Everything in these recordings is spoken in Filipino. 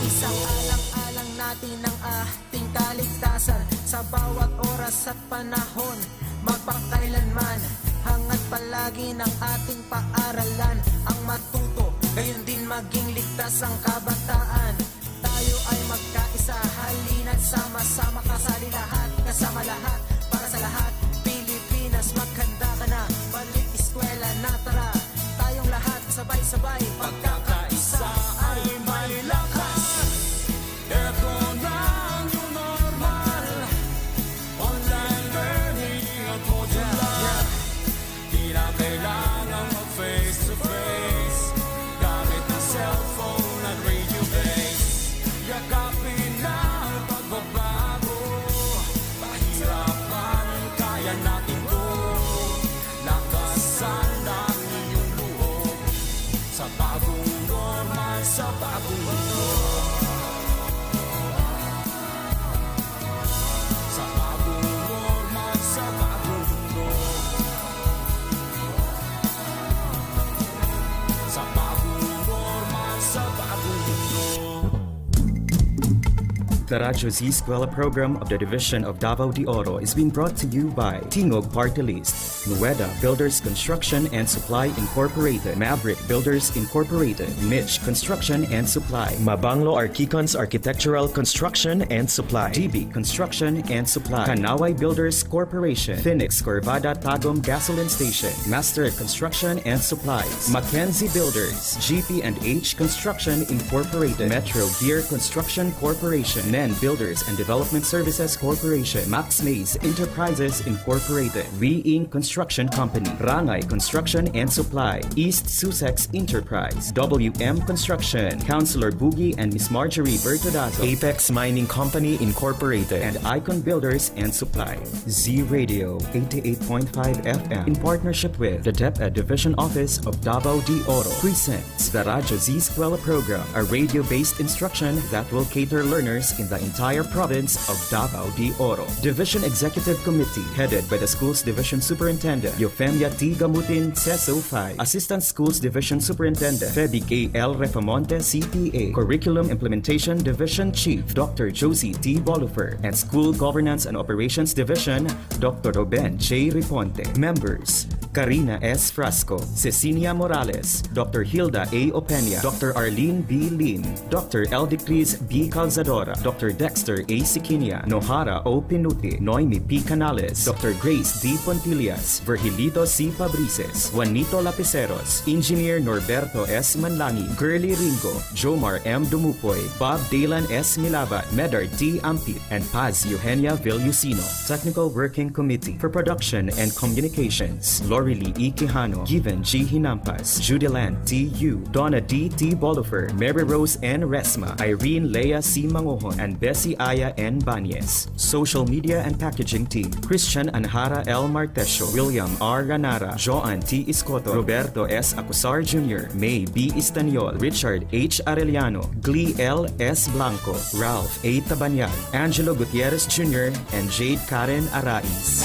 Isang alang-alang natin ang ating kaligtasan sa bawat oras at panahon, magpakailanman. Hangad palagi ng ating paaralan ang matuto, gayon din maging ligtas ang kabataan. Tayo ay magkaisa, halina't sama-sama, kasali lahat, kasama lahat, para sa lahat. Pilipinas, maghanda ka na, balik eskwela na, tara. Tayong lahat sabay-sabay, pagkakaisa ay may lakas. Ito na ang new normal, online learning at modular. Di na kailangan mag-face to face, gamit ang cellphone at radio base. Yakapin na ang pagbabago, pahirapan, kaya natin to. Lakasan ang iyong loob, sa bagong normal, sa bagong mundo. Sa bagong normal, sa bagong mundo. Sa bagong normal, sa bagong mundo. The Radyo Z-Eskwela program of the Division of Davao de Oro is being brought to you by Tingog Party List, Nueda Builders Construction and Supply Incorporated, Maverick Builders Incorporated, Mitch Construction and Supply, Mabanglo Archicons Architectural Construction and Supply, DB Construction and Supply, Kanaway Builders Corporation, Phoenix Corvada Tagum Gasoline Station, Master Construction and Supplies, Mackenzie Builders, GP&H Construction Incorporated, Metro Gear Construction Corporation, NEN Builders and Development Services Corporation, Max Mays Enterprises Incorporated, We-Ing Construction Company, Rangay Construction and Supply, East Sussex Enterprise, WM Construction, Councilor Boogie and Miss Marjorie Bertodazo, Apex Mining Company Incorporated, and Icon Builders and Supply. Z Radio 88.5 FM in partnership with the DepEd Division Office of Davao de Oro presents the Radyo Z-Eskwela program, a radio-based instruction that will cater learners in the entire province of Davao de Oro. Division Executive Committee headed by the Schools Division Superintendent Eufemia T. Gamutin, CESO 5, Assistant Schools Division Superintendent Febig A. L. Refamonte, CPA, Curriculum Implementation Division Chief Dr. Josie T. Bolufer, and School Governance and Operations Division Dr. Ruben J. Riponte. Members: Karina S. Frasco, Cecilia Morales, Dr. Hilda A. Opeña, Dr. Arlene B. Lim, Dr. Eldicris B. Calzadora, Dr. Dexter A. Siquinia, Nohara O. Pinuti, Noemi P. Canales, Dr. Grace D. Pontillas, Virgilito C. Fabrices, Juanito Lapiceros, Engineer Norberto S. Manlangi, Girly Ringo, Jomar M. Dumupoy, Bob Daylan S. Milabat, Medard T. Ampit, and Paz Eugenia Villusino. Technical Working Committee for Production and Communications: Lorely E. Quijano, Given G. Hinampas, Judelan T. U, Donna D. T. Bolifer, Mary Rose N. Resma, Irene Lea C. Mangohon, and Bessie Aya N. Banyes. Social Media and Packaging Team: Christian Anjara L. Martesio, William R. Ranara, Joan T. Iscoto, Roberto S. Acusar Jr., May B. Istaniol, Richard H. Arellano, Glee L. S. Blanco, Ralph A. Tabanyag, Angelo Gutierrez Jr., and Jade Karen Arais.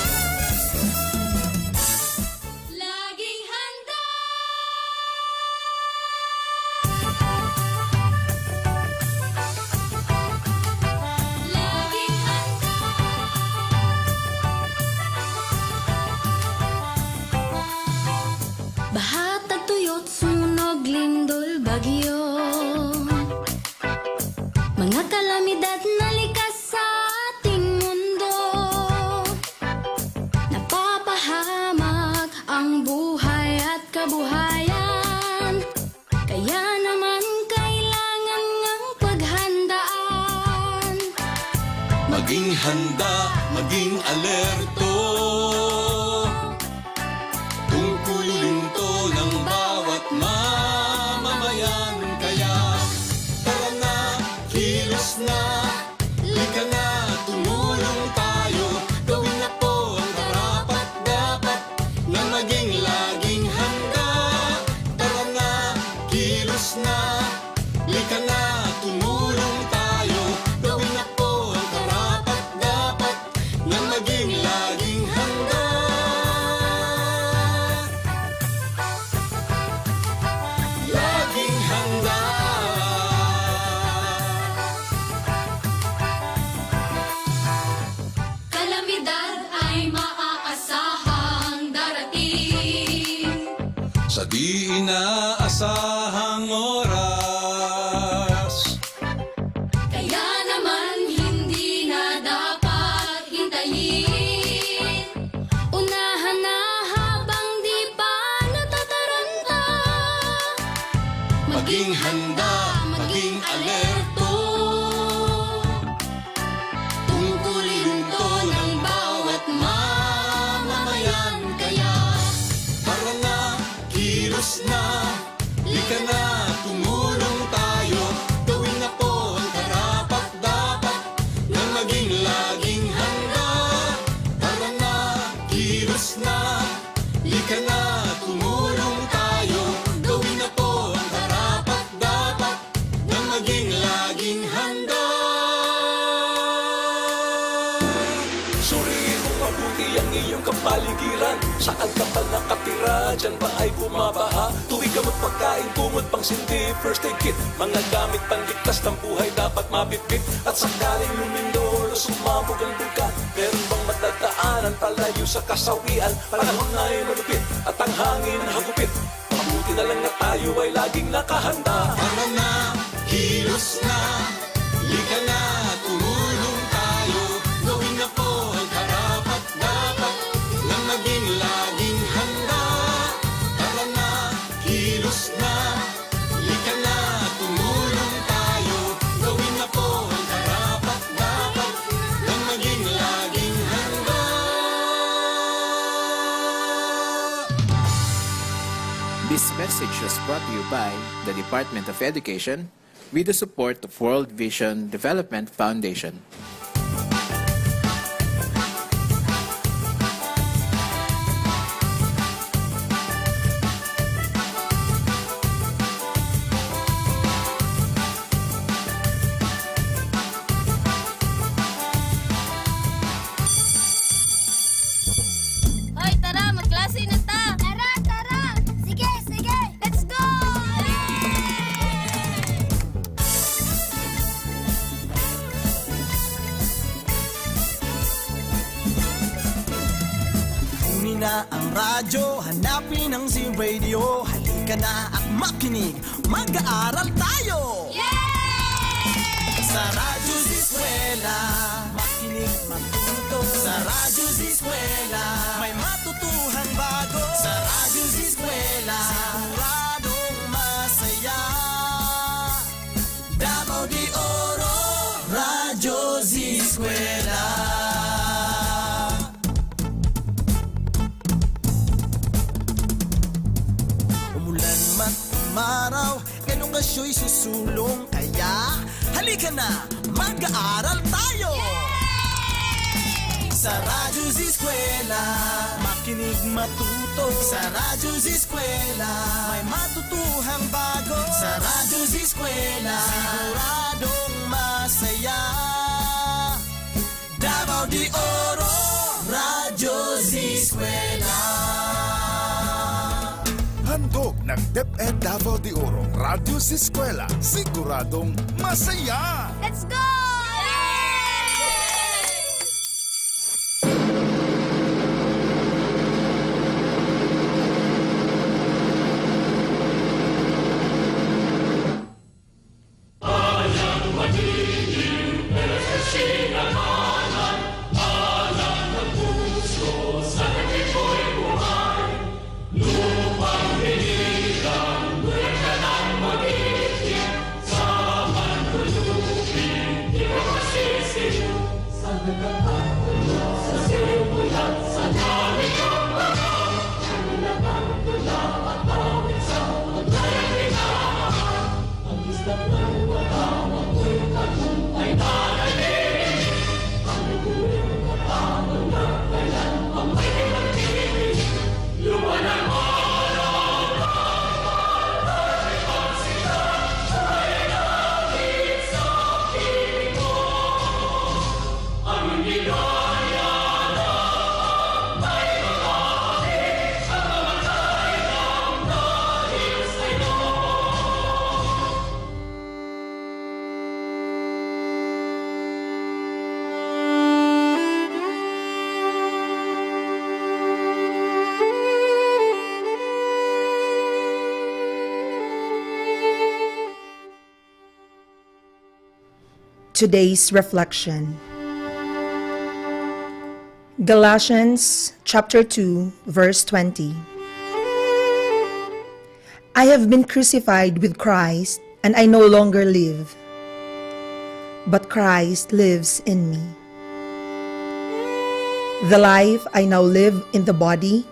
Laging handa. Laging handa. Bahatag tuyot, sunog, lindol, bagyo. Mga kalamidad na likas sa ating mundo. Napapahamak ang buhay at kabuhayan. Kaya naman kailangan ngang paghandaan. Maging handa, maging alerto, tungkulin to ng bawat mamamayan. Kaya tara na, kilos na, lika na, tumulong tayo. Gawin na po ang karapat-dapat na maging laging handa. Tara na, kilos na, lika na, tumulong tayo. Gawin na po ang karapat-dapat na maging laging laging handa. Suriin mo mabuti ang iyong kapaligiran. Saan ka pa nakatira? Diyan ba ay bumabaha? Tuwing gamot pagkain, kumot pang sindi, first aid kit. Mga gamit panligtas ng buhay dapat mabitbit. At sakaling lumindol o sumabog ang bulkan, meron bang matagdaanan palayo sa kasawian? Panahon na ay malupit at ang hangin hagupit. Mabuti na lang na tayo ay laging nakahanda. Tara na, kilos na, lika na, tumulong tayo. Gawin na po ang karapat-dapat na maging laging handa. Tara na, kilos na, lika na, tumulong tayo. Gawin na po ang karapat-dapat na maging laging handa. This message was brought to you by the Department of Education with the support of World Vision Development Foundation. Hoy, tara, magklase na ta! Tara, tara! Sige, sige! Let's go! Kunin na ang radyo, hanapin ang Z-Radio. Halika na at makinig, mag-aaral tayo! Sa Radyo Z-Eskwela, makinig matuto. Sa Radyo Z-Eskwela, may matutuhang bago. Sa Radyo Z-Eskwela, siguradong masaya. Davao de Oro, Radyo Z-Eskwela. Umulan man umaraw, ganun ka siya'y susulong. Kaya halika na, mag-aaral tayo! Sa Radyo Z-Eskwela, makinig matuto. Sa Radyo Z-Eskwela, may matutuhang bago. Sa Radyo Z-Eskwela, siguradong masaya. Davao de Oro, Radyo Z-Eskwela. Handog ng DepEd Davao de Oro, Radyo Z-Eskwela, siguradong masaya! Let's go! Today's reflection. Galatians chapter 2, verse 20. I have been crucified with Christ, and I no longer live, but Christ lives in me. The life I now live in the body,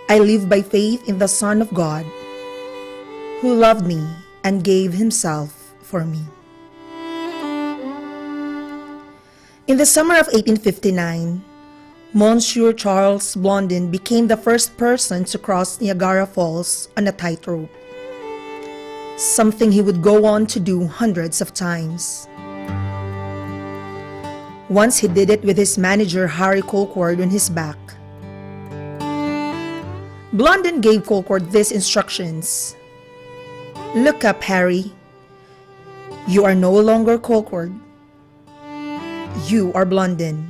I live by faith in the Son of God, who loved me and gave himself for me. In the summer of 1859, Monsieur Charles Blondin became the first person to cross Niagara Falls on a tightrope. something he would go on to do hundreds of times. Once he did it with his manager Harry Colcord on his back. Blondin gave Colcord these instructions. "Look up, Harry. You are no longer Colcord. You are Blondin.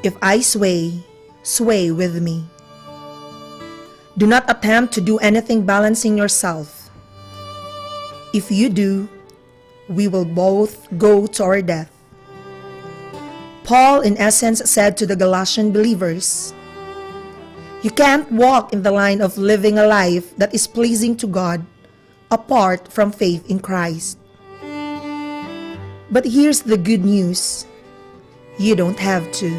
If I sway, sway with me. Do not attempt to do anything balancing yourself. If you do, we will both go to our death." Paul, in essence, said to the Galatian believers, you can't walk in the line of living a life that is pleasing to God apart from faith in Christ. But here's the good news. You don't have to.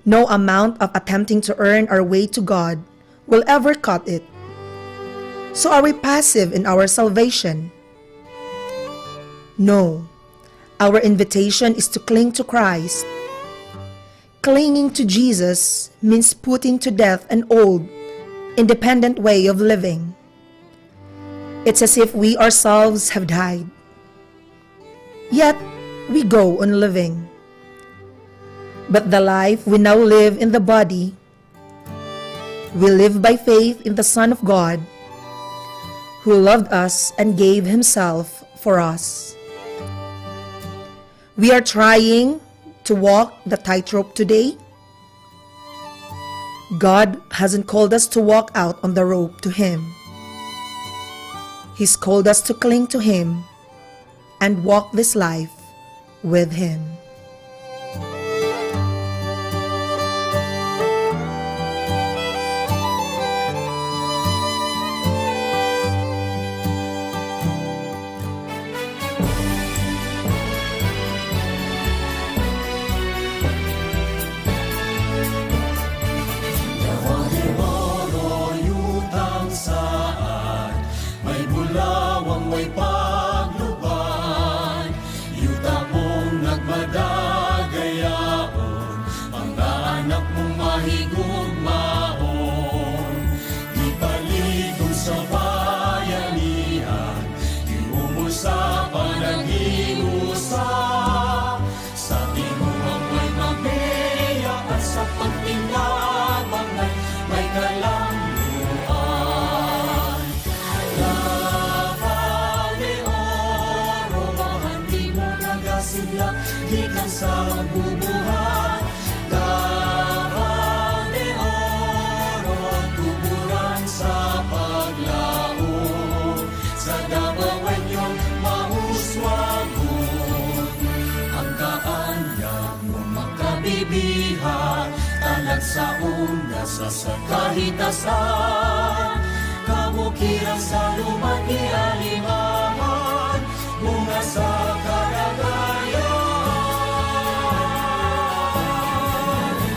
No amount of attempting to earn our way to God will ever cut it. So are we passive in our salvation? No. Our invitation is to cling to Christ. Clinging to Jesus means putting to death an old, independent way of living. It's as if we ourselves have died. Yet, we go on living. But the life we now live in the body, we live by faith in the Son of God, who loved us and gave himself for us. We are trying to walk the tightrope today. God hasn't called us to walk out on the rope to him. He's called us to cling to him and walk this life with him. Sa undas sa kahitasan, kabukiran sa lumang ialimahan, bunga sa kalagayan.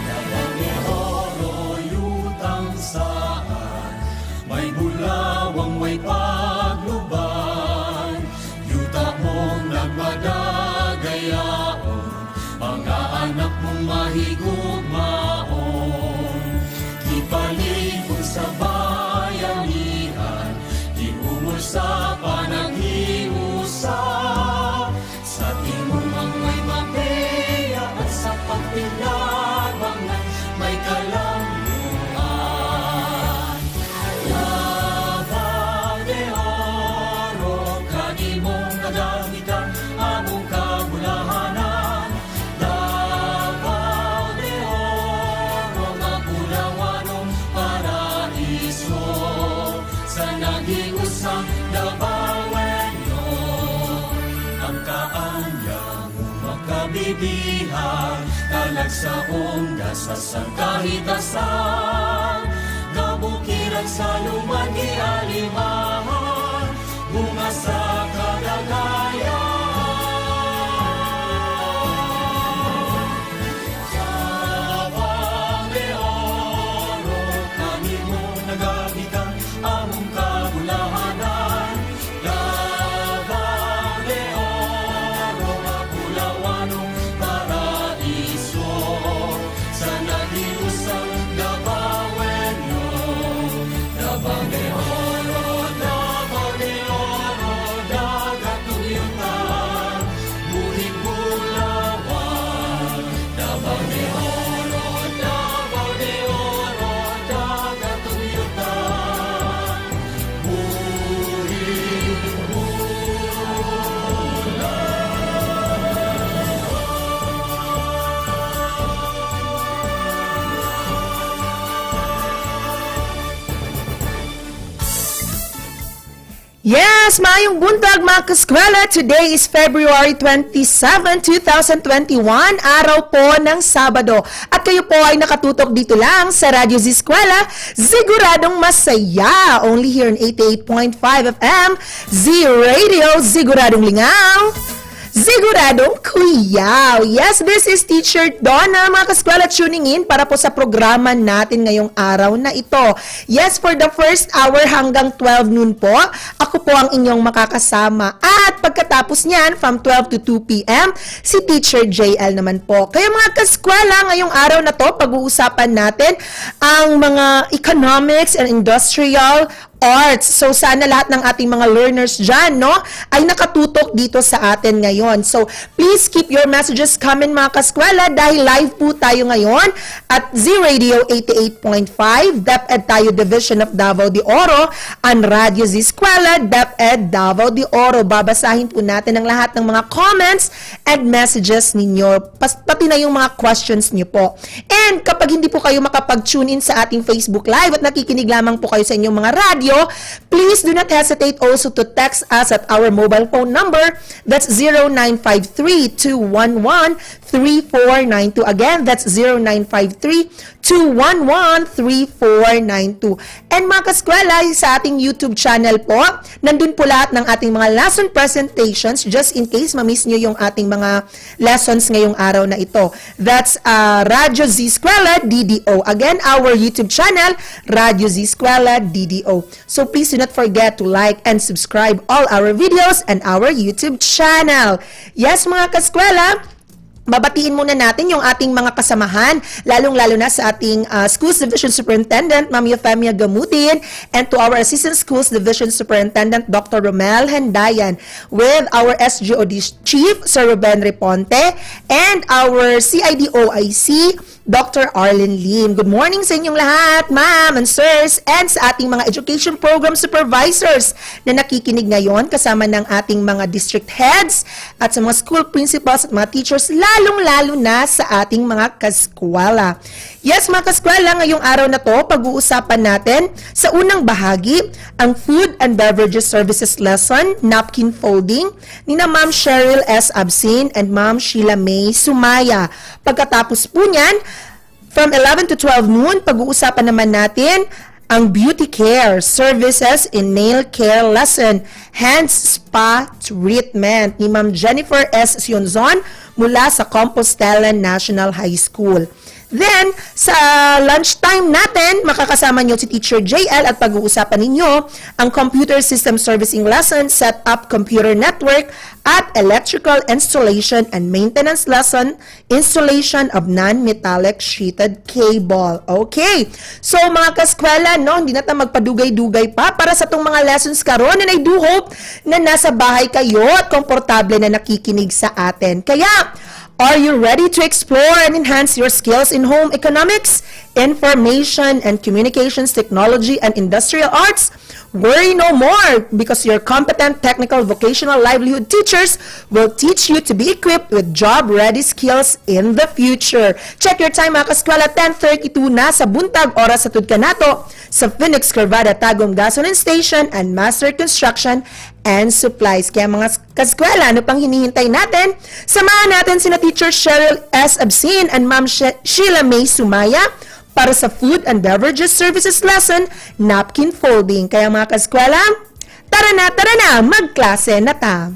Kapag ihoro yutang saan, may bulawang may pagluban, yuta mong nagmadagayaon, mga anak mong mahigugmaon. Paligod sa bayanihan, iumol sa panaghiusap, sa timumang may mapeya at sa pagpinabangan may kalanguan. Lava de oro, kanimong nagamitan among kabulahanan. Usang dabawen nyo, ang kaanyang makabibihan, talag sa unggas sa kahitasan, kabukiran sa lumang ialimahan, bunga sa kalagayan. Sabang de oro, kanimo nagabikan among kabulahanan. Labang de oro, mapulawanong paraiso, sa nagiusang dabawen nyo. Labang de oro, labang Yes, maayong buntag mga kaskwela. Today is February 27, 2021, araw po ng Sabado. At kayo po ay nakatutok dito lang sa Radyo Z-Eskwela, siguradong masaya. Only here in 88.5 FM, Z-Radio, siguradong lingaw. Siguradong kuyaw. Yes, this is Teacher Donna, mga kaskwela, tuning in para po sa programa natin ngayong araw na ito. Yes, for the first hour hanggang 12 noon po, ako po ang inyong makakasama. At pagkatapos niyan, from 12 to 2 p.m., si Teacher JL naman po. Kaya mga kaskwela, ngayong araw na to, pag-uusapan natin ang mga economics and industrial arts. So, sana lahat ng ating mga learners dyan, no, ay nakatutok dito sa atin ngayon. So, please keep your messages coming, mga kaskwela, dahil live po tayo ngayon at Z-Radio 88.5, DepEd tayo Division of Davao de Oro, ang Radyo Z-Eskwela, DepEd Davao de Oro. Babasahin po natin ang lahat ng mga comments and messages ninyo, pati na yung mga questions niyo po. And kapag hindi po kayo makapag-tune in sa ating Facebook Live at nakikinig lamang po kayo sa inyong mga radyo, please do not hesitate also to text us at our mobile phone number. That's 0953-211-3492. Again, that's 0953-211-3492. And mga kaskwela, sa ating YouTube channel po, nandun po lahat ng ating mga lesson presentations just in case ma-miss nyo yung ating mga lessons ngayong araw na ito. That's Radyo Z-Eskwela DDO. Again, our YouTube channel, Radyo Z-Eskwela DDO. So please do not forget to like and subscribe all our videos and our YouTube channel. Yes, mga kaskwela, babatiin muna natin yung ating mga kasamahan, lalong-lalo na sa ating Schools Division Superintendent, Ma'am Euphemia Gamutin, and to our Assistant Schools Division Superintendent, Dr. Romel Hendayan, with our SGOD Chief, Sir Ruben Reponte, and our CIDOIC, Dr. Arlen Lim. Good morning sa inyong lahat, ma'am and sirs, and sa ating mga education program supervisors na nakikinig ngayon, kasama ng ating mga district heads at sa mga school principals at mga teachers, lalong-lalo na sa ating mga kaskwela. Yes, mga kaskwela, ngayong araw na to, pag-uusapan natin sa unang bahagi, ang Food and Beverages Services Lesson, Napkin Folding, ni na Ma'am Cheryl S. Absin and Ma'am Sheila May Sumaya. Pagkatapos po niyan, from 11 to 12 noon, pag-uusapan naman natin ang Beauty Care Services in Nail Care Lesson, Hands Spa Treatment ni Ma'am Jennifer S. Sionzon mula sa Compostela National High School. Then, sa lunchtime natin, makakasama nyo si Teacher JL at pag-uusapan ninyo ang Computer System Servicing Lesson, Set-up Computer Network, at Electrical Installation and Maintenance Lesson, Installation of Non-Metallic Sheeted Cable. Okay. So, mga kaskwela, no, hindi natin magpadugay-dugay pa para sa itong mga lessons karon, and I do hope na nasa bahay kayo at komportable na nakikinig sa atin. Kaya, are you ready to explore and enhance your skills in home economics, information and communications technology, and industrial arts? Worry no more, because your competent technical vocational livelihood teachers will teach you to be equipped with job-ready skills in the future. Check your time, mga kaskwela, 10:32 na sa buntag, oras sa Tudkanato, sa Phoenix Curvada Tagum Gasoline Station and Master Construction and Supplies. Kaya mga kaskwela, ano pang hinihintay natin? Samahan natin sina Teacher Cheryl S. Absin and Ma'am Sheila May Sumaya para sa Food and Beverages Services Lesson, Napkin Folding. Kaya mga kaskwela, tara na, magklase na ta!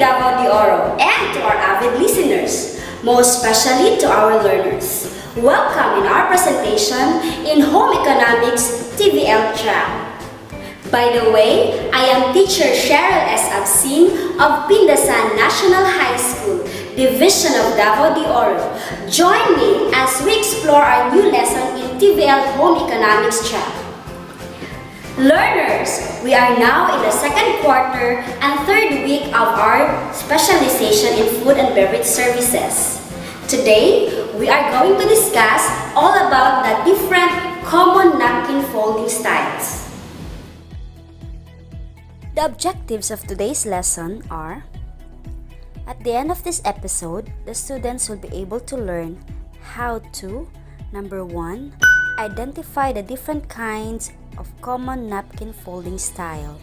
Davao de Oro, and to our avid listeners, most especially to our learners. Welcome in our presentation in Home Economics TVL track. By the way, I am teacher Cheryl S. Absin of Pindasan National High School, Division of Davao de Oro. Join me as we explore our new lesson in TVL Home Economics track. Learners, we are now in the second quarter and third week of our specialization in food and beverage services. Today, we are going to discuss all about the different common napkin folding styles. The objectives of today's lesson are: at the end of this episode, the students will be able to learn how to, number 1, identify the different kinds of common napkin folding style.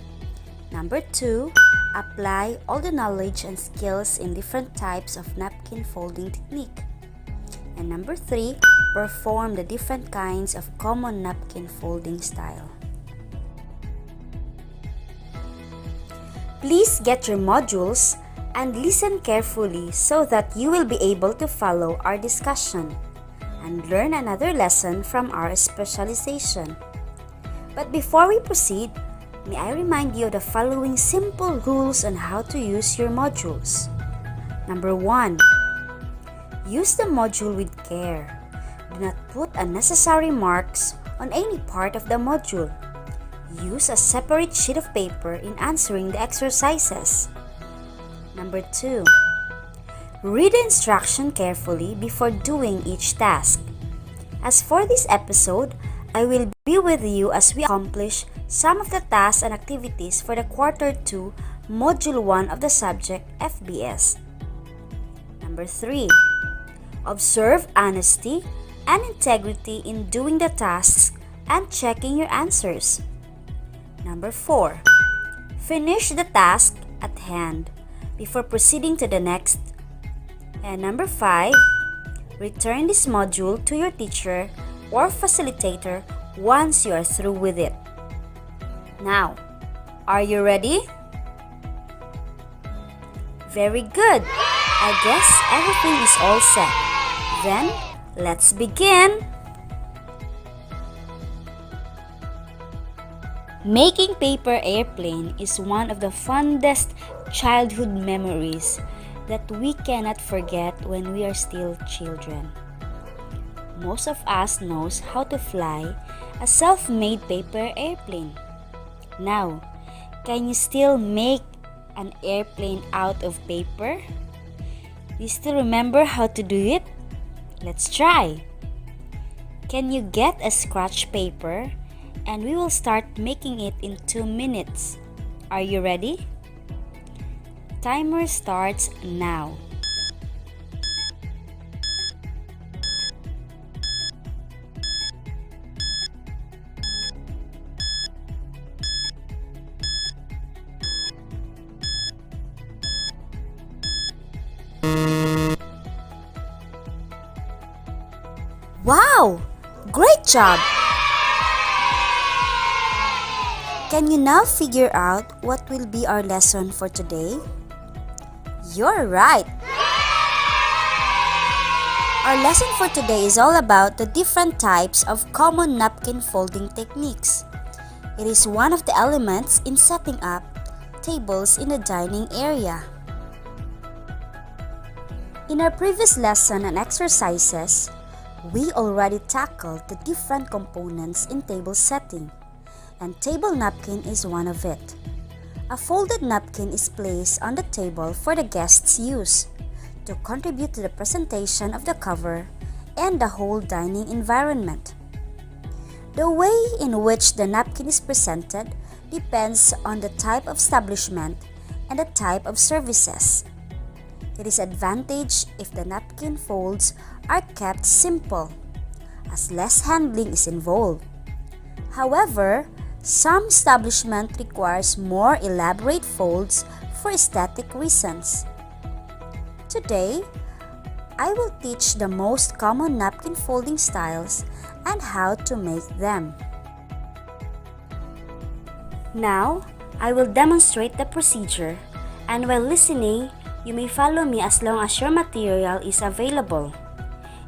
Number 2, apply all the knowledge and skills in different types of napkin folding technique. And number 3, perform the different kinds of common napkin folding style. Please get your modules and listen carefully so that you will be able to follow our discussion and learn another lesson from our specialization. But before we proceed, may I remind you of the following simple rules on how to use your modules. Number 1, use the module with care. Do not put unnecessary marks on any part of the module. Use a separate sheet of paper in answering the exercises. Number 2, read the instruction carefully before doing each task. As for this episode, I will be with you as we accomplish some of the tasks and activities for the Quarter 2, Module 1 of the subject FBS. Number 3, observe honesty and integrity in doing the tasks and checking your answers. Number 4, finish the task at hand before proceeding to the next. And number 5, return this module to your teacher or facilitator once you are through with it. Now, are you ready? Very good! I guess everything is all set. Then, let's begin! Making paper airplane is one of the fondest childhood memories that we cannot forget when we are still children. Most of us knows how to fly a self-made paper airplane. Now, can you still make an airplane out of paper? You still remember how to do it? Let's try. Can you get a scratch paper? And we will start making it in 2 minutes. Are you ready? Timer starts now. Wow! Great job! Can you now figure out what will be our lesson for today? You're right! Our lesson for today is all about the different types of common napkin folding techniques. It is one of the elements in setting up tables in the dining area. In our previous lesson and exercises, we already tackled the different components in table setting, and table napkin is one of it. A folded napkin is placed on the table for the guests' use to contribute to the presentation of the cover and the whole dining environment. The way in which the napkin is presented depends on the type of establishment and the type of services. It is advantage if the napkin folds are kept simple, as less handling is involved. However, some establishment requires more elaborate folds for aesthetic reasons. Today, I will teach the most common napkin folding styles and how to make them. Now, I will demonstrate the procedure, and while listening, you may follow me as long as your material is available.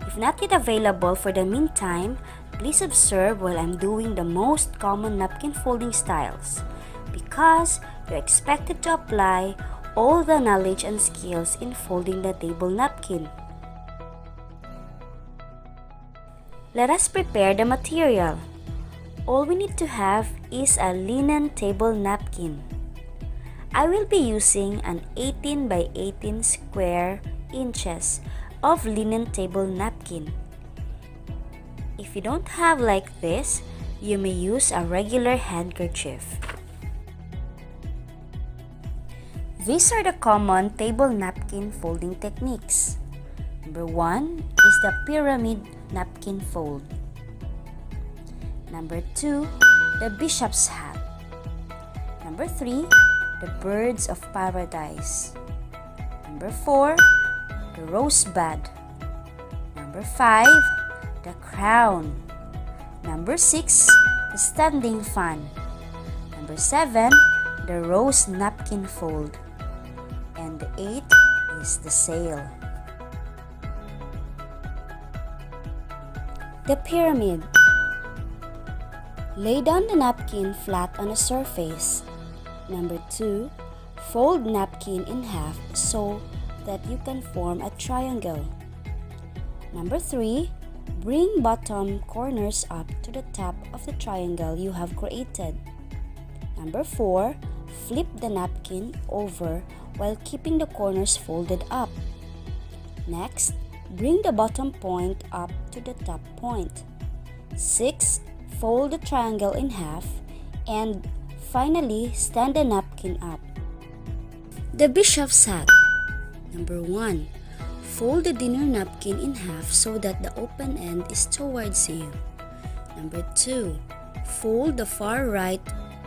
If not yet available for the meantime, please observe while I'm doing the most common napkin folding styles, because you're expected to apply all the knowledge and skills in folding the table napkin. Let us prepare the material. all we need to have is a linen table napkin. I will be using an 18 by 18 square inches of linen table napkin. If you don't have like this, you may use a regular handkerchief. These are the common table napkin folding techniques. Number 1 is the pyramid napkin fold. Number 2, the bishop's hat. Number 3, the birds of paradise. Number 4, the rosebud. Number 5, the crown. Number 6, the standing fan. Number 7, the rose napkin fold. And the 8 is the sail. The pyramid. Lay down the napkin flat on a surface. Number 2, fold napkin in half so that you can form a triangle. Number 3, bring bottom corners up to the top of the triangle you have created. Number 4, flip the napkin over while keeping the corners folded up. Next, bring the bottom point up to the top point. 6, fold the triangle in half, and finally stand the napkin up. The bishop's hat. Number 1, fold the dinner napkin in half so that the open end is towards you. Number 2, fold the far right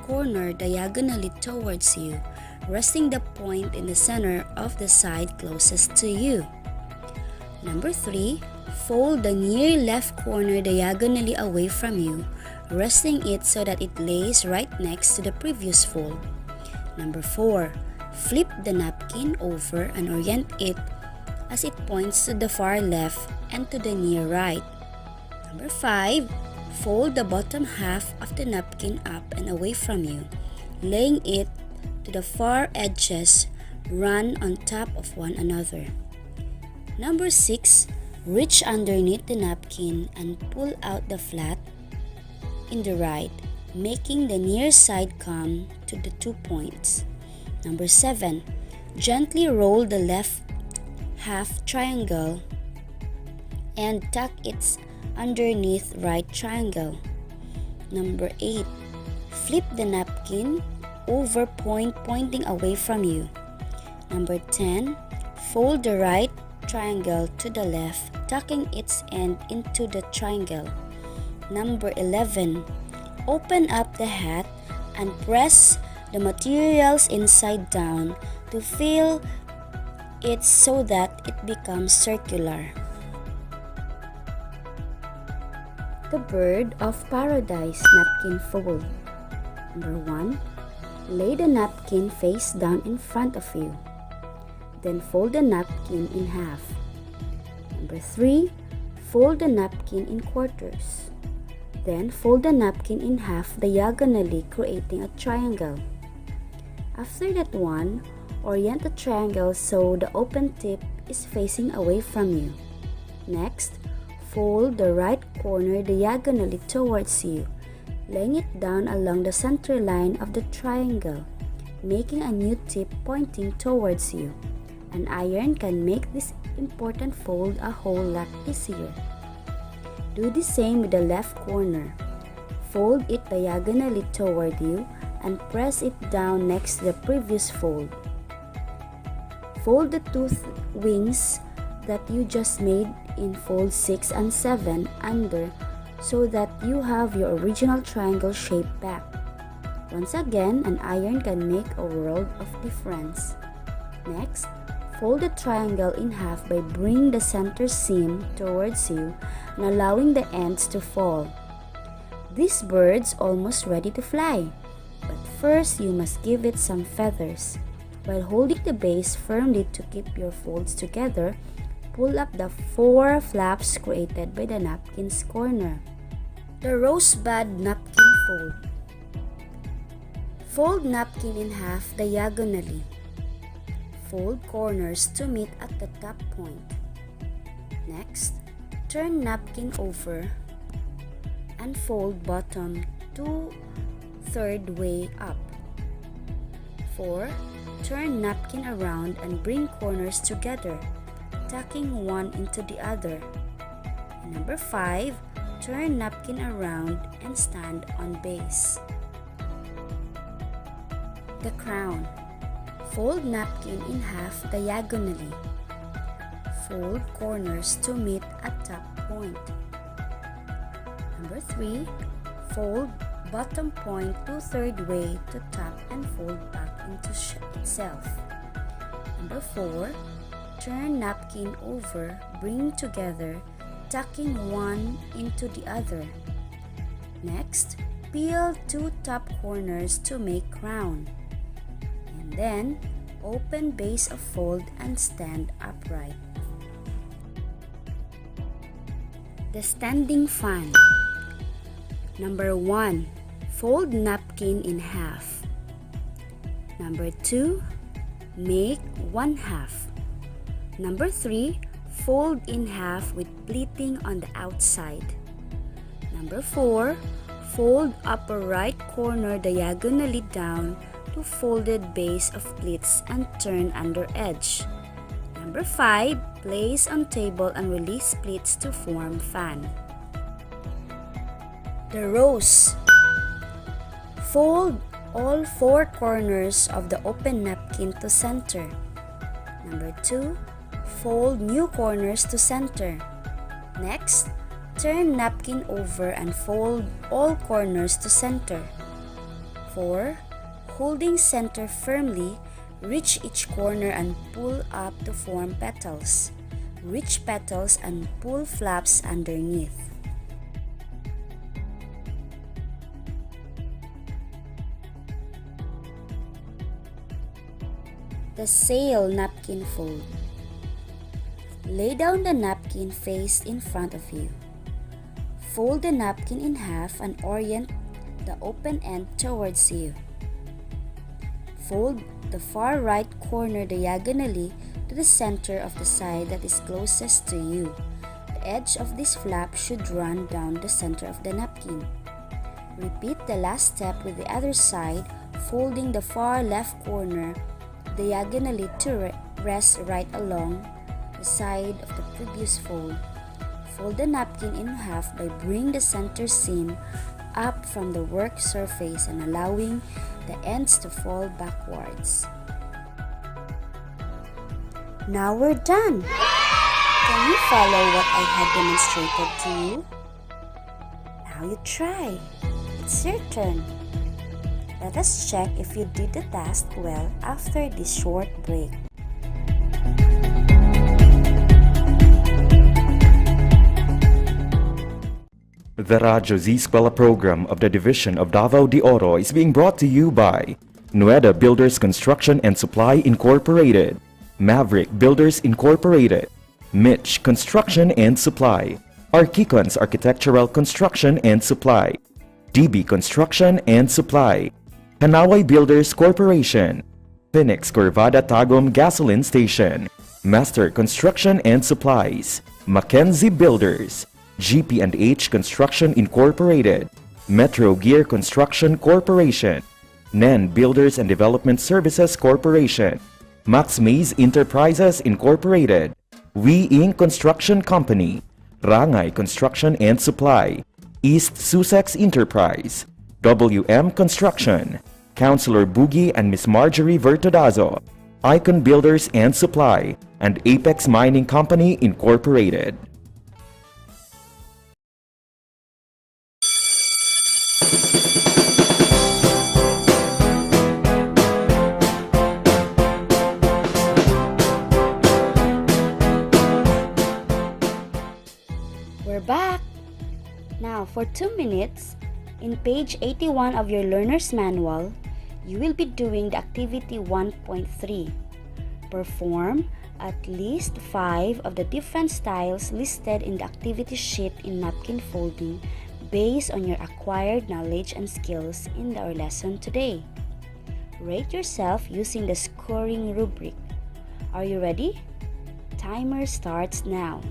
corner diagonally towards you, resting the point in the center of the side closest to you. Number 3, fold the near left corner diagonally away from you, resting it so that it lays right next to the previous fold. Number 4, flip the napkin over and orient it as it points to the far left and to the near right. Number 5, fold the bottom half of the napkin up and away from you, laying it to the far edges run on top of one another. Number 6, reach underneath the napkin and pull out the flat in the right, making the near side come to the 2 points. Number 7, gently roll the left half triangle and tuck it underneath right triangle. Number 8, flip the napkin over pointing away from you. Number 10, fold the right triangle to the left, tucking its end into the triangle. Number 11, open up the hat and press the materials inside down to fill it so that it becomes circular. The bird of paradise napkin fold. Number 1, lay the napkin face down in front of you. Then fold the napkin in half. Number 3, fold the napkin in quarters. Then fold the napkin in half diagonally, creating a triangle. After that one, orient the triangle so the open tip is facing away from you. Next, fold the right corner diagonally towards you, laying it down along the center line of the triangle, making a new tip pointing towards you. An iron can make this important fold a whole lot easier. Do the same with the left corner. Fold it diagonally toward you and press it down next to the previous fold. Fold the two wings that you just made in fold 6 and 7 under so that you have your original triangle shape back. Once again, an iron can make a world of difference. Next, fold the triangle in half by bringing the center seam towards you and allowing the ends to fall. This bird's almost ready to fly, but first you must give it some feathers. While holding the base firmly to keep your folds together, pull up the 4 flaps created by the napkin's corner. The rosebud napkin fold. Fold napkin in half diagonally. Fold corners to meet at the top point. Next, turn napkin over and fold bottom 2/3 way up. 4. Turn napkin around and bring corners together, tucking one into the other. And number 5. Turn napkin around and stand on base. The crown. Fold napkin in half diagonally. Fold corners to meet at top point. Number 3. Fold bottom point 2/3 way to top and fold back into itself. Number 4. Turn napkin over, bring together, tucking one into the other. Next, peel 2 top corners to make crown. And then, open base of fold and stand upright. The standing fan. Number 1. Fold napkin in half. Number 2. Make 1/2. Number 3. Fold in half with pleating on the outside. Number 4. Fold upper right corner diagonally down to folded base of pleats and turn under edge. Number 5. Place on table and release pleats to form fan. The rose. Fold all 4 corners of the open napkin to center. Number 2. Fold new corners to center. Next, turn napkin over and fold all corners to center. 4. Holding center firmly, reach each corner and pull up to form petals. Reach petals and pull flaps underneath. The sail napkin fold. Lay down the napkin face in front of you. Fold the napkin in half and orient the open end towards you. Fold the far right corner diagonally to the center of the side that is closest to you. The edge of this flap should run down the center of the napkin. Repeat the last step with the other side, folding the far left corner diagonally to rest right along the side of the previous fold. Fold the napkin in half by bringing the center seam up from the work surface and allowing the ends to fall backwards. Now we're done! Can you follow what I had demonstrated to you? Now you try. It's your turn. Let us check if you did the task well after this short break. The Radyo Z-Eskwela program of the Division of Davao de Oro is being brought to you by Nueda Builders Construction and Supply Incorporated, Maverick Builders Incorporated, Mitch Construction and Supply, Archicons Architectural Construction and Supply, DB Construction and Supply, Hanaway Builders Corporation, Phoenix Corvada Tagum Gasoline Station, Master Construction and Supplies, Mackenzie Builders, GP&H Construction Incorporated, Metro Gear Construction Corporation, NEN Builders and Development Services Corporation, Max Mays Enterprises Incorporated, We Inc. Construction Company, Rangay Construction and Supply, East Sussex Enterprise, WM Construction, Councilor Boogie and Miss Marjorie Vertodazo, Icon Builders and Supply, and Apex Mining Company Incorporated. We're back! Now, for 2 minutes, in page 81 of your learner's manual, you will be doing the activity 1.3. Perform at least 5 of the different styles listed in the activity sheet in napkin folding based on your acquired knowledge and skills in our lesson today. Rate yourself using the scoring rubric. Are you ready? Timer starts now.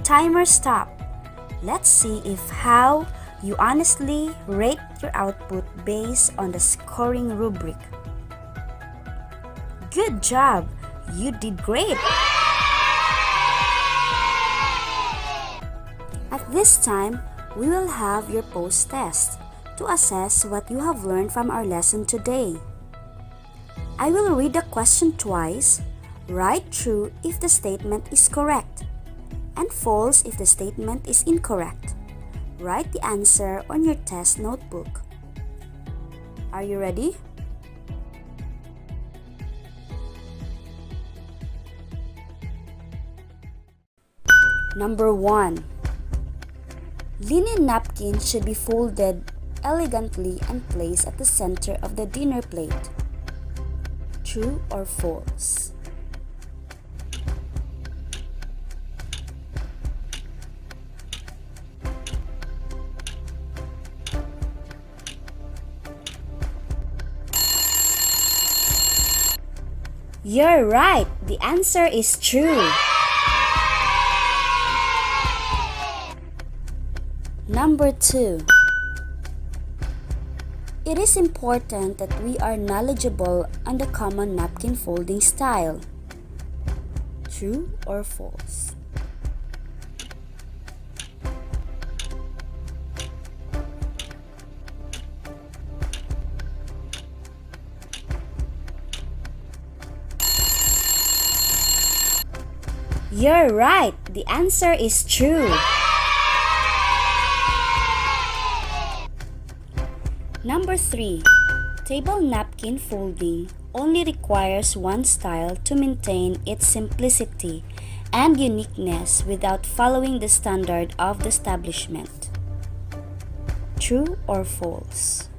Timer stop. Let's see if how you honestly rate your output based on the scoring rubric. Good job! You did great! At this time, we will have your post test to assess what you have learned from our lesson today. I will read the question twice. Write true if the statement is correct, and false if the statement is incorrect. Write the answer on your test notebook. Are you ready? Number 1. Linen napkin should be folded elegantly and placed at the center of the dinner plate. True or false? You're right. The answer is true. Number 2. It is important that we are knowledgeable on the common napkin folding style. True or false? You're right. The answer is true. Number 3. Table napkin folding only requires one style to maintain its simplicity and uniqueness without following the standard of the establishment. True or false?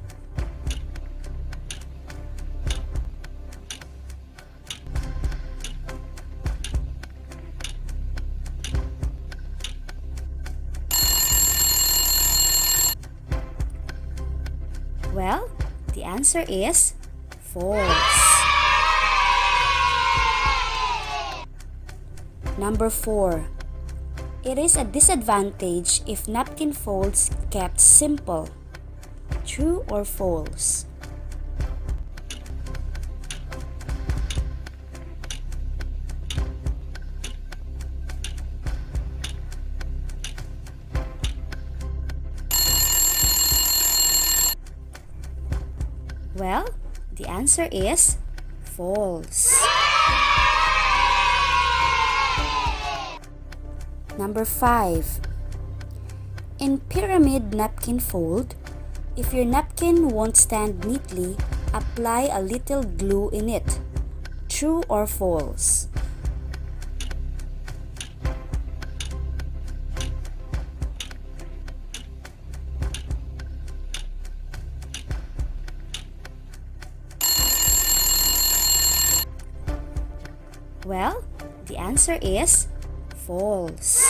Well, the answer is false. Number 4. It is a disadvantage if napkin folds kept simple. True or false? Well, the answer is false. Number 5. In pyramid napkin fold, if your napkin won't stand neatly, apply a little glue in it. True or false? Well, the answer is false.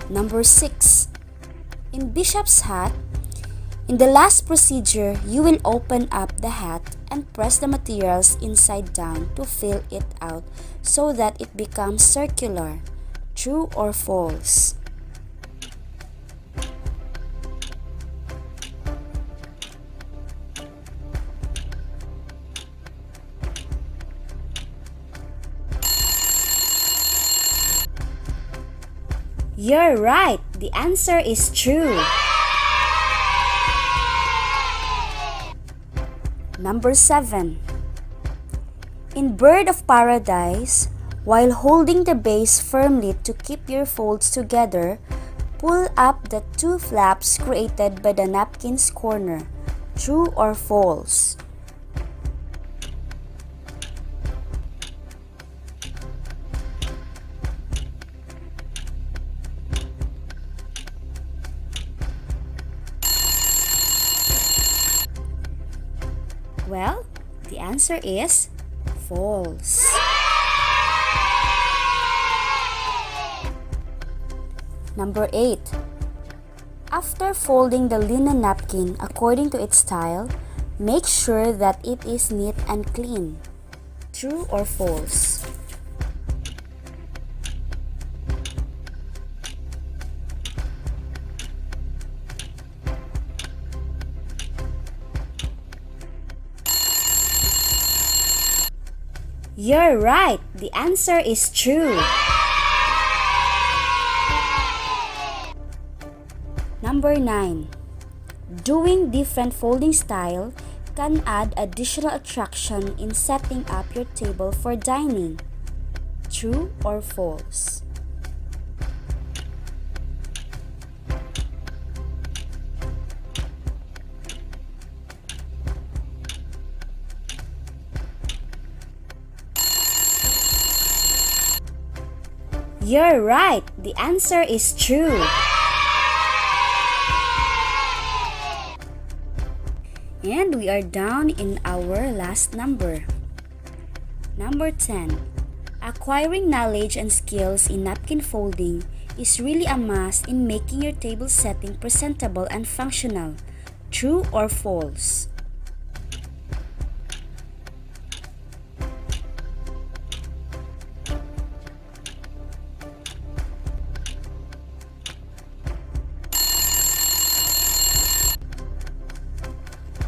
Number 6. In bishop's hat, in the last procedure, you will open up the hat and press the materials inside down to fill it out so that it becomes circular. True or false? You're right. The answer is true. Number 7. In Bird of Paradise, while holding the base firmly to keep your folds together, pull up the 2 flaps created by the napkin's corner. True or false? Well, the answer is false. Number 8. After folding the linen napkin according to its style, make sure that it is neat and clean. True or false? You're right. The answer is true. Number 9. Doing different folding style can add additional attraction in setting up your table for dining. True or false? You're right. The answer is true. And we are down in our last number. Number 10. Acquiring knowledge and skills in napkin folding is really a must in making your table setting presentable and functional. True or false?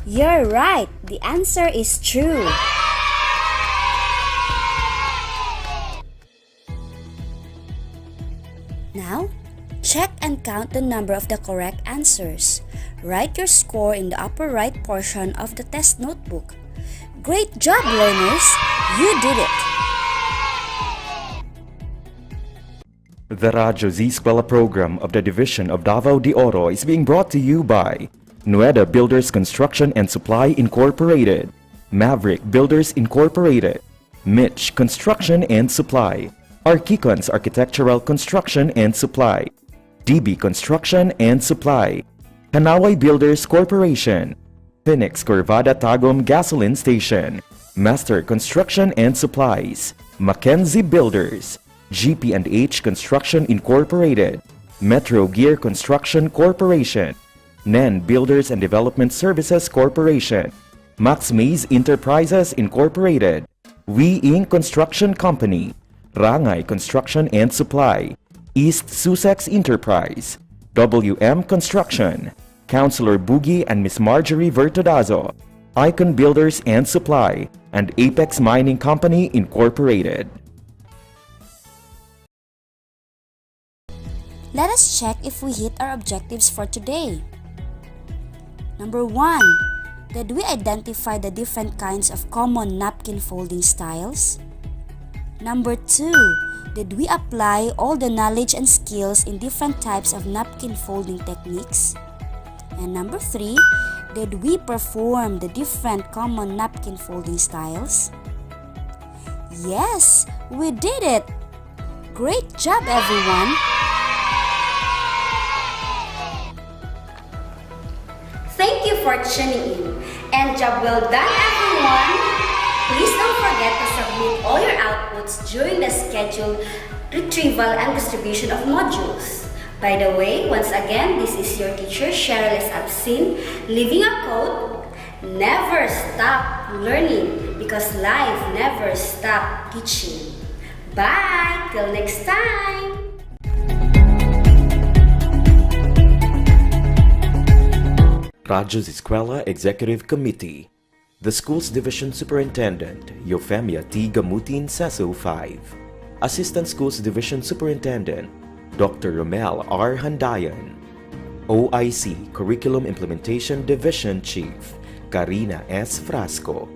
You're right. The answer is true. Now, check and count the number of the correct answers. Write your score in the upper right portion of the test notebook. Great job, learners! You did it! The Radyo Z-Eskwela program of the Division of Davao de Oro is being brought to you by Nueda Builders Construction and Supply Incorporated, Maverick Builders Incorporated, Mitch Construction and Supply, Archicons Architectural Construction and Supply, DB Construction and Supply, Hanaway Builders Corporation, Phoenix Corvada Tagum Gasoline Station, Master Construction and Supplies, Mackenzie Builders, GP&H Construction Incorporated, Metro Gear Construction Corporation, NEN Builders and Development Services Corporation, Max Mays Enterprises Incorporated, We Inc. Construction Company, Rangay Construction and Supply, East Sussex Enterprise, WM Construction, Councilor Boogie and Miss Marjorie Vertodazo, Icon Builders and Supply, and Apex Mining Company Incorporated. Let us check if we hit our objectives for today. Number 1. Did we identify the different kinds of common napkin folding styles? Number 2. Did we apply all the knowledge and skills in different types of napkin folding techniques? And number 3. Did we perform the different common napkin folding styles? Yes, we did it! Great job, everyone! Thank you for tuning in. And job well done, everyone! Please don't forget to submit all your outputs during the scheduled retrieval and distribution of modules. By the way, once again, this is your teacher, Cherylis Absin, leaving a quote: never stop learning because life never stop teaching. Bye! Till next time! Radyo Z-Eskwela Executive Committee, the Schools Division Superintendent, Eufemia T. Gamutin, CESO 5, Assistant Schools Division Superintendent, Dr. Romel R. Handayan, OIC Curriculum Implementation Division Chief, Karina S. Frasco,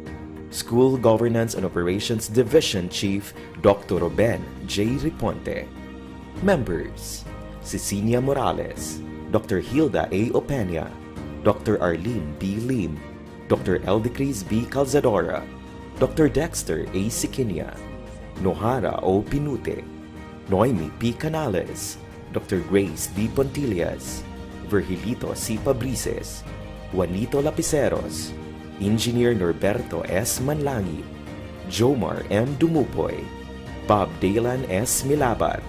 School Governance and Operations Division Chief, Dr. Ruben J. Riponte. Members: Cecilia Morales, Dr. Hilda A. Opeña, Dr. Arlene B. Lim, Dr. Eldecris B. Calzadora, Dr. Dexter A. Siquinia, Nohara O. Pinute, Noemi P. Canales, Dr. Grace D. Pontillas, Virgilito C. Pabrices, Juanito Lapiceros, Engineer Norberto S. Manlangi, Jomar M. Dumupoy, Bob Daylan S. Milabat,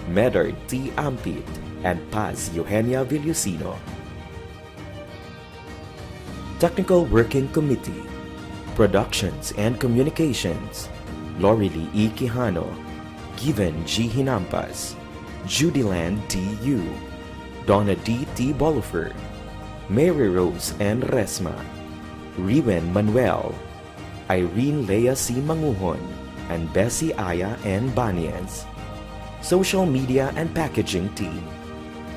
Medard T. Ampit, and Paz Eugenia Villusino. Technical Working Committee, Productions and Communications, Lorely E. Quijano, Given G. Hinampas, Judyland D. Yu, Donna D. T. Bolifer, Mary Rose N. Resma, Riwen Manuel, Irene Lea C. Manguhon, and Bessie Aya N. Banias. Social Media and Packaging Team,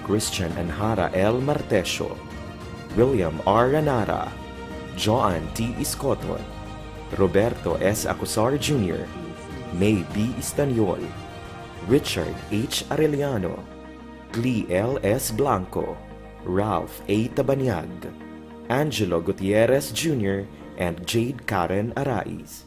Christian Anhara L. Martesio, William R. Ranara, Joan T. Iscoton, Roberto S. Acosar Jr., May B. Istaniol, Richard H. Arellano, Lee L. S. Blanco, Ralph A. Tabanyag, Angelo Gutierrez Jr., and Jade Karen Arais.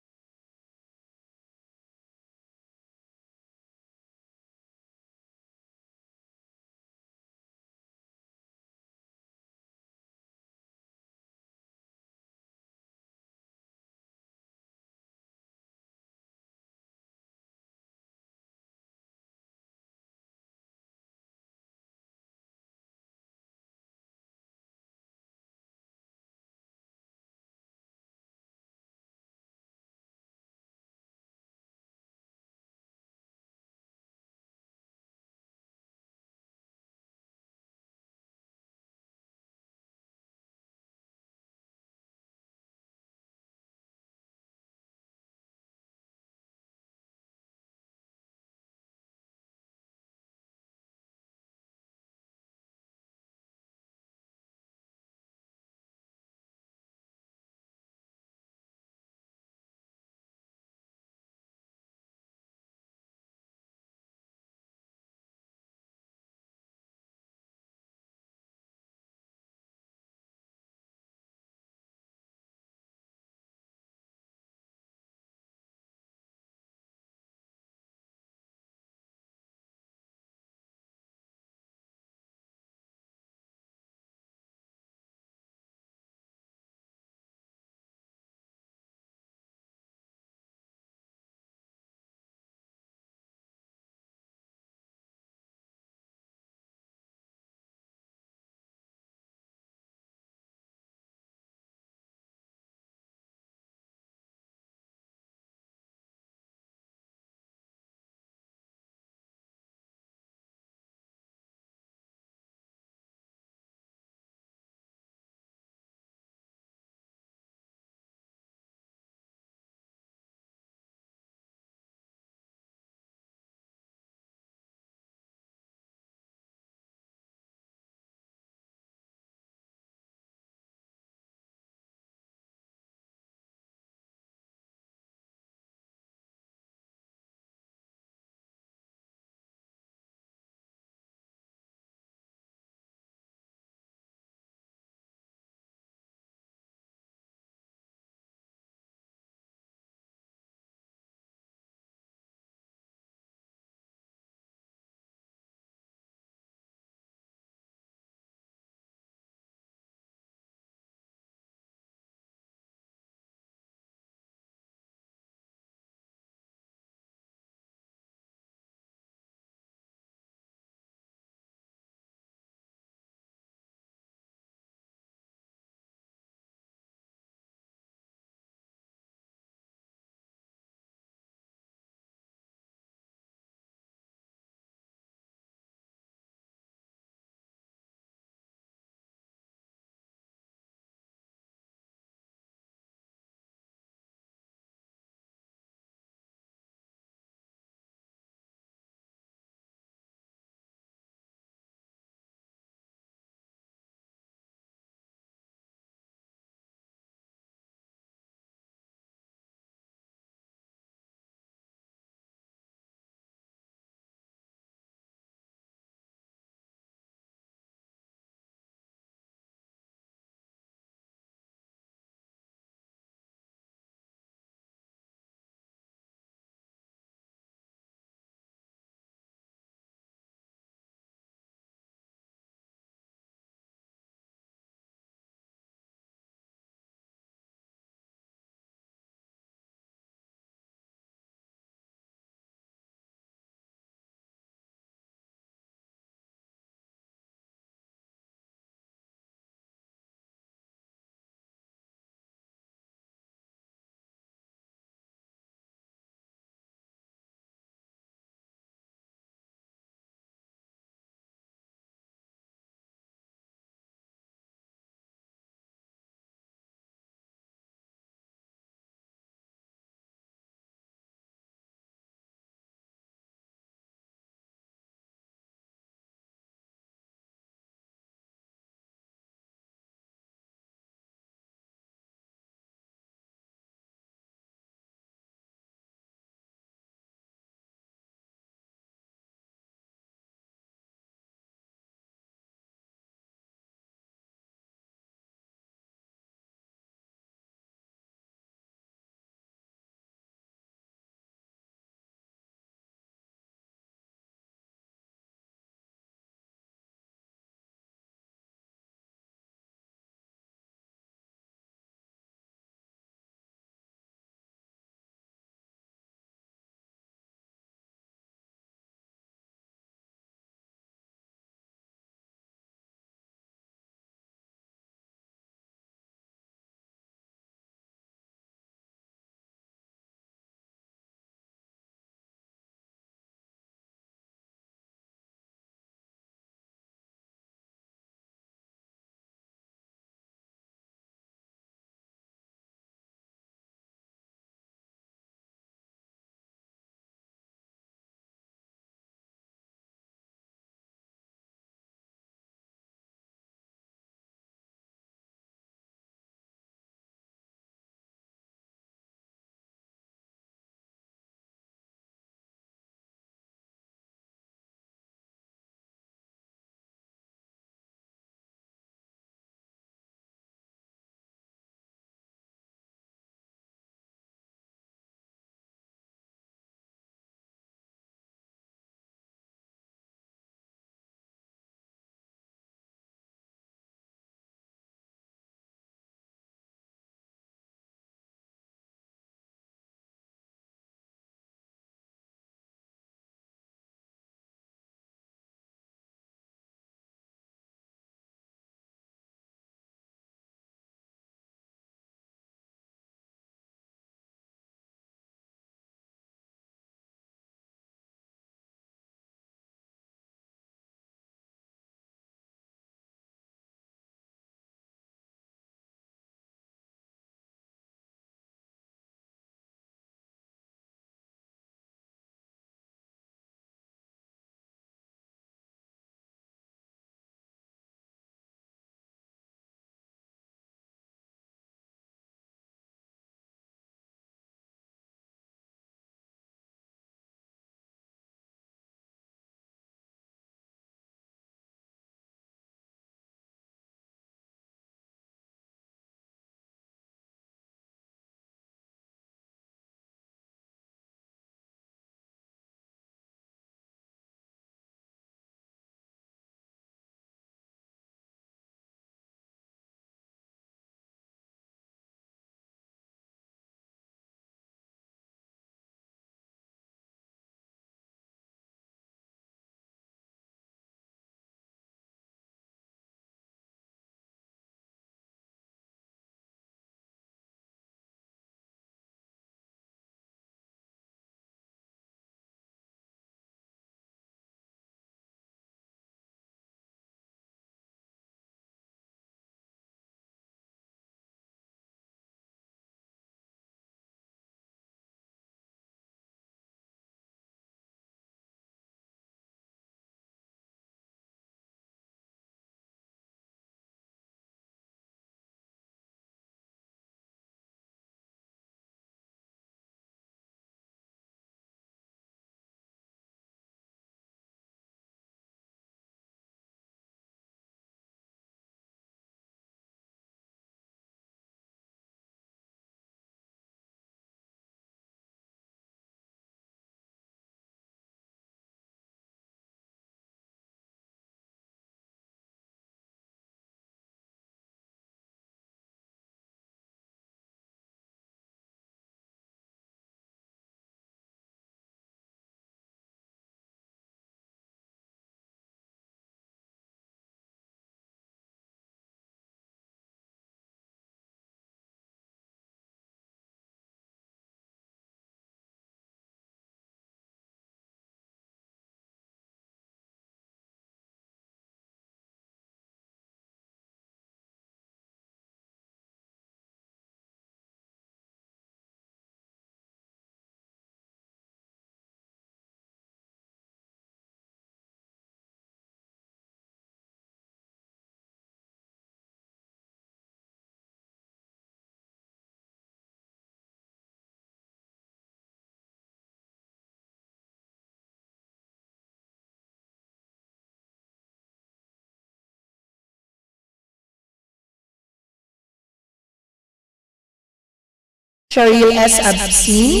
Cheryl S. Absin,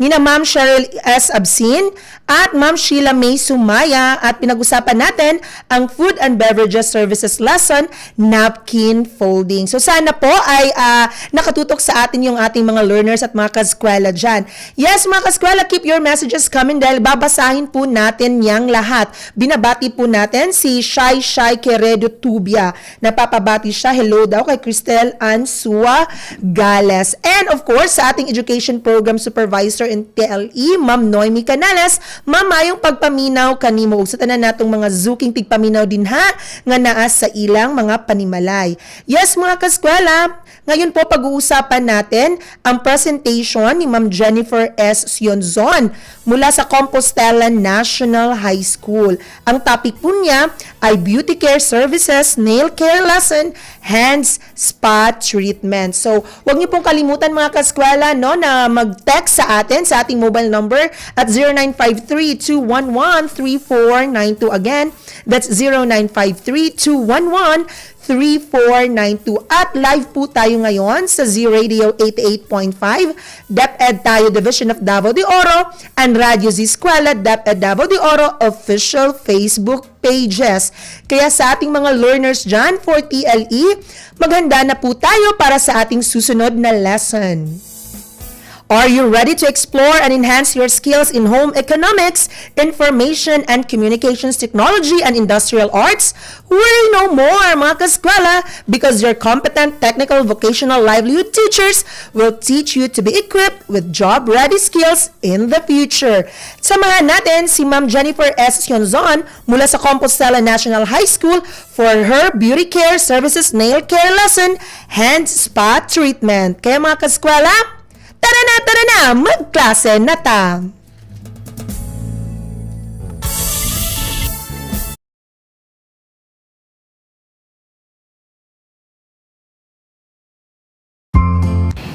Nina Ma'am Cheryl S. Absin at Ma'am Sheila May Sumaya, at pinag-usapan natin ang Food and Beverages Services lesson, napkin folding. So sana po ay nakatutok sa atin yung ating mga learners at mga kaskwela dyan. Yes, mga kaskwela, keep your messages coming dahil babasahin po natin yang lahat. Binabati po natin si Shai Queredo Tubia. Napapabati siya, hello daw kay Cristel Ansua Gales. And of course, sa ating Education Program Supervisor in TLE, Ma'am Noemi Canales, mamayong pagpaminaw kanimo ug sa tanan natong mga zuking tigpaminaw din ha nga naa sa ilang mga panimalay. Yes, mga kaskwela, ngayon po pag-uusapan natin ang presentation ni Ma'am Jennifer S. Sionzon mula sa Compostela National High School. Ang topic po niya ay Beauty Care Services, Nail Care Lesson, Hands Spa Treatment. So, huwag niyo pong kalimutan mga kaskwela no, na mag-text sa atin sa ating mobile number at 0953-211-3492. Again, that's 0953-211-3492. At live po tayo ngayon sa Z-Radio 88.5, DepEd tayo Division of Davao de Oro, and Radyo Z-Eskwela, DepEd Davao de Oro official Facebook pages. Kaya sa ating mga learners dyan for TLE, maghanda na po tayo para sa ating susunod na lesson. Are you ready to explore and enhance your skills in home economics, information and communications technology, and industrial arts? Worry no more, mga kaskwela, because your competent technical vocational livelihood teachers will teach you to be equipped with job-ready skills in the future. Samahan natin si Ma'am Jennifer S. Sionzon mula sa Compostela National High School for her Beauty Care Services Nail Care Lesson, Hands Spa Treatment. Kaya mga kaskwela, tara na, magklase na ta!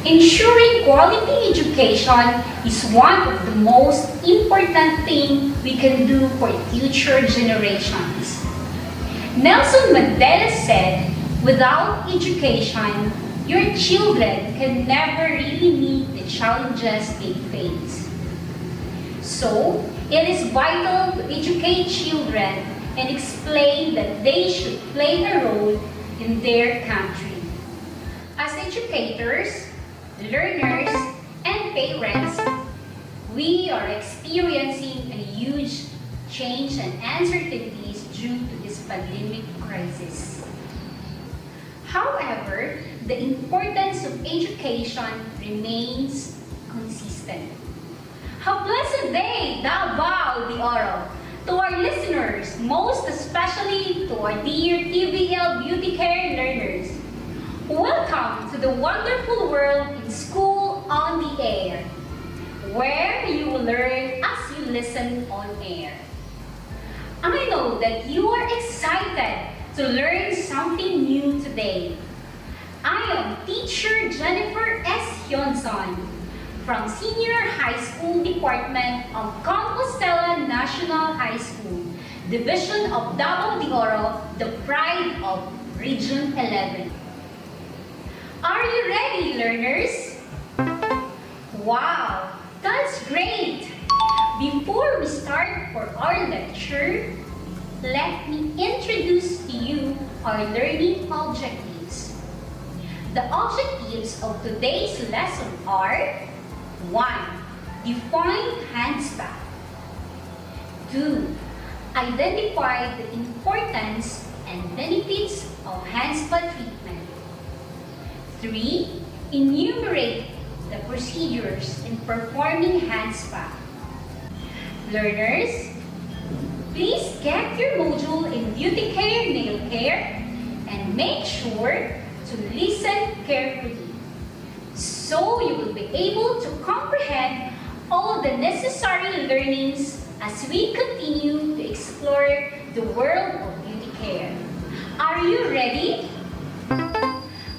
Ensuring quality education is one of the most important things we can do for future generations. Nelson Mandela said, "Without education, your children can never really meet the challenges they face." So, it is vital to educate children and explain that they should play a role in their country. As educators, learners, and parents, we are experiencing a huge change and uncertainties due to this pandemic crisis. However, the importance of education remains consistent. How blessed day, Davao de Oro! To our listeners, most especially to our dear TVL Beauty Care learners, welcome to the wonderful world in School on the Air, where you will learn as you listen on air. I know that you are excited to learn something new today. I am teacher Jennifer S. Hyunson from Senior High School Department of Compostela National High School, Division of Davao de Oro, the pride of Region 11. Are you ready, learners? Wow, that's great! Before we start for our lecture, let me introduce to you our learning objectives. The objectives of today's lesson are: 1. Define hand spa. 2. Identify the importance and benefits of hand spa treatment. 3. Enumerate the procedures in performing hand spa. Learners, please get your module in Beauty Care, Nail Care, and make sure to listen carefully so you will be able to comprehend all the necessary learnings as we continue to explore the world of beauty care. Are you ready?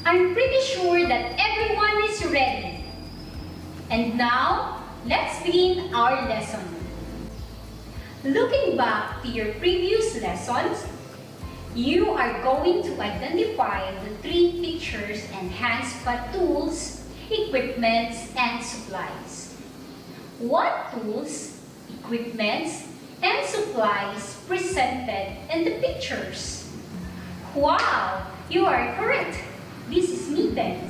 I'm pretty sure that everyone is ready. And now, let's begin our lesson. Looking back to your previous lessons, You are going to identify the 3 pictures and hand spot tools, equipments, and supplies. What tools, equipments, and supplies presented in the pictures? Wow, you are correct. This is mittens.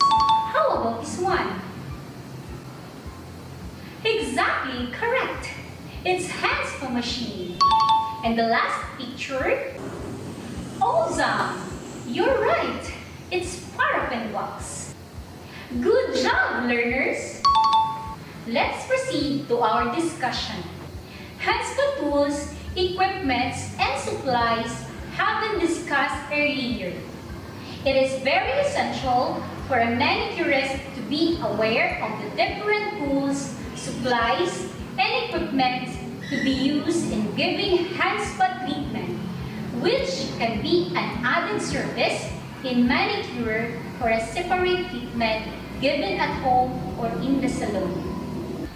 How about this one? Exactly correct. It's hand spot machine. And the last picture? Awesome! You're right. It's paraffin wax. Good job, learners! Let's proceed to our discussion. Hand spot tools, equipments, and supplies have been discussed earlier. It is very essential for a manicurist to be aware of the different tools, supplies, and equipment to be used in giving hand spot treatment, which can be an added service in manicure or a separate treatment given at home or in the salon.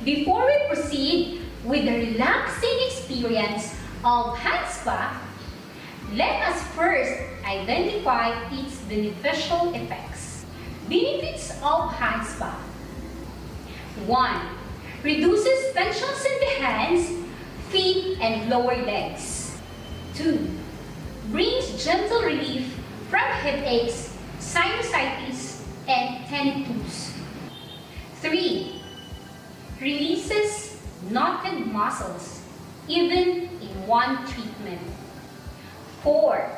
Before we proceed with the relaxing experience of hand spa, let us first identify its beneficial effects. Benefits of hand spa. 1. Reduces tensions in the hands, feet, and lower legs. 2. Brings gentle relief from headaches, sinusitis, and tinnitus. 3. Releases knotted muscles, even in one treatment. 4.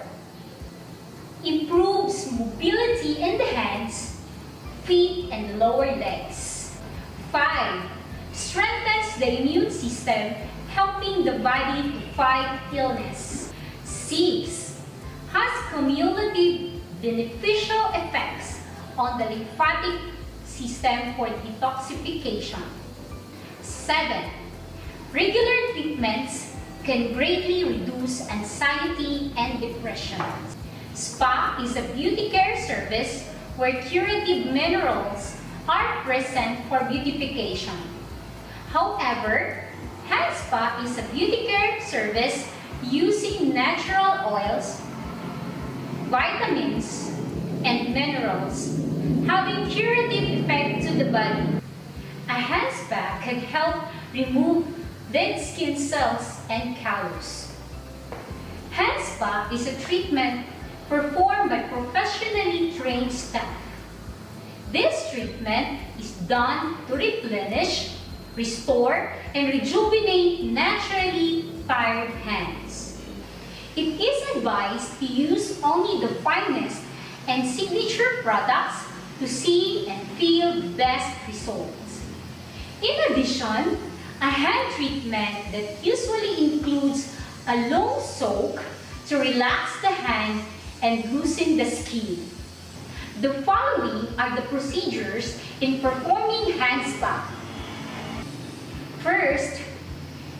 Improves mobility in the hands, feet, and lower legs. 5. Strengthens the immune system, helping the body to fight illness. 6. Has cumulative beneficial effects on the lymphatic system for detoxification. 7. Regular treatments can greatly reduce anxiety and depression. Spa is a beauty care service where curative minerals are present for beautification. However, hand spa is a beauty care service using natural oils, vitamins, and minerals, having curative effect to the body. A hand spa can help remove dead skin cells and callus. Hand spa is a treatment performed by professionally trained staff. This treatment is done to replenish, restore, and rejuvenate naturally tired hands. It is advised to use only the finest and signature products to see and feel the best results. In addition, a hand treatment that usually includes a long soak to relax the hand and loosen the skin. The following are the procedures in performing hand spa. First,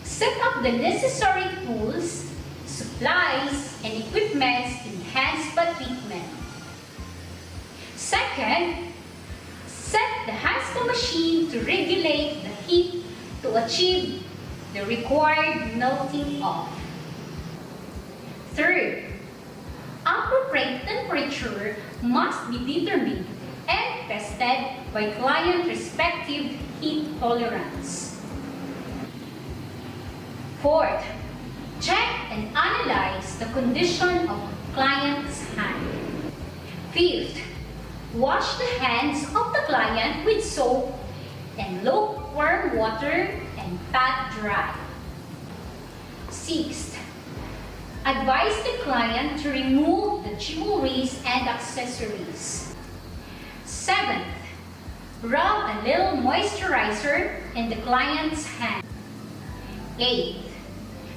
set up the necessary tools, supplies, and equipment in hand spa treatment. Second, set the hand spa machine to regulate the heat to achieve the required melting off. Third, appropriate temperature must be determined and tested by client respective heat tolerance. Fourth, check and analyze the condition of client's hand. Fifth, wash the hands of the client with soap and lukewarm water and pat dry. Sixth, advise the client to remove the jewelries and accessories. Seventh, rub a little moisturizer in the client's hand. Eighth,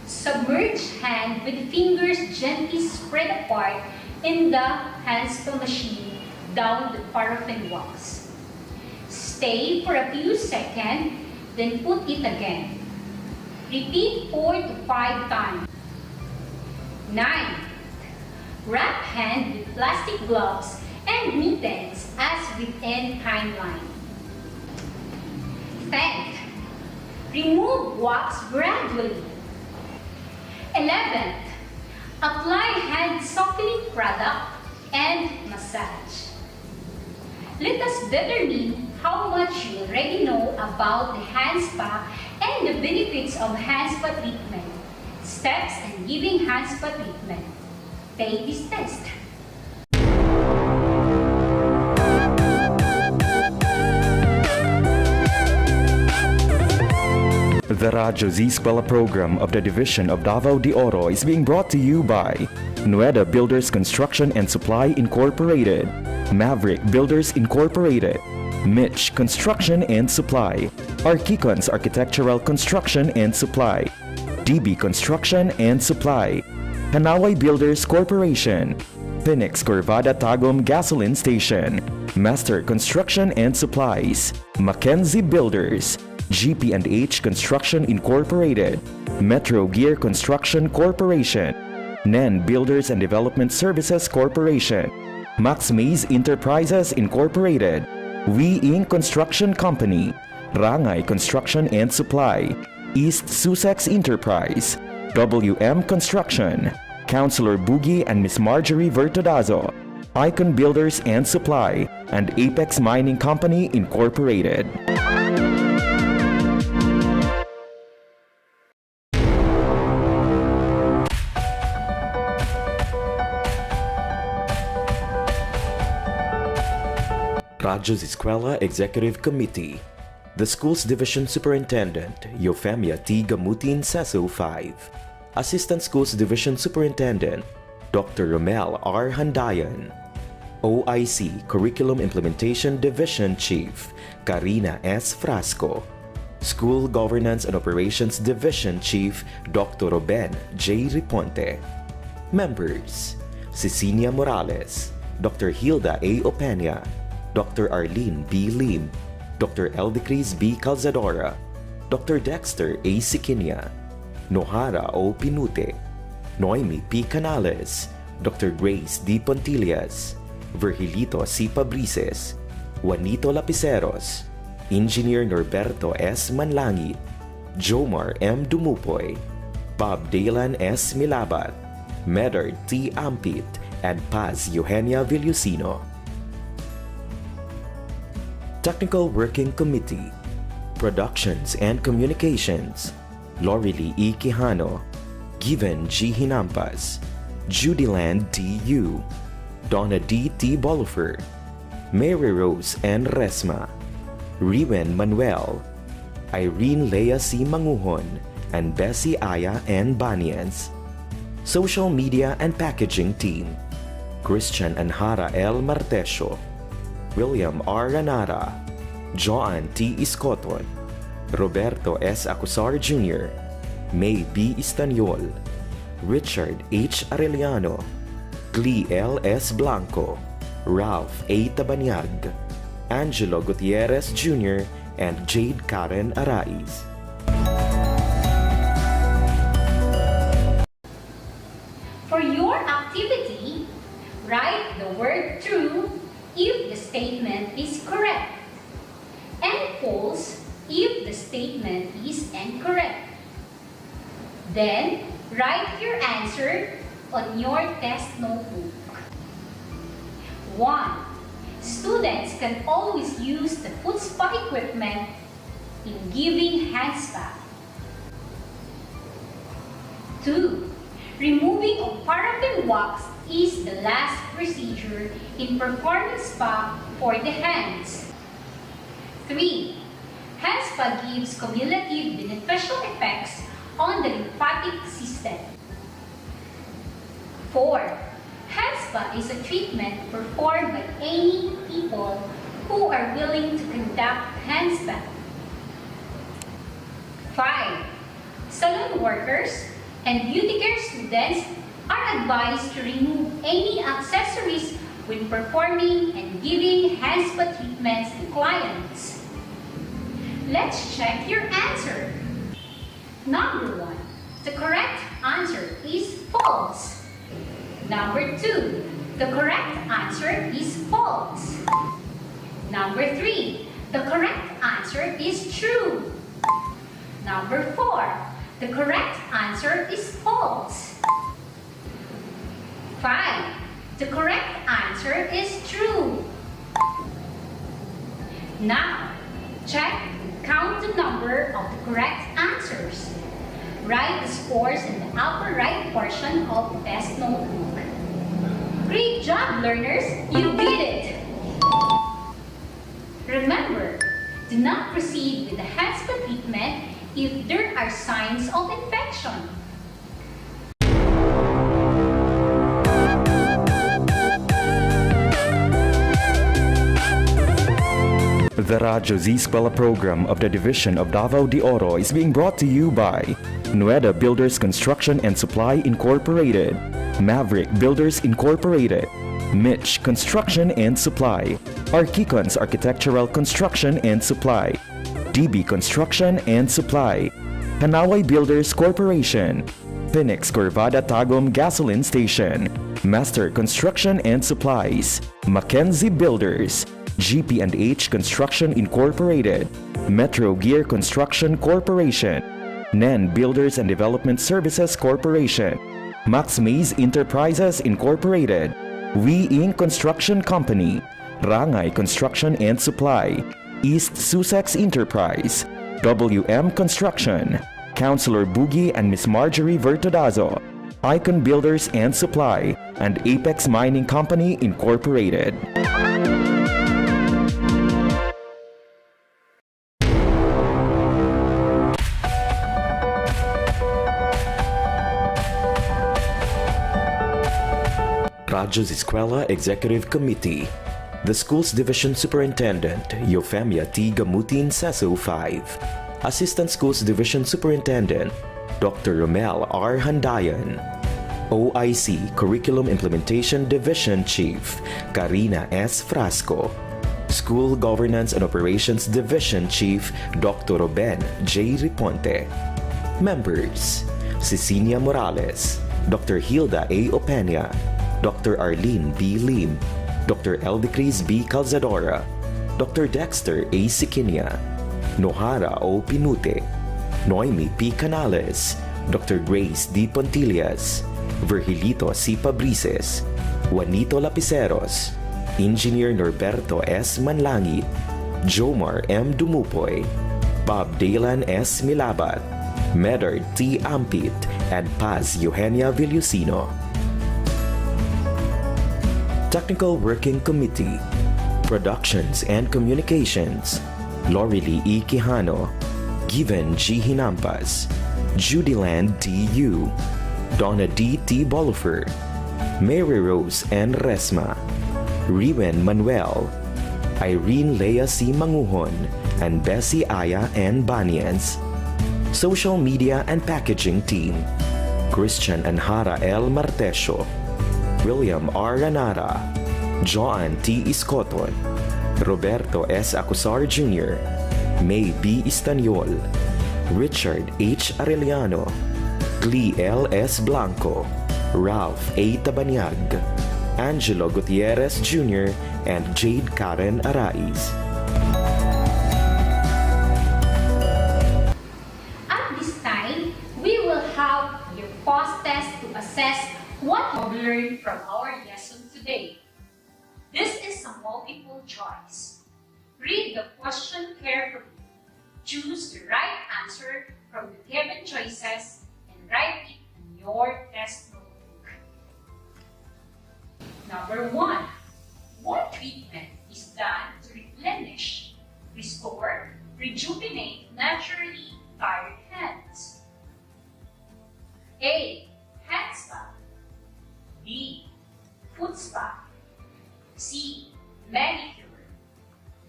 submerge hand with fingers gently spread apart in the hand spa machine down the paraffin wax. Stay for a few seconds, then put it again. Repeat 4 to 5 times. 9. Wrap hand with plastic gloves and mittens as within timeline. 10th, remove wax gradually. 11th, apply hand softening product, and massage. Let us determine how much you already know about the hand spa and the benefits of hand spa treatment, steps in giving hand spa treatment. Take this test. The Radyo Z-Eskwela program of the Division of Davao de Oro is being brought to you by Nueda Builders Construction and Supply Incorporated, Maverick Builders Incorporated, Mitch Construction and Supply, Archicons Architectural Construction and Supply, DB Construction and Supply, Hanaway Builders Corporation, Phoenix Corvada Tagum Gasoline Station, Master Construction and Supplies, Mackenzie Builders, GP&H Construction Incorporated, Metro Gear Construction Corporation, NEN Builders and Development Services Corporation, Max Mays Enterprises Incorporated, We Inc. Construction Company, Rangay Construction and Supply, East Sussex Enterprise, WM Construction, Councilor Boogie and Miss Marjorie Vertodazo, Icon Builders and Supply, and Apex Mining Company Incorporated. Radyo Z-Eskwela Executive Committee. The Schools Division Superintendent, Eufemia T. Gamutin Seso 5. Assistant Schools Division Superintendent, Dr. Romel R. Handayan. OIC Curriculum Implementation Division Chief, Karina S. Frasco. School Governance and Operations Division Chief, Dr. Ruben J. Riponte. Members, Cecilia Morales, Dr. Hilda A. Opeña, Dr. Arlene B. Lim, Dr. Eldecris B. Calzadora, Dr. Dexter A. Sikinia, Nohara O. Pinute, Noemi P. Canales, Dr. Grace D. Pontillas, Virgilito C. Pabrices, Juanito Lapiceros, Engineer Norberto S. Manlangit, Jomar M. Dumupoy, Bob Dalan S. Milabat, Medard T. Ampit, and Paz Eugenia Villusino. Technical Working Committee, Productions and Communications, Lorely E. Quijano, Given G. Hinampas, Judyland D. U, Donna D. T. Bolifer, Mary Rose N. Resma, Riwen Manuel, Irene Lea C. Manguhon, and Bessie Aya N. Banias. Social Media and Packaging Team, Christian Anhara L. Martesio, William R. Ranara, Joan T. Iscoton, Roberto S. Acusar Jr., May B. Istaniol, Richard H. Arellano, Glee L. S. Blanco, Ralph A. Tabanyag, Angelo Gutierrez Jr., and Jade Karen Arais. For your activity, write the word true if the statement is correct, and false if the statement is incorrect. Then, write your answer on your test notebook. 1. Students can always use the foot spa equipment in giving hand spa. 2. Removing of paraffin wax is the last procedure in performing spa for the hands. 3. Hand spa gives cumulative beneficial effects on the lymphatic system. 4. Hand spa is a treatment performed by any people who are willing to conduct hand spa. 5. Salon workers and beauty care students are advised to remove any accessories when performing and giving hand spa treatments to clients. Let's check your answer. Number 1. The correct answer is false. Number 2. The correct answer is false. Number 3. The correct answer is true. Number 4. The correct answer is false. 5. The correct answer is true. Now, check and count the number of the correct answers. Write the scores in the upper right portion of the test notebook. Great job, learners! You did it! Remember, do not proceed with the hand spa treatment if there are signs of infection. The Radyo Z-Eskwela program of the Division of Davao de Oro is being brought to you by Nueda Builders Construction and Supply Incorporated, Maverick Builders Incorporated, Mitch Construction and Supply, Archicons Architectural Construction and Supply, DB Construction and Supply, Hanaway Builders Corporation, Phoenix Corvada Tagum Gasoline Station, Master Construction and Supplies, Mackenzie Builders, GP&H Construction Incorporated, Metro Gear Construction Corporation, NEN Builders and Development Services Corporation, Max Mays Enterprises Incorporated, We Inc. Construction Company, Rangay Construction and Supply, East Sussex Enterprise, WM Construction, Councilor Boogie and Miss Marjorie Vertodazo, Icon Builders and Supply, and Apex Mining Company Incorporated. Radyo Z-Eskwela Executive Committee. The School's Division Superintendent, Eufemia T. Gamutin Seso 5. Assistant Schools Division Superintendent, Dr. Romel R. Handayan. OIC Curriculum Implementation Division Chief, Karina S. Frasco. School Governance and Operations Division Chief, Dr. Ruben J. Riponte. Members, Cecilia Morales, Dr. Hilda A. Opeña, Dr. Arlene B. Lim, Dr. Eldecris B. Calzadora, Dr. Dexter A. Sikinia, Nohara O. Pinute, Noemi P. Canales, Dr. Grace D. Pontillas, Virgilito C. Pabrices, Juanito Lapiceros, Engineer Norberto S. Manlangit, Jomar M. Dumupoy, Bob Dalan S. Milabat, Medard T. Ampit, and Paz Eugenia Villusino. Technical Working Committee, Productions and Communications, Lorely E. Quijano, Given G. Hinampas, Judyland D. U, Donna D. T. Bolifer, Mary Rose N. Resma, Riwen Manuel, Irene Lea C. Manguhon, and Bessie Aya N. Banians. Social Media and Packaging Team, Christian Anhara L. Martesio, William R. Ranara, Joan T. Iscoton, Roberto S. Acusar Jr., May B. Istaniol, Richard H. Arellano, Glee L. S. Blanco, Ralph A. Tabanyag, Angelo Gutierrez Jr., and Jade Karen Arais. At this time, we will have your post test to assess what you've learned from our lesson today. This is a multiple choice. Read the question carefully. Choose the right answer from the given choices and write it in your test notebook. Number 1. What treatment is done to replenish, restore, rejuvenate naturally tired hands? A. Hand spa. B. Foot spa. C. Manicure.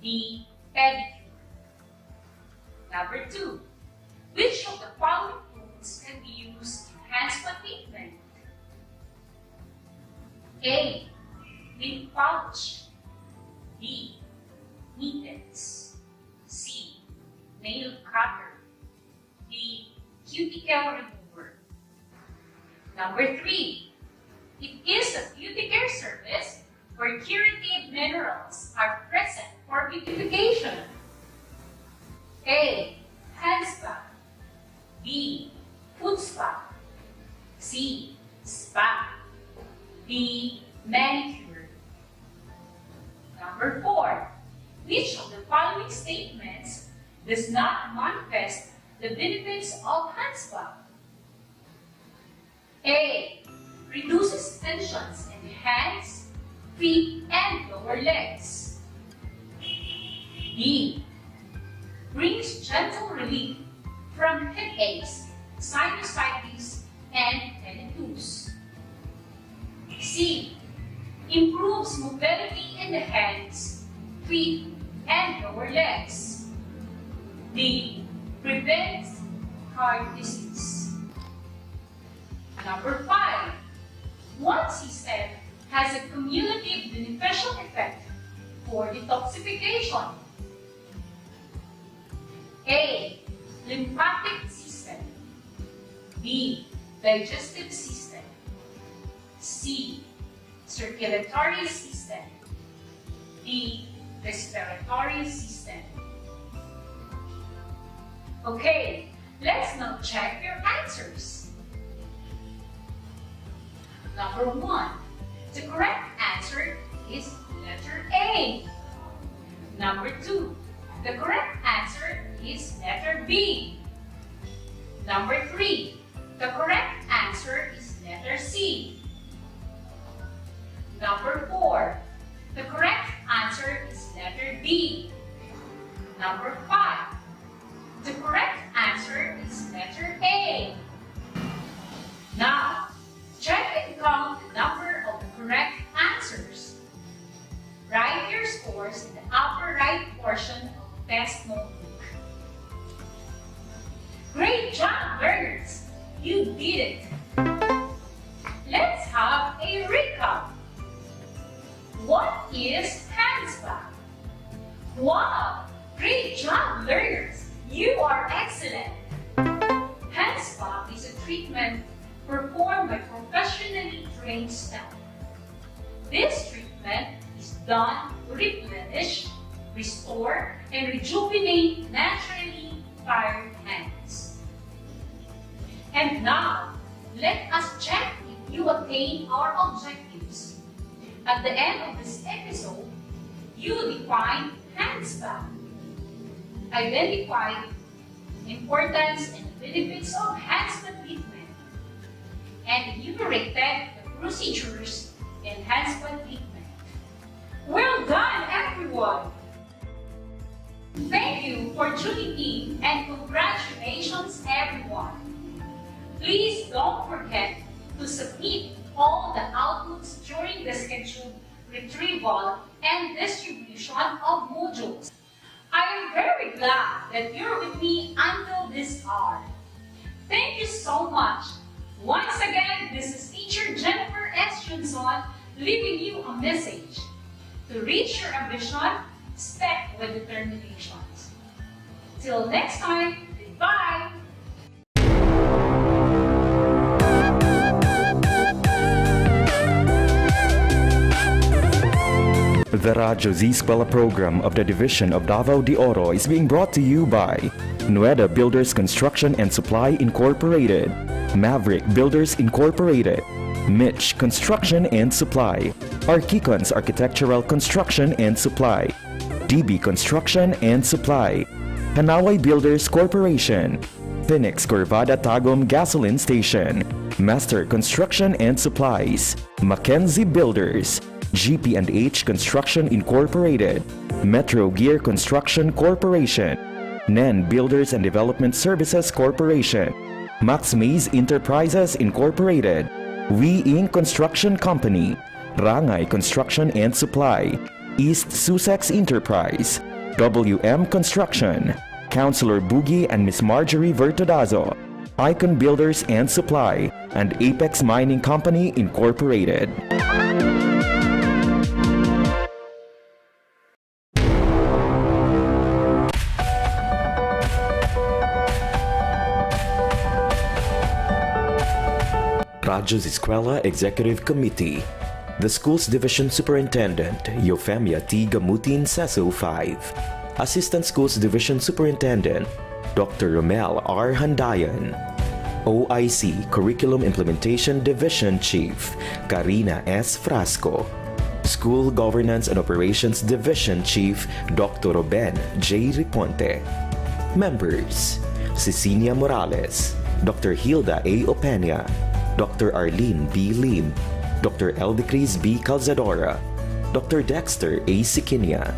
D. Pedicure. Number 2. Which of the following foods can be used in hand spa treatment? A. Lip polish. B. Mittens. C. Nail cutter. D. Cuticle remover. Number 3. It is a beauty care service where curative minerals are present for beautification. A. Hand spa. B. Foot spa. C. Spa. D. Manicure. Number 4. Which of the following statements does not manifest the benefits of hand spa? A. Reduces tensions in the hands, feet, and lower legs. B. Brings gentle relief from headaches, sinusitis, and tinnitus. C. Improves mobility in the hands, feet, and lower legs. D. Prevents heart disease. Number 5. One system has a cumulative beneficial effect for detoxification. A. Lymphatic system. B. Digestive system. C. Circulatory system. D. Respiratory system. Okay, let's now check your answers. Number 1. The correct answer is letter A. Number 2. The correct answer is letter B. Number 3. The correct answer is letter C. Number 4. The correct answer is letter D. Number 5. The correct answer is letter A. Now, check and count the number of the correct answers. Write your scores in the upper right portion of the test notebook. Great job, learners! You did it! Let's have a recap. What is hand spa? Wow! Great job, learners! You are excellent! Hand spa is a treatment performed by professionally trained staff. This treatment is done to replenish, restore, and rejuvenate naturally tired hands. And now, let us check if you attain our objectives. At the end of this episode, you define hand spa, identify the importance and benefits of hand spa treatment, and enumerated the procedures in hand spa treatment. Well done, everyone! Thank you for tuning in and congratulations, everyone! Please don't forget to submit all the outputs during the scheduled retrieval and distribution of modules. I am very glad that you're with me until this hour. Thank you so much. Once again, this is teacher Jennifer S. Johnson leaving you a message. To reach your ambition, step with determination. Till next time, goodbye! The Radyo Z-Eskwela program of the Division of Davao de Oro is being brought to you by Nueda Builders Construction and Supply Incorporated, Maverick Builders Incorporated, Mitch Construction and Supply, Archicons Architectural Construction and Supply, DB Construction and Supply, Hanaway Builders Corporation, Phoenix Corvada Tagum Gasoline Station, Master Construction and Supplies, Mackenzie Builders, GP&H Construction Incorporated, Metro Gear Construction Corporation, NEN Builders and Development Services Corporation, Max Mays Enterprises Incorporated, We Inc. Construction Company, Rangay Construction and Supply, East Sussex Enterprise, WM Construction, Councilor Boogie and Miss Marjorie Vertodazo, Icon Builders and Supply, and Apex Mining Company Incorporated. Radyo Z-Eskwela Executive Committee. The School's Division Superintendent, Eufemia T. Gamutin Seso 5. Assistant Schools Division Superintendent, Dr. Romel R. Handayan. OIC Curriculum Implementation Division Chief Karina S. Frasco, School Governance and Operations Division Chief Dr. Ruben J. Riponte. Members: Cecilia Morales, Dr. Hilda A. Opeña, Dr. Arlene B. Lim, Dr. Eldecris B. Calzadora, Dr. Dexter A. Siquinia,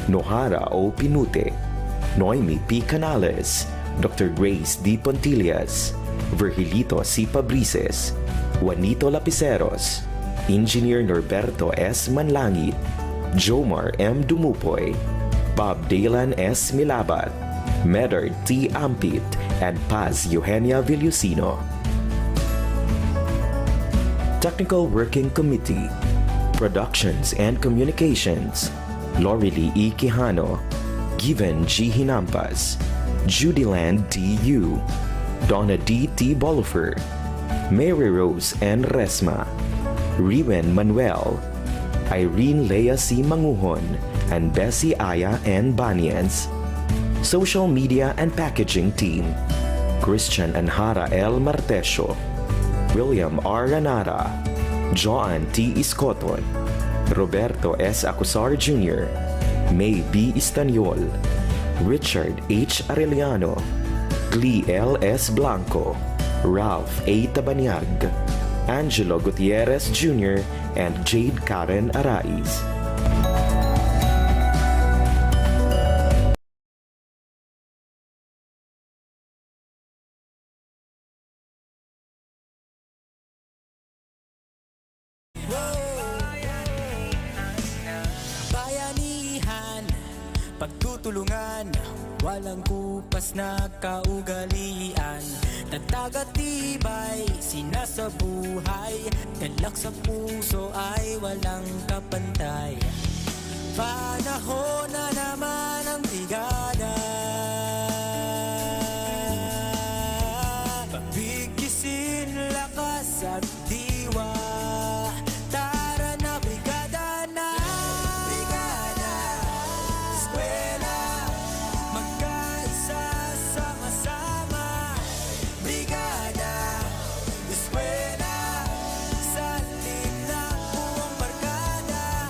Nohara O. Pinute, Noemi P. Canales, Dr. Grace D. Pontillas, Virgilito C. Pabrices, Juanito Lapiceros, Engineer Norberto S. Manlangit, Jomar M. Dumupoy, Bob Dalan S. Milabat, Medard T. Ampit, and Paz Eugenia Villusino. Technical Working Committee, Productions and Communications, Lorely E. Quijano, Given G. Hinampas, Judyland D. Yu, Donna D. T. Bolifer, Mary Rose N. Resma, Riwen Manuel, Irene Lea C. Manguhon, and Bessie Aya N. Banians. Social Media and Packaging Team, Christian Anhara L. Martesio, William R. Ranara, Joan T. Iscoton, Roberto S. Acusar Jr., May B. Istaniol, Richard H. Arellano, Glee L. S. Blanco, Ralph A. Tabanyag, Angelo Gutierrez Jr., and Jade Karen Araiz. Bayanihan, pagtutulungan, walang kupas na kaugalian. Tatag at tibay, sinasabuhay, galak sa puso ay walang kapantay. Panahon na naman ang brigada, pabigisin lakas at diwa. Tara na brigada na, brigada, eskwela, magkaisa sama-sama. Brigada, eskwela, salin na buong barkada.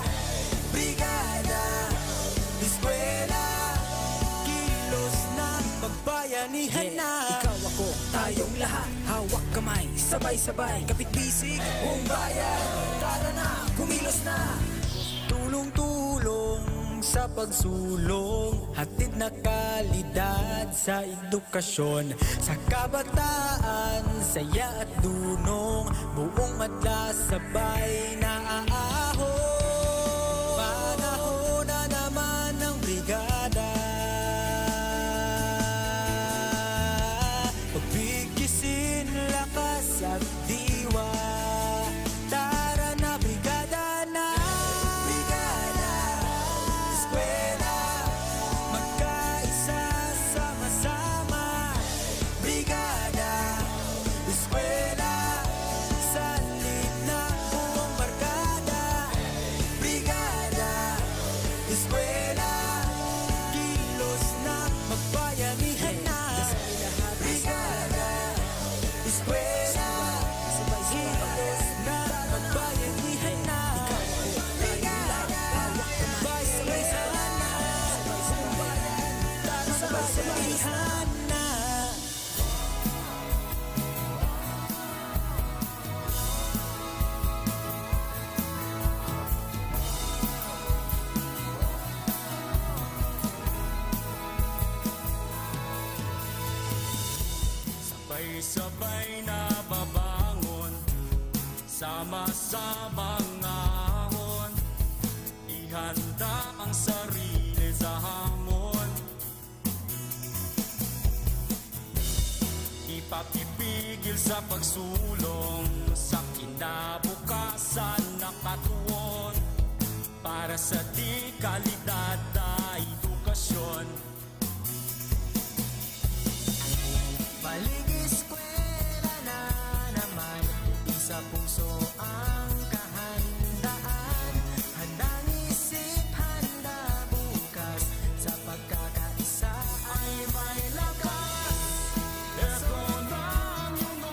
Brigada, eskwela, kilos na pagbayanihan na. Ikaw ako, tayong lahat, hawak kamay, sabay-sabay, kapit-bisig, buong bayan. Tara na, kumilos na. Tulong-tulong sa pagsulong, hatid na kalidad sa edukasyon. Sa kabataan, saya at dunong, buong madla sabay na aahon. Panahon na naman ng brigada, pagbigisin lakas at diwa. Tara na brigada na, brigada, eskwela, magkaisa sama-sama. Brigada, eskwela, salin na buong barkada. Brigada, eskwela, kilos na magbayanihan na. Brigada, eskwela, kilos na magbayanihan na. Brigada, sabay-sabayan na, sabay-sabayan na. Sabay-sabay na babangon, sama-samang ahon, ihanda ang sarili sa hamon. Ipapipigil sa pagsulong, sa kinabukasan na katuon, para sa di kalidad na edukasyon. Eskwela na naman, isa puso ang kahandaan. Handang isip, handa bukas, sa pagkakaisa ay may lakas. Eto na ang iyong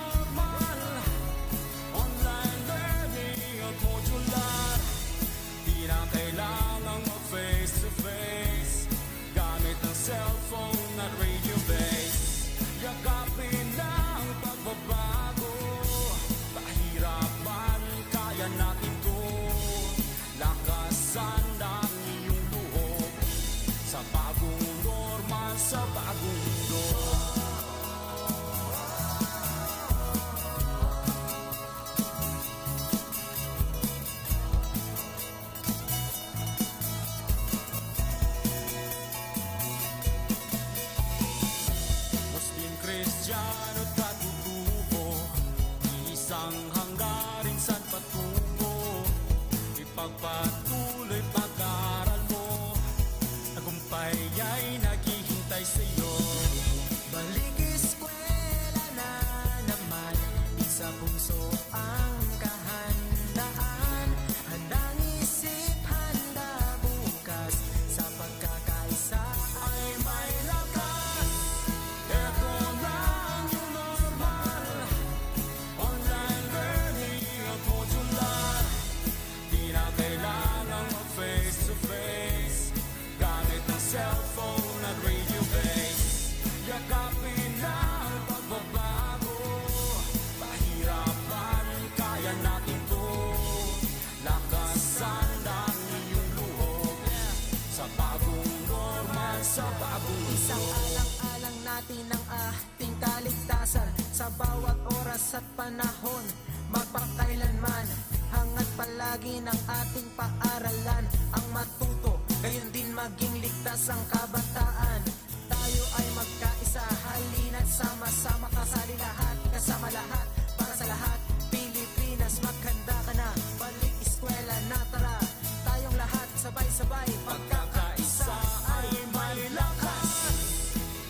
sa bawat oras at panahon, magpakailanman. Hangat palagi ng ating paaralan ang matuto, gayon din maging ligtas ang kabataan. Tayo ay magkaisa, halina't sama-sama, kasali lahat, kasama lahat, para sa lahat. Pilipinas, maghanda ka na, balik eskwela na, tara. Tayong lahat sabay-sabay, pagkakaisa ay may lakas.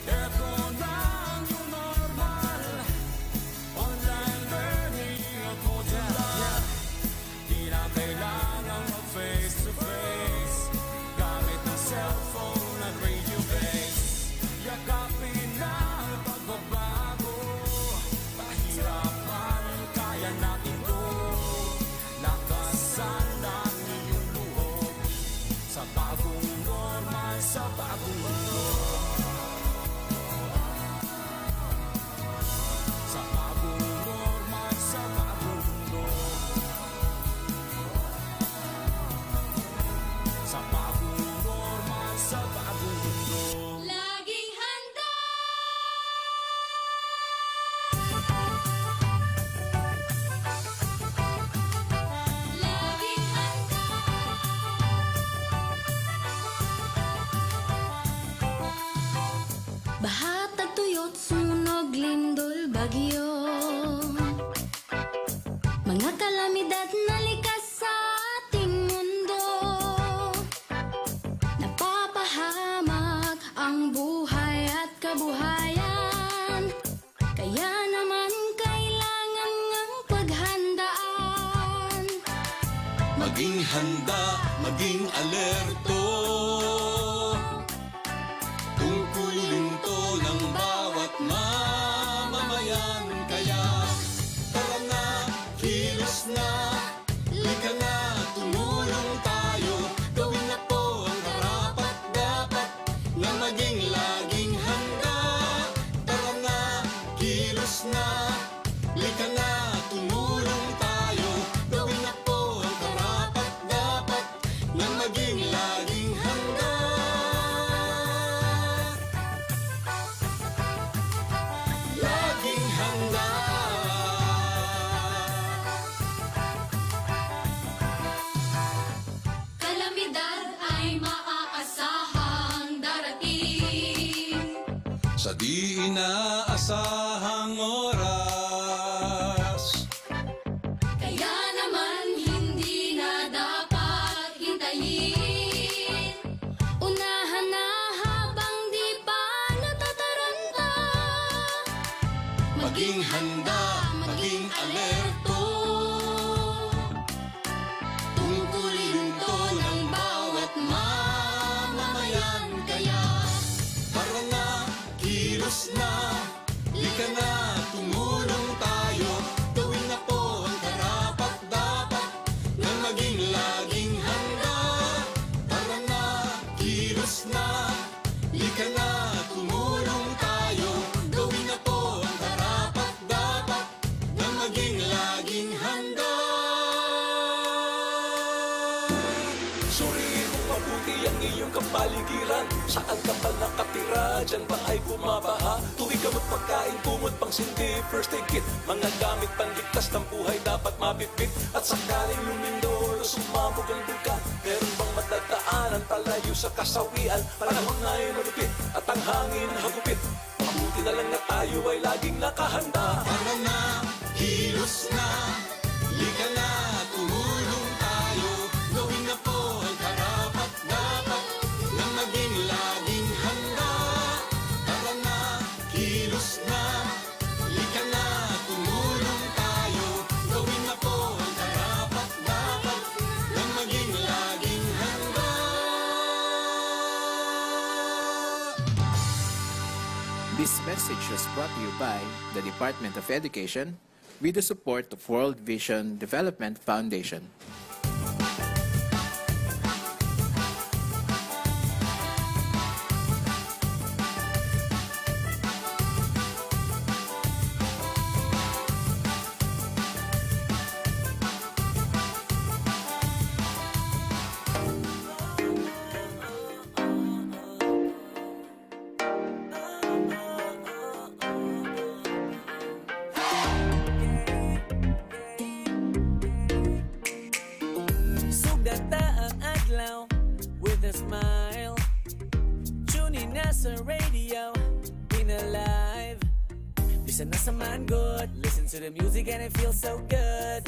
Ito na ang new normal, online learning at modular. Di na kailangang mag-face to face, gamit ng cellphone at radio base. Yakapin na ang pagbabago, pahirapan, kaya natin to. Lakasan ang iyong loob, sa bagong normal, sa bagong mundo. Sa bagong normal, sa bagong mundo. Sa bagong normal, sa bagong mundo. Laging handa. Laging handa. Baha, tagtuyot, sunog, lindol, bagyo, mga kalamidad na likas sa ating mundo. Napapahamak ang buhay at kabuhayan, kaya naman kailangan ng paghandaan. Maging handa, maging alerto, tungkulin to ng bawat mamamayan. Kaya tara na, kilos na, lika na, tumulong tayo. Gawin na po ang karapat-dapat na maging laging handa. Tara na, kilos na, lika na, tumulong tayo. Gawin na po ang karapat-dapat na maging laging handa. Laging handa. Kalamidad ay maaasahang darating. Sa di inaasahang oras, Kaya naman hindi na dapat hintayin. Unahan na habang di pa natataranta, maging handa, maging alerto, tungkulin to ng bawat mamamayan. Kaya tara na, kilos na, lika na, tumulong tayo. Gawin na po ang karapat-dapat na maging laging handa. Tara na, kilos na, lika na, tumulong tayo. Gawin na po ang karapat-dapat na maging laging handa. Suriin mo mabuti ang iyong kapaligiran. Saan ka pa nakatira? Diyan ba ay bumabaha? Tuwing gamot, pagkain, kumot, pang sindi, first aid kit, mga gamit panligtas ng buhay dapat mabitbit. At sakaling lumindol o sumabog ang bungka, meron bang matagdaanan palayo sa kasawian? Panahon na ay malupit at ang hangin hagupit. Mabuti na lang na tayo ay laging nakahanda. Tara na, kilos na, lika na, tumulong tayo. Gawin na po ang karapat-dapat na maging laging handa. Tara na, kilos na, lika na, tumulong tayo. Gawin na po ang karapat-dapat na maging laging handa. This message was brought to you by the Department of Education with the support of World Vision Development Foundation. Bisan na sa man good, listen to the music and it feels so good.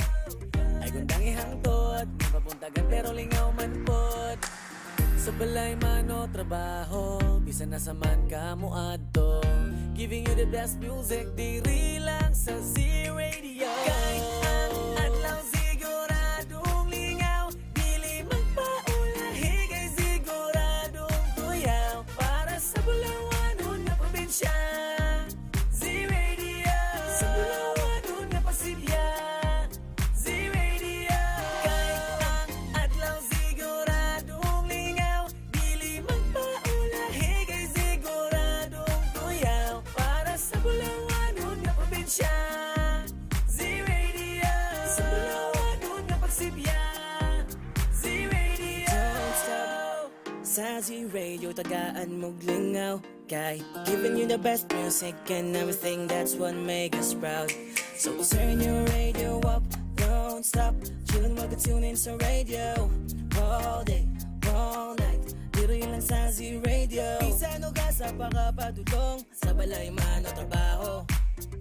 Ay gundang ihangtod, di papuntagan pero lingaw man pod. Sa balay man o trabaho, bisan na sa man ka mo adto. Giving you the best music, diri lang sa Z-Radio. Kahit ang adlaw siguradong lingaw, dili magpaulahi kay siguradong tuyaw. Para sa Bulawanon na probinsya, Z-Radio. Sa Bulawanon na Pasilya, Z-Radio. Kahit ang adlaw siguradong lingaw, dili magpaulahi kay siguradong tuyaw. Para sa Bulawanon na probinsya, Z-Radio. Sa Bulawanon na Pagsibya, Z-Radio. Don't stop. Sa Z-Radio, tagaan mong lingaw. Kay giving you the best music and everything, that's what make us proud. So turn your radio up, don't stop. Chillin' while tune in sa radio. All day, all night, dito yun lang sa Z-Radio. Bisan o gasa pa ka padulong, sa balay man o trabaho.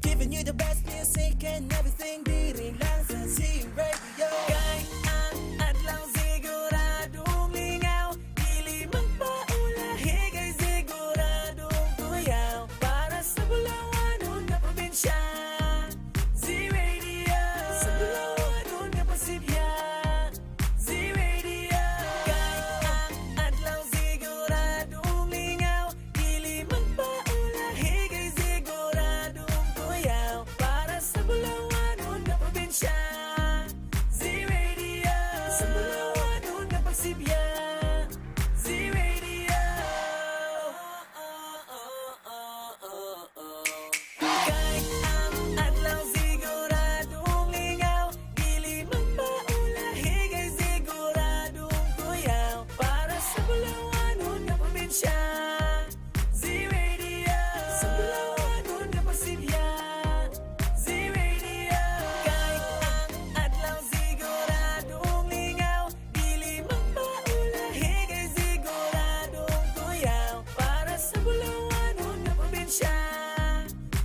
Giving you the best music and everything, dito lang sa Z-Radio. Kahit ang adlaw siguradong lingaw, dili magpaulahi kay siguradong tuyaw. Para sa Bulawanon na probinsya, Z-Radio. Sa Bulawanon na Pasilya, Z-Radio. Kahit ang adlaw siguradong lingaw, dili magpaulahi kay siguradong tuyaw. Para sa Bulawanon na probinsya, Z-Radio. Sa Bulawanon na Pagsibya, Z-Radio. Kahit ang adlaw siguradong lingaw, dili magpaulahi kay siguradong tuyaw. Para sa Bulawanon na probinsya, Z-Radio. Sa Bulawanon na Pasilya, Z-Radio. Kahit ang adlaw siguradong lingaw, dili magpaulahi kay siguradong tuyaw. Para sa Bulawanon na probinsya,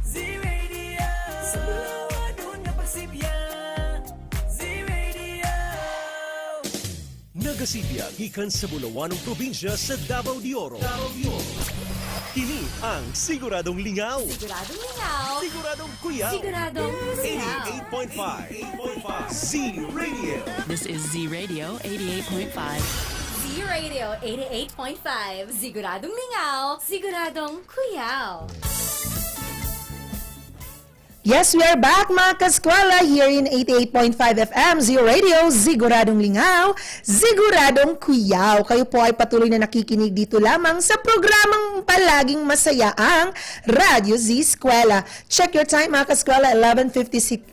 Z-Radio. Sa Bulawanon na Pagsibya, Z-Radio. Nagasibya gikan sa Bulawanong probinsya sa Davao de Oro. Kini ang Siguradong Lingaw. Siguradong lingaw. Siguradong kuyaw. Siguradong kuyaw. 88.5 Z-Radio. This is Z-Radio 88.5. Z-Radio 88.5. Siguradong lingaw. Siguradong kuyaw. Yes, we are back mga kaskwela here in 88.5 FM, Z-Radio, Siguradong Lingaw, Siguradong Kuyaw. Kayo po ay patuloy na nakikinig dito lamang sa programang palaging masaya ang Radyo Z-Eskwela. Check your time mga kaskwela, 11:57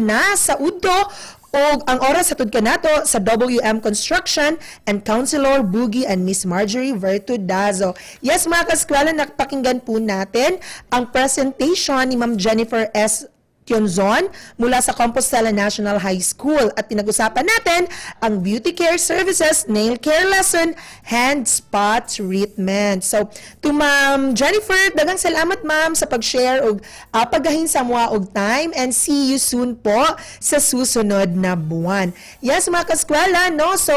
na sa Udo. O ang oras sa tudka nato sa WM Construction and Councilor Boogie and Miss Marjorie Vertudazo. Yes mga kaskwela, nakapakinggan po natin ang presentation ni Ma'am Jennifer S. Tionzon mula sa Compostela National High School at pinag-usapan natin ang beauty care services, nail care lesson, hand spa treatment. So, to Ma'am Jennifer, daghang salamat ma'am sa pag-share og pagahin sa mga og time and see you soon po sa susunod na buwan. Yes, mga kaskwela, no? So,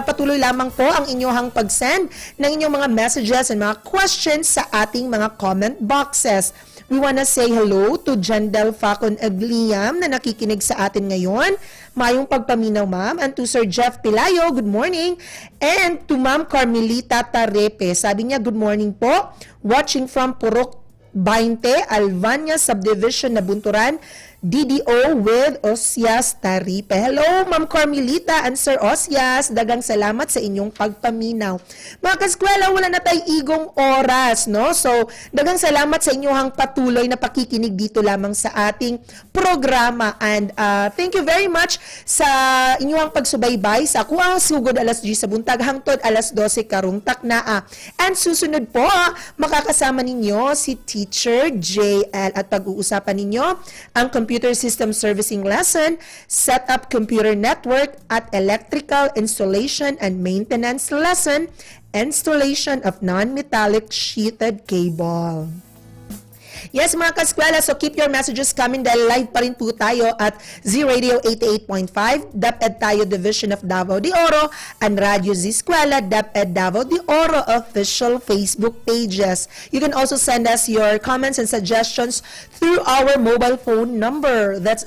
patuloy lamang po ang inyong pag-send ng inyong mga messages and mga questions sa ating mga comment boxes. We wanna say hello to Jandel Facon Agliam na nakikinig sa atin ngayon. Mayong pagpaminaw, ma'am. And to Sir Jeff Pilayo, good morning. And to Ma'am Carmelita Tarepe, sabi niya, good morning po. Watching from Purok 20, Alvania Subdivision, Nabunturan, DDO with Osias Taripe. Hello, Ma'am Carmelita and Sir Osias. Dagang salamat sa inyong pagpaminaw. Mga kaskwela, wala na tayo igong oras, no? So, dagang salamat sa inyong patuloy na pakikinig dito lamang sa ating programa. And thank you very much sa inyong pagsubaybay sa ako ang sugod alas 10 sa buntag hangtod alas 12 karong taknaa. And susunod po, makakasama ninyo si Teacher JL at pag-uusapan ninyo ang Computer System Servicing Lesson, Setup Computer Network at Electrical Installation and Maintenance Lesson, Installation of Non-Metallic Sheeted Cable. Yes, mga kaskwela, so keep your messages coming dahil live pa rin po tayo at Z-Radio 88.5, DepEd tayo Division of Davao de Oro, and Radyo Z-Eskwela, DepEd Davao de Oro official Facebook pages. You can also send us your comments and suggestions through our mobile phone number. That's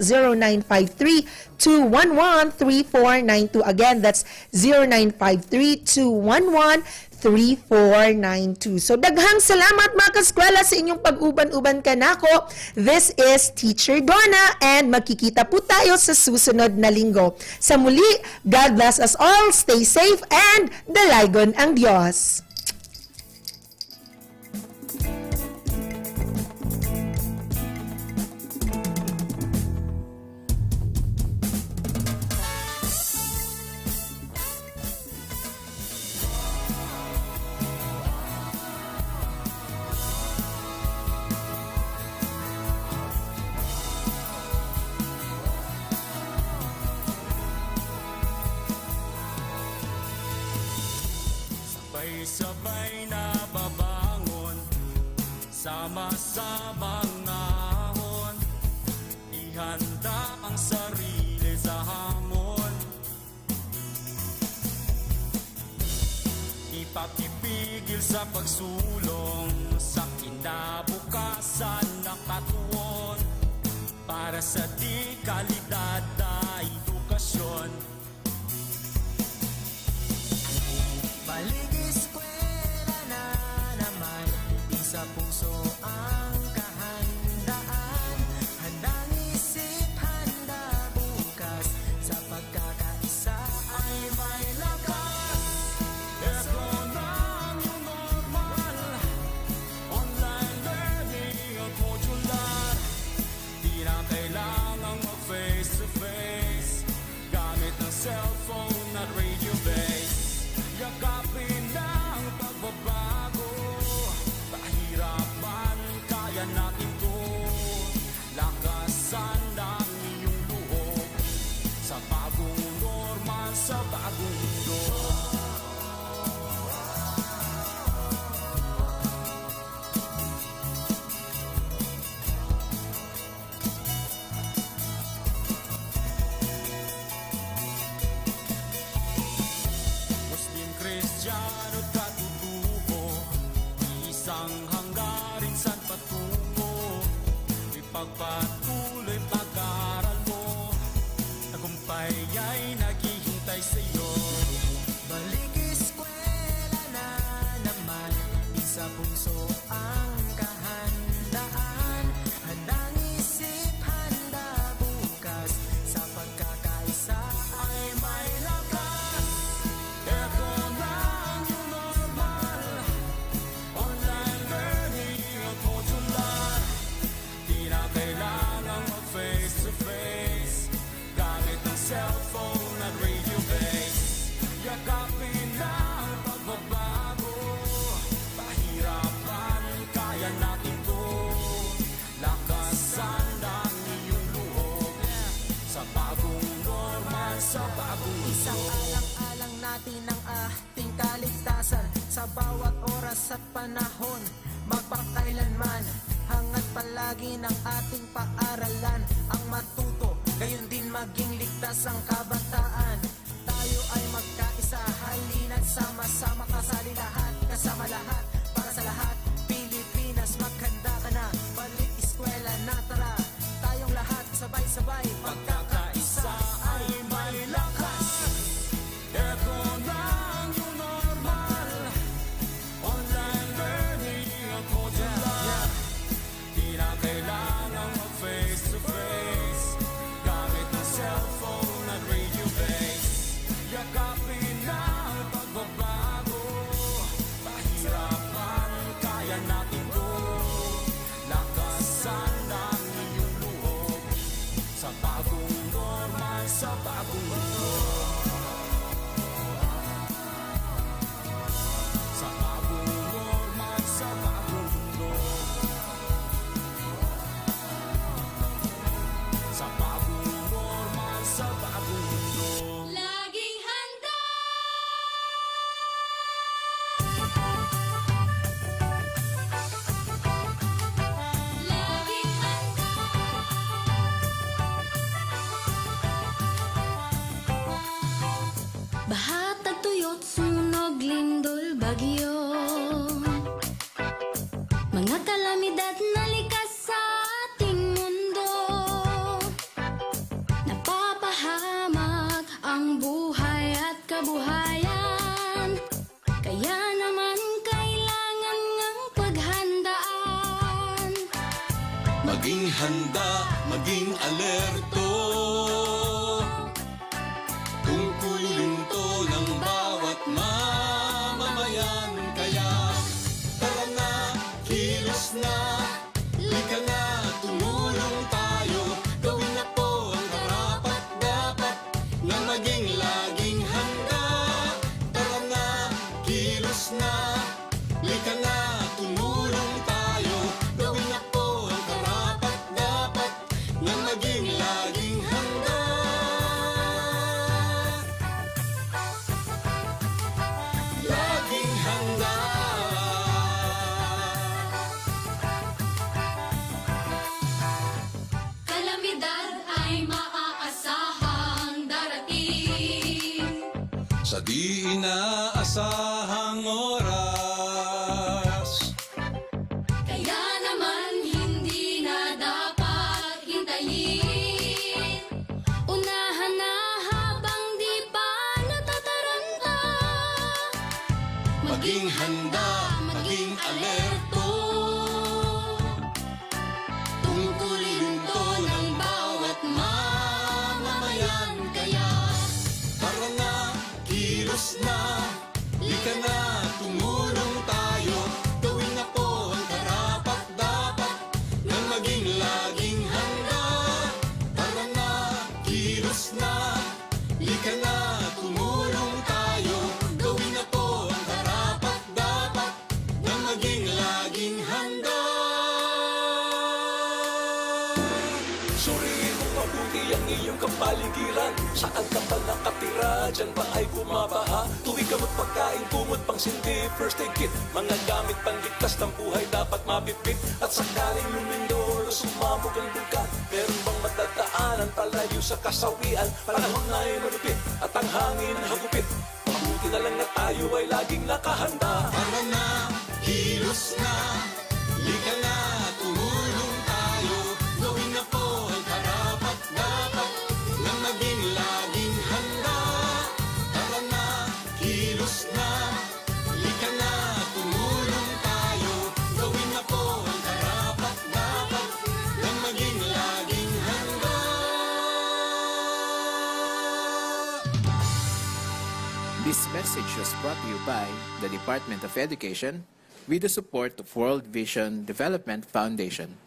0953-211-3492. Again, that's 0953-211-3492. So, daghang salamat mga kaskwela sa inyong pag-uban-uban kanako. This is Teacher Donna and magkikita po tayo sa susunod na linggo. Sa muli, God bless us all, stay safe, and dalagon ang Diyos. Sabay na babangon, sama-samang ahon, ihanda ang sarili sa hamon. Ipakipigil sa pagsulong, sa kinabukasan nakatuon, para sa di kalidad na edukasyon. Eskwela na naman, sa puso ang kahandaan. Handang isip, handa bukas, sa pagkakaisa ay may lakas. Ito na ang new normal, online learning at modular. Di na kailangang mag-face-to-face, gamit ng cellphone at radio base. Yakapin ang pagbabago, pahirapan, kaya natin to. Lakasan ng iyong loob, sa bagong normal, sa bagong mundo. Kristiyano katutubo, isang hanggarin saan patungo. Ipagpatuloy pag-aaral mo, tagumpay ay naghihintay sa'yo. Balik eskwela na naman, sa puso ang kahandaan. Handang isip, handa bukas, sa pagkakaisa ay may lakas. Ito na ang new normal, online learning at modular. Di na kailangang mag-face-to-face, gamit ng cellphone at radio base. Yakapin na ang pagbabago, pahirapan, kaya natin to. Lakasan ng iyong loob, sa bagong normal, sa bagong Isang alang-alang natin ang ating kaligtasan, sa bawat oras at panahon, magpakailanman. Hangat palagi ng ating paaralan, ang matuto, gayon din maging ligtas ang kabataan. Tayo ay magkaisa, halina't sama-sama, kasali lahat, kasama lahat, para sa lahat. Pilipinas, maghanda ka na, balik eskwela na, tara. Tayong lahat, sabay-sabay, pagkakaisa ay may lakas. Ito na ang new normal, online learning at modular. Di na kailangang mag-face-to-face, gamit ng cellphone at radio base. Yakapin na ang pagbabago, pahirapan, kaya natin to. Lakasan ng iyong loob, sa bagong normal, sa bagong mundo. kabuhayan. Kaya naman kailangan ngang paghandaan. Maging handa, maging alerto, tungkulin to ng bawat mamamayan. Kaya tara na, kilos na, lika na, tumulong tayo. Gawin na po ang karapat-dapat na maging laging handa. Tara na, kilos na, lika na, tumulong tayo. Gawin na po ang karapat-dapat na maging laging handa. Laging handa. Kalamidad ay maaasahang darating. Sa di inaasahang oras, Kaya naman hindi na dapat hintayin. Unahan na habang di pa natataranta. maging handa, maging alerto, tungkulin to ng bawat mamamayan. Kaya tara na, kilos na, lika na, tumulong tayo. Gawin na po ang karapat-dapat na maging laging handa. Tara na, kilos na, lika na, tumulong tayo. Gawin na po ang karapat-dapat na maging laging handa. Suriin mo mabuti ang iyong kapaligiran. Saan ka pa nakatira? Diyan ba ay bumabaha? Tuwing gamot pagkain, kumot pang sindi, first aid kit, mga gamit pangligtas ng buhay dapat mabitbit. At sakaling lumindor o sumabog ang bulkan, meron bang matadaanan palayo sa kasawian? Panahon na ay malupit at ang hangin hagupit. Mabuti na lang na tayo ay laging nakahanda. Tara na, kilos na, lika na, tumulong tayo. Gawin na po ang karapat-dapat na maging laging handa. Tara na, kilos na, lika na, tumulong tayo. Gawin na po ang karapat-dapat na maging laging handa. This message was brought to you by the Department of Education with the support of World Vision Development Foundation.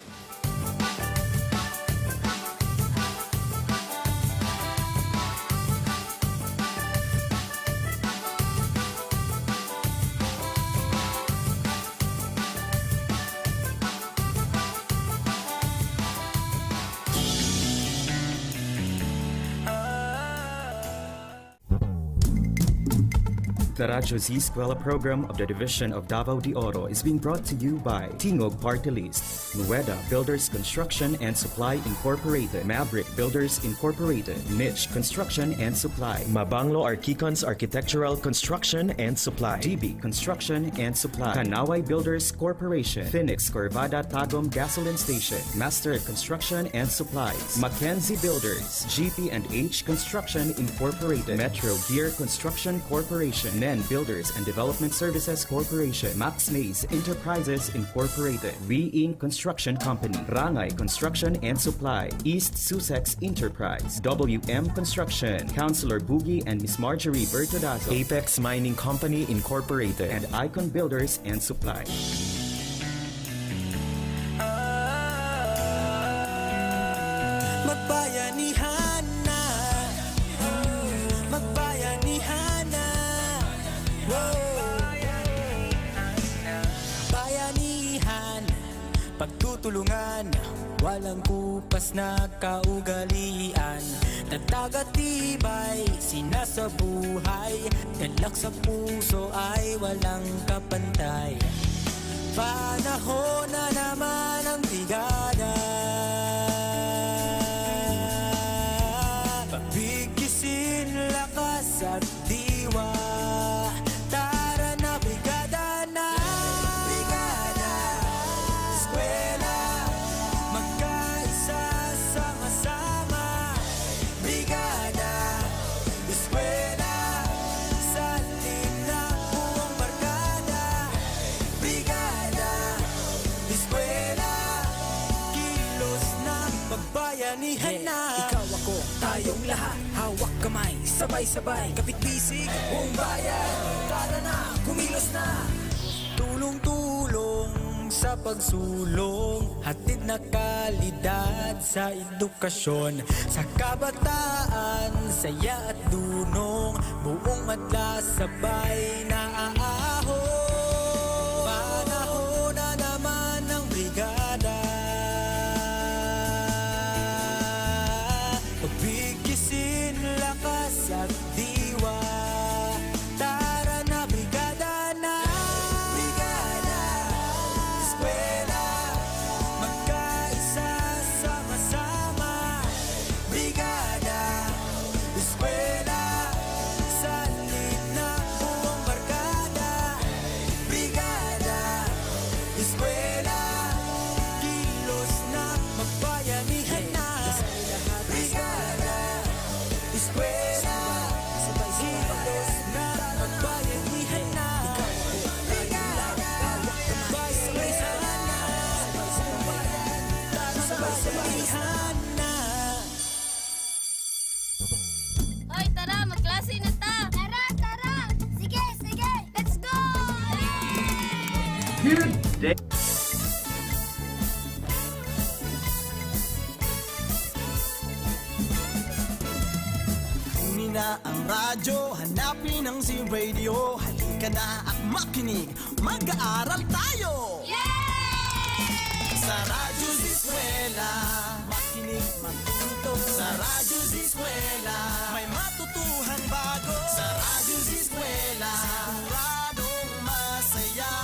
The Radyo Z-Eskwela program of the Division of Davao de Oro is being brought to you by Tingog Party List, Nueda Builders Construction and Supply Incorporated, Maverick Builders Incorporated, Mitch Construction and Supply, Mabanglo Archicons Architectural Construction and Supply, DB Construction and Supply, Kanaway Builders Corporation, Phoenix Corvada Tagum Gasoline Station, Master Construction and Supplies, Mackenzie Builders, GP&H Construction Incorporated, Metro Gear Construction Corporation, NEN Builders and Development Services Corporation, Max Mays Enterprises Incorporated, Re-Ing Construction Company, Rangay Construction and Supply, East Sussex Enterprise, WM Construction, Councilor Boogie and Miss Marjorie Bertodazo, Apex Mining Company Incorporated, and Icon Builders and Supply. Magbayanihan na, magbayanihan na, bayanihan, pagtutulungan, walang kupas na kaugalian. Nagtagatibay, sinasabuhay, galak sa puso ay walang kapantay. Panahon na naman ang bigada, pagbigkisin lakas at diwa. Tara na brigada na, brigada, eskwela, magkaisa sama-sama. Brigada, eskwela, magbayanihan na. Ikaw ako, tayong lahat, hawak kamay, sabay-sabay, kapit-bisig, buong bayan. Tara na, kumilos na. Tulong-tulong sa pagsulong, hatid na kalidad sa edukasyon. Sa kabataan, saya at dunong, buong madla sabay na aahon. Panahon na naman ng brigada, pagbigisin lakas at diwa. Tara na, brigada na. Brigada, eskwela, magkaisa, sama-sama. Brigada, eskwela, salit na buong barkada. Brigada, eskwela, kilos na, magbayanihan na. Brigada, eskwela, kilos na, magbayanihan na. Brigada, magbayanihan na. Sabay-sabayhan na. Hoy, tara, magklase na ta! Tara, tara! Sige, sige! Let's go! Good day. Kunin na ang radyo, hanapin ang Z-Radio. Halika na at makinig, mag-aaral tayo! Sa Radyo Z-Eskwela, makinig, matuto. Sa Radyo Z-Eskwela, may matutuhang bago. Sa Radyo Z-Eskwela, siguradong masaya.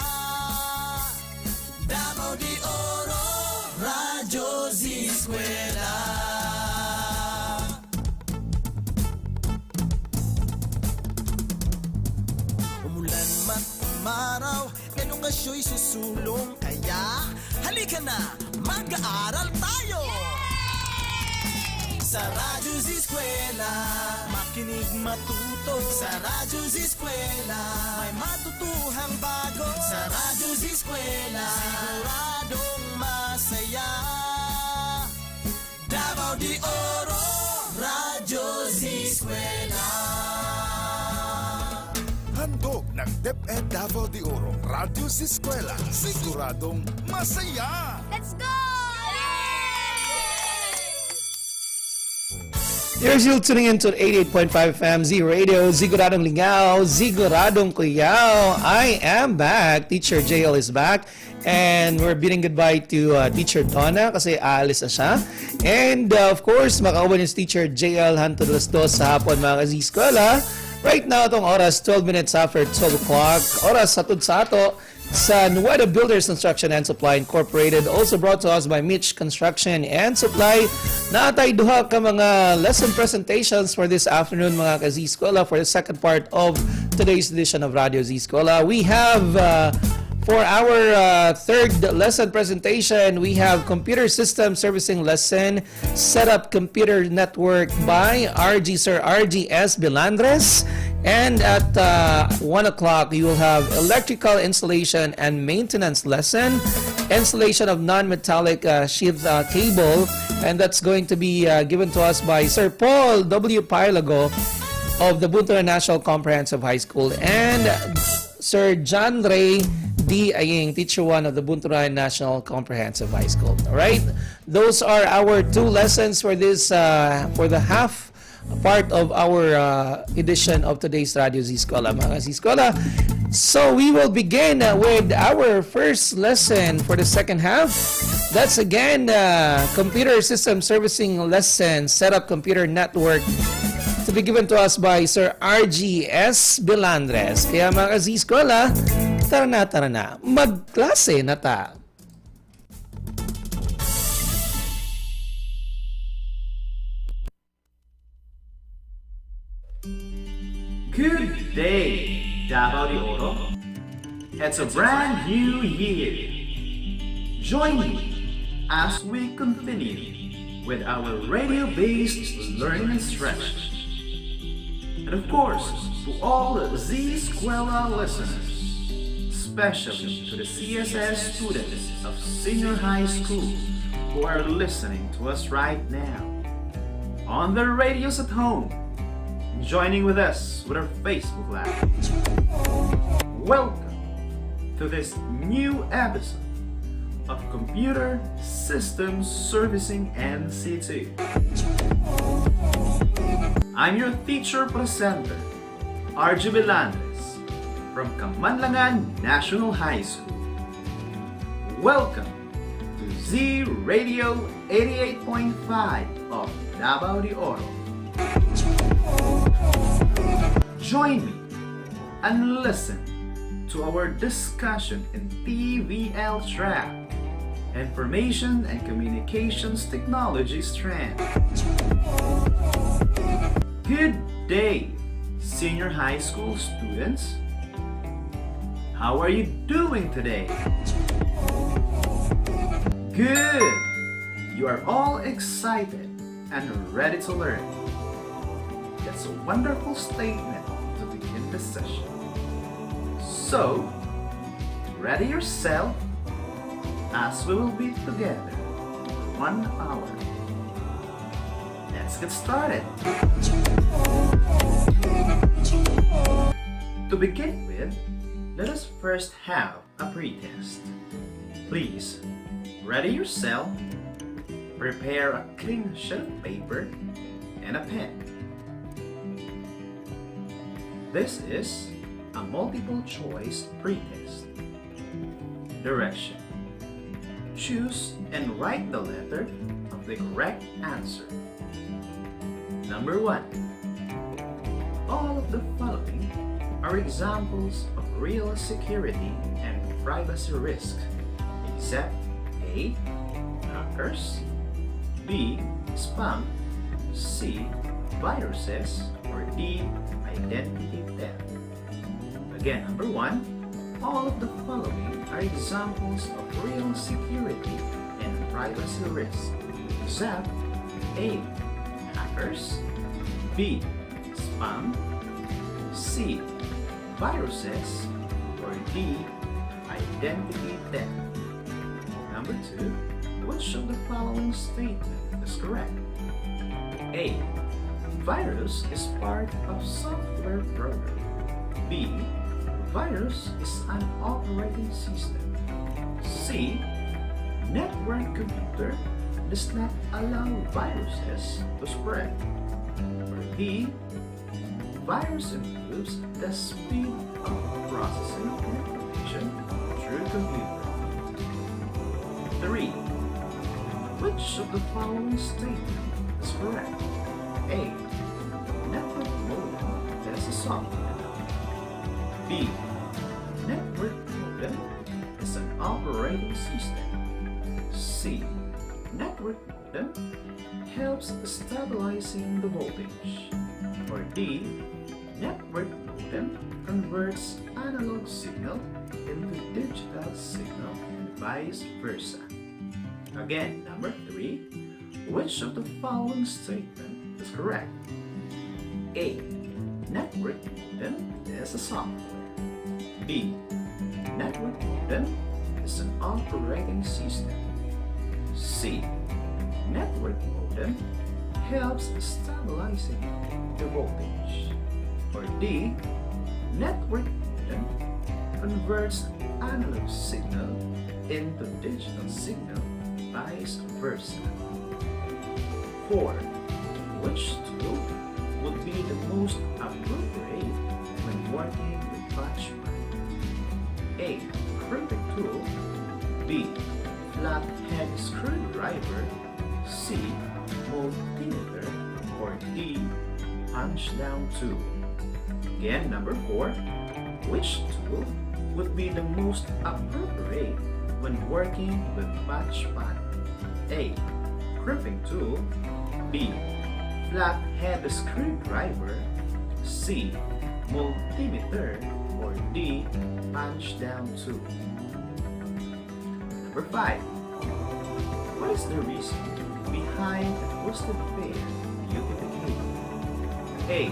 Davao de Oro, Radyo Z-Eskwela. Umulan man umaraw, edukasyo'y susulong. Kaya halika na, mag-aaral tayo! Sa Radyo Z-Eskwela, makinig matuto. Sa Radyo Z-Eskwela, may matutuhang bago. Sa Radyo Z-Eskwela, siguradong masaya. Davao de Oro, Radyo Z-Eskwela. Handog ng DepEd Davao de Oro, Radyo Z-Eskwela, siguradong masaya! Let's go! You're still tuning in to 88.5 FM Z Radio, Siguradong Lingaw, Siguradong Kuyaw. I am back. Teacher JL is back. And we're bidding goodbye to Teacher Donna kasi aalis na siya. And of course, makauban yung Teacher JL hantod alas 2 sa hapon mga Z-Eskwela. Right now, itong oras, 12 minutes after 12 o'clock. Oras satod sa ato sa Nuevo Builders Construction and Supply Incorporated. Also brought to us by Mitch Construction and Supply. Natay duha ka mga lesson presentations for this afternoon mga ka-Z-Eskwela for the second part of today's edition of Radyo Z-Eskwela. We have for our third lesson presentation, we have Computer System Servicing Lesson, Setup Computer Network by Sir RG.S. Bilandres. And at 1 o'clock, you will have Electrical Installation and Maintenance Lesson, Installation of Non-Metallic Sheath Cable, and that's going to be given to us by Sir Paul W. Parlago of the Bunturan National Comprehensive High School, and Sir John Ray D. Aying, Teacher 1 of the Bunturan National Comprehensive High School. All right, those are our two lessons for this for the half part of our edition of today's Radyo Z-Eskwela, mga Z-Eskwela. So we will begin with our first lesson for the second half. That's again Computer System Servicing Lesson, Setup Computer Network, to be given to us by Sir RG.S. Bilandres. Kaya mga Z-Eskwela, tara na, magklase na ta. Good day, Davao de Oro. It's a brand new year. Join me as we continue with our radio-based learning and stretch. And of course, to all the Z-Eskwela listeners, especially to the CSS students of senior high school, who are listening to us right now, on their radios at home, joining with us with our Facebook Live. Welcome to this new episode of Computer Systems Servicing NC2. I'm your teacher presenter, RJ Belandres from Kamanlangan National High School. Welcome to Z Radio 88.5 of Davao de Oro. Join me and listen to our discussion in TVL track, Information and Communications Technology strand. Good day, senior high school students. How are you doing today? Good! You are all excited and ready to learn. That's a wonderful statement to begin the session. So, ready yourself as we will be together for 1 hour. Let's get started. To begin with, let us first have a pre-test. Please, ready yourself, prepare a clean sheet of paper and a pen. This is a multiple choice pre-test. Direction. Choose and write the letter of the correct answer. Number 1. All of the following are examples of real security and privacy risk, except A. Hackers, B. Spam, C. Viruses, or D. Identity theft. Again, number 1. All of the following are examples of real security and privacy risk, except A. Hackers, B. Spam, C. Viruses, or D. Identity theft. Number 2. Which of the following statement is correct? A. Virus is part of software program. B. Virus is an operating system. C. Network computer does not allow viruses to spread. Or D. Virus improves the speed of processing information through computer. 3. Which of the following statement is correct? A. Network modem is a software. B. Network modem is an operating system. C. Network modem helps stabilizing the voltage. Or D. Network modem converts analog signal into digital signal and vice versa. Again, number 3. Which of the following statement is correct? A. Network modem is a software. B. Network modem is an operating system. C. Network modem helps stabilizing the voltage. Or D. Network modem converts analog signal into digital signal, vice versa. 4. Which tool would be the most appropriate when working with touchpad? A. Crimping tool. B. Flathead screwdriver. C. Multimeter. Or D. Punch down tool. Again, number 4. Which tool would be the most appropriate when working with touchpad? A. Crimping tool. B. Flathead screwdriver. C. Multimeter. Or D. Punch down tool. Number 5. What is the reason behind the twisted pair beautification? A.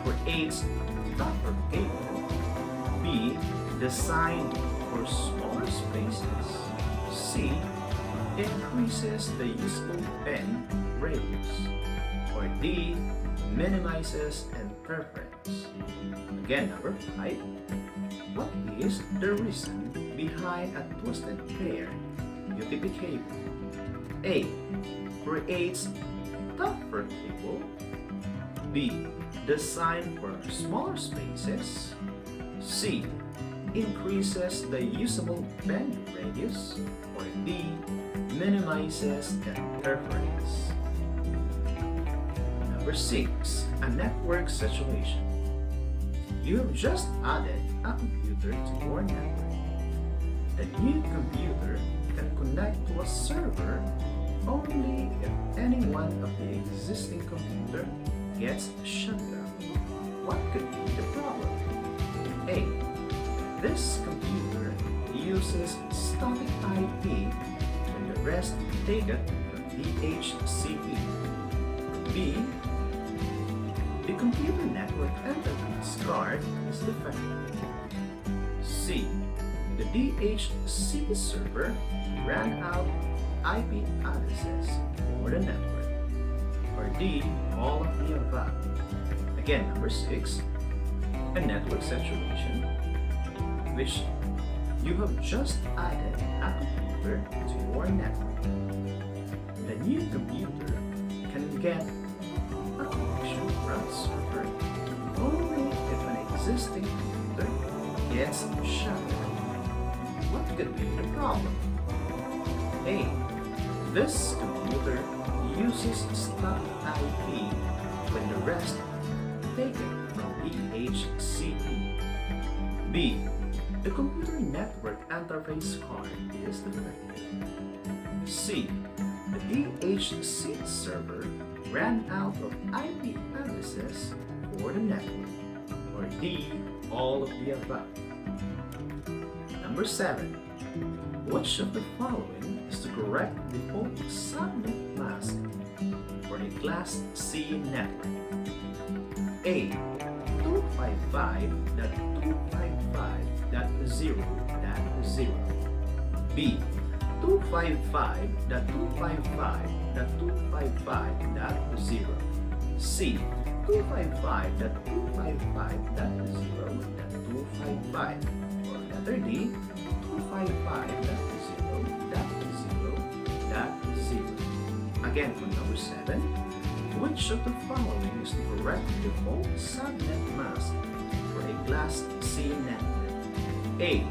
Creates tougher cable. B. Designed for smaller spaces. C. increases the useful band radius. Or D, minimizes interference. Again, number 5. What is the reason behind a twisted pair UTP cable? A, creates tougher cable. B, designed for smaller spaces. C, increases the usable band radius. Or D, minimizes interference. Number 6, a network situation. You have just added a computer to your network. The new computer can connect to a server only if any one of the existing computer gets shut down. What could be the problem? A, this computer uses static IP when the rest take it from DHCP. B, the computer network interface card is defective. C, the DHCP server ran out IP addresses for the network. Or D, all of the above. Again, number 6, a network saturation, which you have just added a computer to your network. The new computer can get a connection from a server only if an existing computer gets shut down. What could be the problem? A, this computer uses stuck IP when the rest take it from DHCP. B, the computer network interface card is defective. C, the DHCP server ran out of IP addresses for the network. Or D, all of the above. Number 7. Which of the following is the correct default subnet mask for a Class C network? A, 255.255.0.0. B, 255.255.255.0. C, 255.255.0.255. Or letter D, 255.0.0.0. Again, for number 7, which of the following is the correct default subnet mask for a Class C network? A,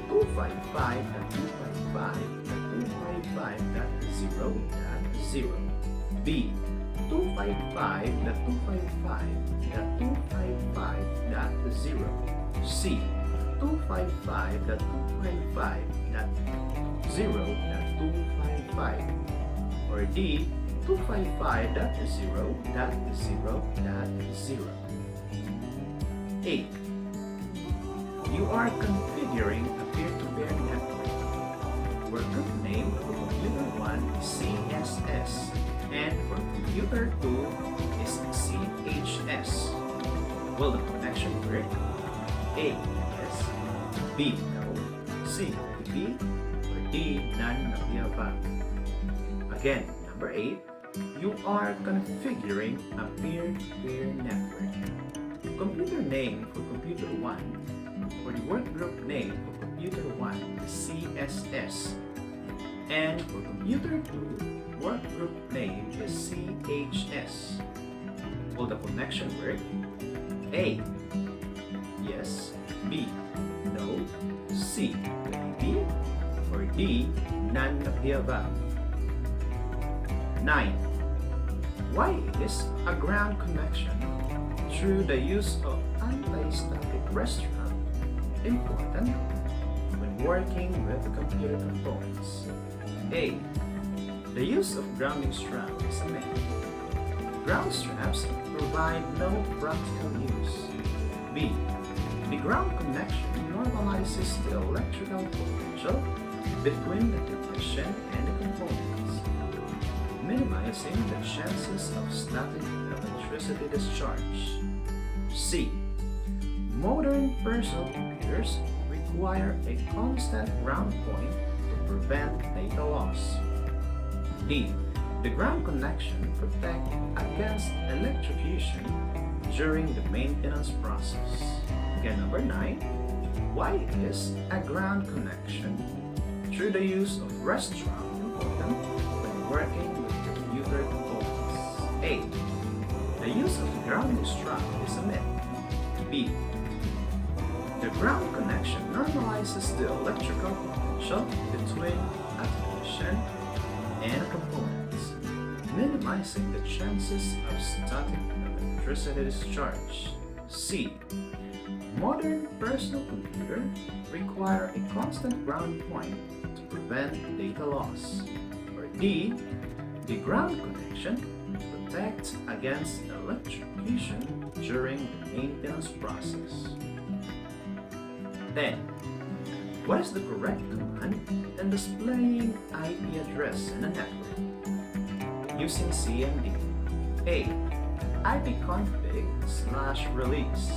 255.255.255.0.0. B, 255.255.255.0. C, 255.255.0.255. Or D, 255.0.0.0. 8. You are configuring a peer-to-peer network. Workgroup name for computer 1 is CSS and for computer 2 is CHS. Will the connection work? A, yes. B, no. C, maybe. Or D, none of the above. Again, number 8. You are configuring a peer-to-peer network. Computer name for computer 1 or the workgroup name for computer 1 is CSS. And for computer 2, workgroup name is CHS. Will the connection work? A, yes. B, no. C, maybe. Or D, none of the above. 9. Why is a ground connection through the use of anti-static restaurant important when working with computer components? A, the use of grounding strap is a myth. Ground straps provide no practical use. B, the ground connection normalizes the electrical potential between the technician and the components, minimizing the chances of static electricity discharge. C, modern personal computers require a constant ground point to prevent data loss. D. The ground connection protects against electrocution during the maintenance process. Again, number 9. Why is a ground connection through the use of restaurant important when working with computer components? A. The use of ground strap is a myth. B. The ground connection normalizes the electrical potential between a technician and components, minimizing the chances of static electricity discharge. C. Modern personal computers require a constant ground point to prevent data loss. Or D. The ground connection protects against electrocution during the maintenance process. Then, what is the correct command in displaying IP address in a network? Using CMD. A. ipconfig/release.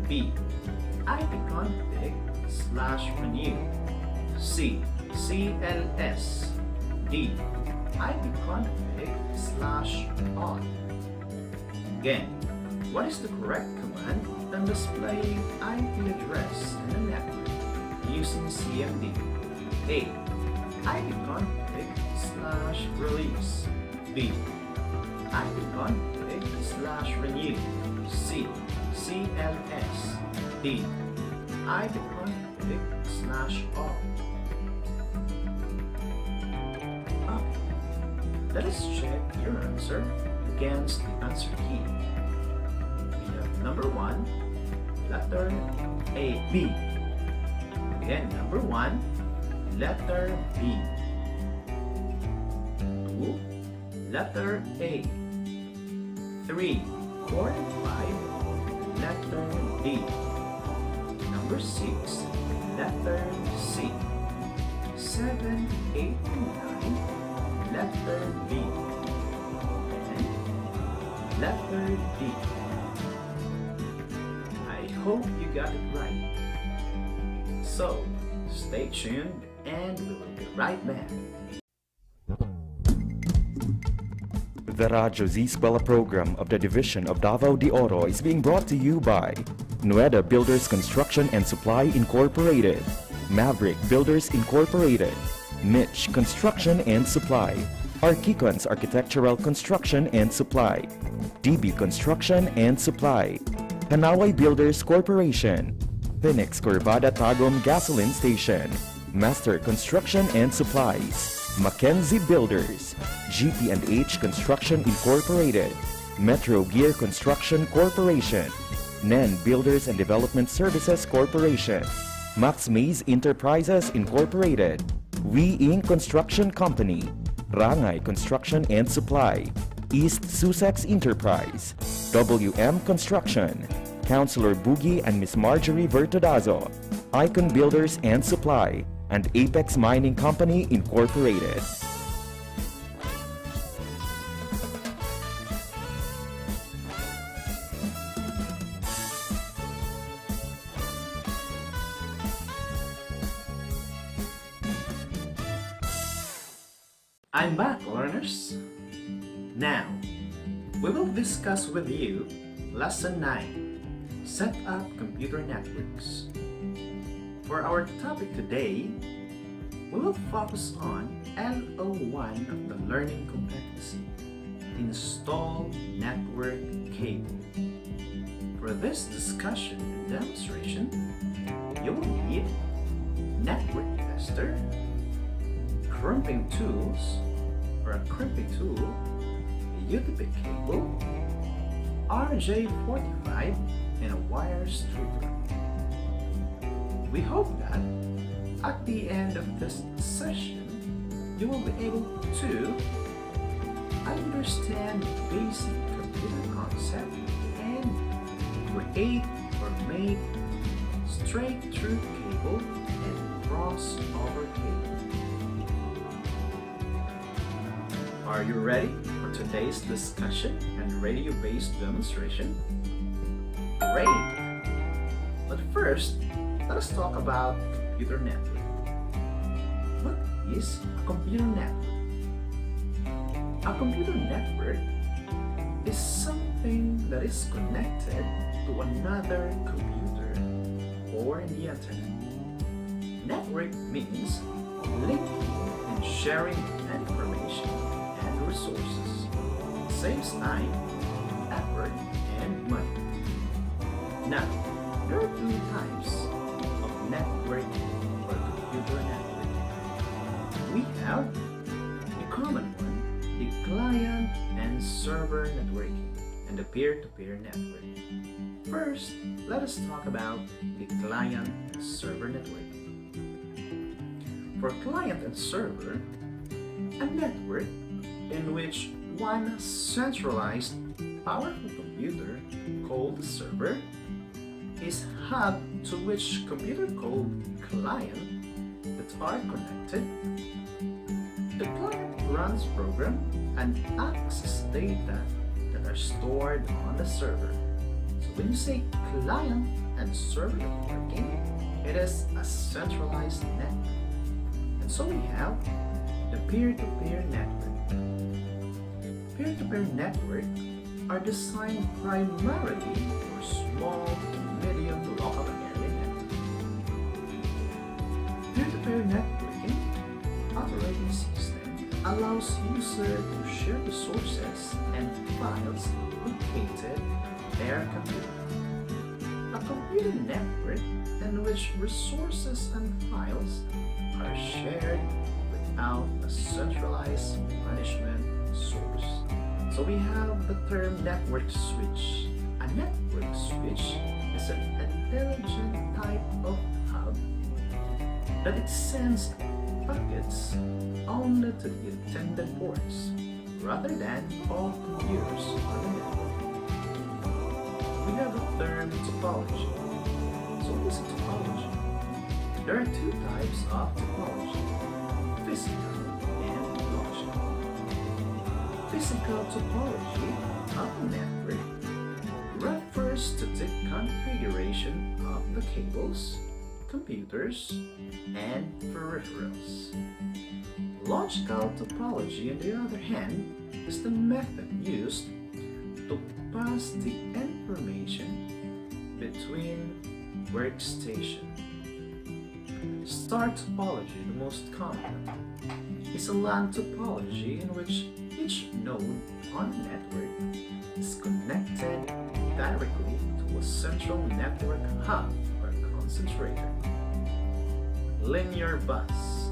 B. ipconfig/renew. C. CLS. D. ipconfig/on. Again, what is the correct command when displaying IP address in a network using CMD? A. ipconfig/release. B. ipconfig/renew. C. CLS. D. ipconfig/all. Okay, let us check your answer against the answer key. We have number 1, letter A, B. Again, number 1, letter B. 2, letter A. 3, 4, and 5, letter D. Number 6, letter C. 7, 8, and 9, letter B. And letter D. I hope you got it right. So, stay tuned and we will be right back. The Radyo Z-Eskwela program of the Division of Davao de Oro is being brought to you by Nueda Builders Construction and Supply Incorporated, Maverick Builders Incorporated, Mitch Construction and Supply, Archicons Architectural Construction and Supply, DB Construction and Supply, Hanaway Builders Corporation, Phoenix Corvada Tagum Gasoline Station, Master Construction and Supplies, Mackenzie Builders, GP&H Construction Incorporated, Metro Gear Construction Corporation, NEN Builders and Development Services Corporation, Max Mays Enterprises Incorporated, We Inc. Construction Company, Rangay Construction and Supply, East Sussex Enterprise, WM Construction, Councilor Boogie and Miss Marjorie Vertodazo, Icon Builders and Supply, and Apex Mining Company Incorporated. I'm back, learners. Now, we will discuss with you Lesson 9, Set Up Computer Networks. For our topic today, we will focus on LO1 of the learning competency, Install Network Cable. For this discussion and demonstration, you will need Network Tester, crimping tools, or a crimping tool, a UTP cable, RJ45, and a wire stripper. We hope that at the end of this session, you will be able to understand basic computer concept and create or make straight through cable and crossover cable. Are you ready for today's discussion and radio-based demonstration? Great! But first, let us talk about computer network. What is a computer network? A computer network is something that is connected to another computer or the internet. Network means linking and sharing information and resources. Saves time, effort, and money. Now, there are two types of network or computer network. We have the common one, the client and server networking, and the peer-to-peer network. First, let us talk about the client and server network. For client and server, a network in which one centralized powerful computer called server is hub to which computer called client that are connected. The client runs program and access data that are stored on the server. So when you say client and server networking, it is a centralized network. And so we have the peer-to-peer network. Peer-to-peer network are designed primarily for small to medium local area networks. Peer-to-peer networking operating system allows user to share resources and files located their computer. A computer network in which resources and files are shared without a centralized management source. So we have the term network switch. A network switch is an intelligent type of hub that it sends packets only to the intended ports rather than all computers on the network. We have the term topology. So what is a topology? There are two types of topology, physical and logical. Physical topology of a network refers to the configuration of the cables, computers, and peripherals. Logical topology, on the other hand, is the method used to pass the information between workstations. Star topology, the most common, is a LAN topology in which each node on a network is connected directly to a central network hub or concentrator. Linear bus,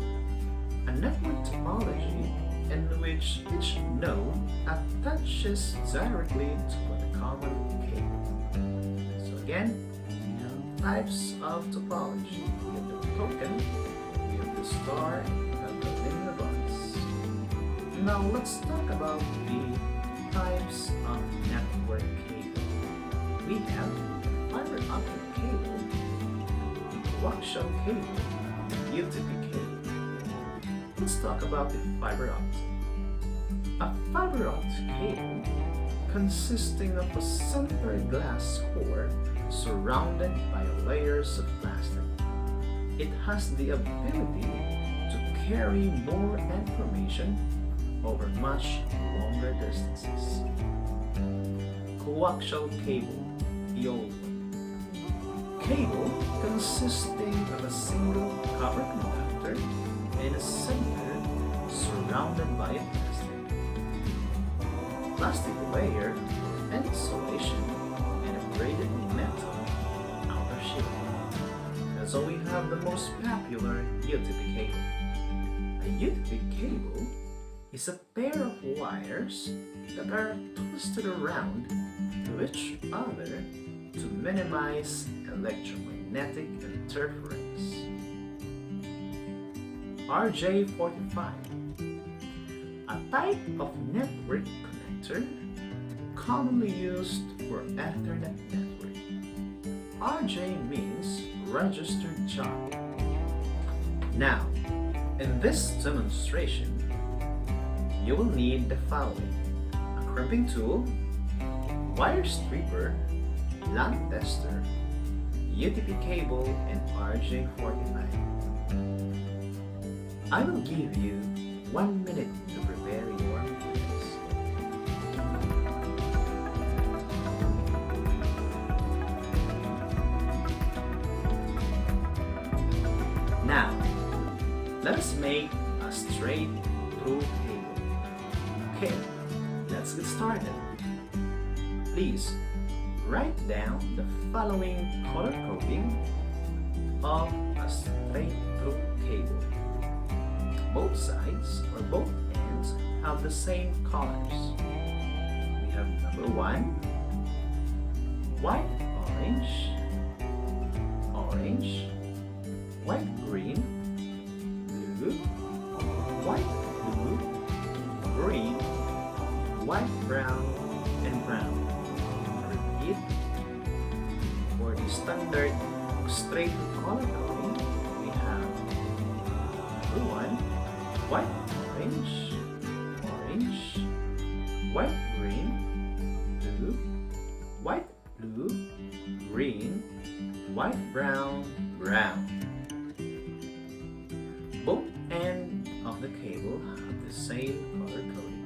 a network topology in which each node attaches directly to a common cable. So again, we have types of topology. We have the token, we have the star, and the linear bus. Now let's talk about the types of network cable. We have fiber optic cable, coaxial cable, and UTP cable. Let's talk about the fiber optic. A fiber optic cable consisting of a center glass core surrounded by layers of plastic. It has the ability to carry more information over much longer distances. Coaxial cable, the old one. Cable consisting of a single copper conductor in a center surrounded by a plastic layer and insulation and a braided metal outer shield. And so we have the most popular UTP cable. A UTP cable is a pair of wires that are twisted around to each other to minimize electromagnetic interference. RJ45, a type of network connector commonly used for Ethernet network. RJ means registered job. Now, in this demonstration, you will need the following: a crimping tool, wire stripper, LAN tester, UTP cable, and RJ45. I will give you 1 minute to prepare your materials. straight through cable. Okay, let's get started. Please write down the following color coding of a straight through cable. Both sides or both ends have the same colors. We have number 1, white, orange, orange, white, green, blue, white, blue, green, white, brown, and brown. Repeat. For the standard straight color coding, we have number 1, white, orange, orange, white, green, blue, white, blue, green, white, brown, brown. Both ends of the cable have the same color coding.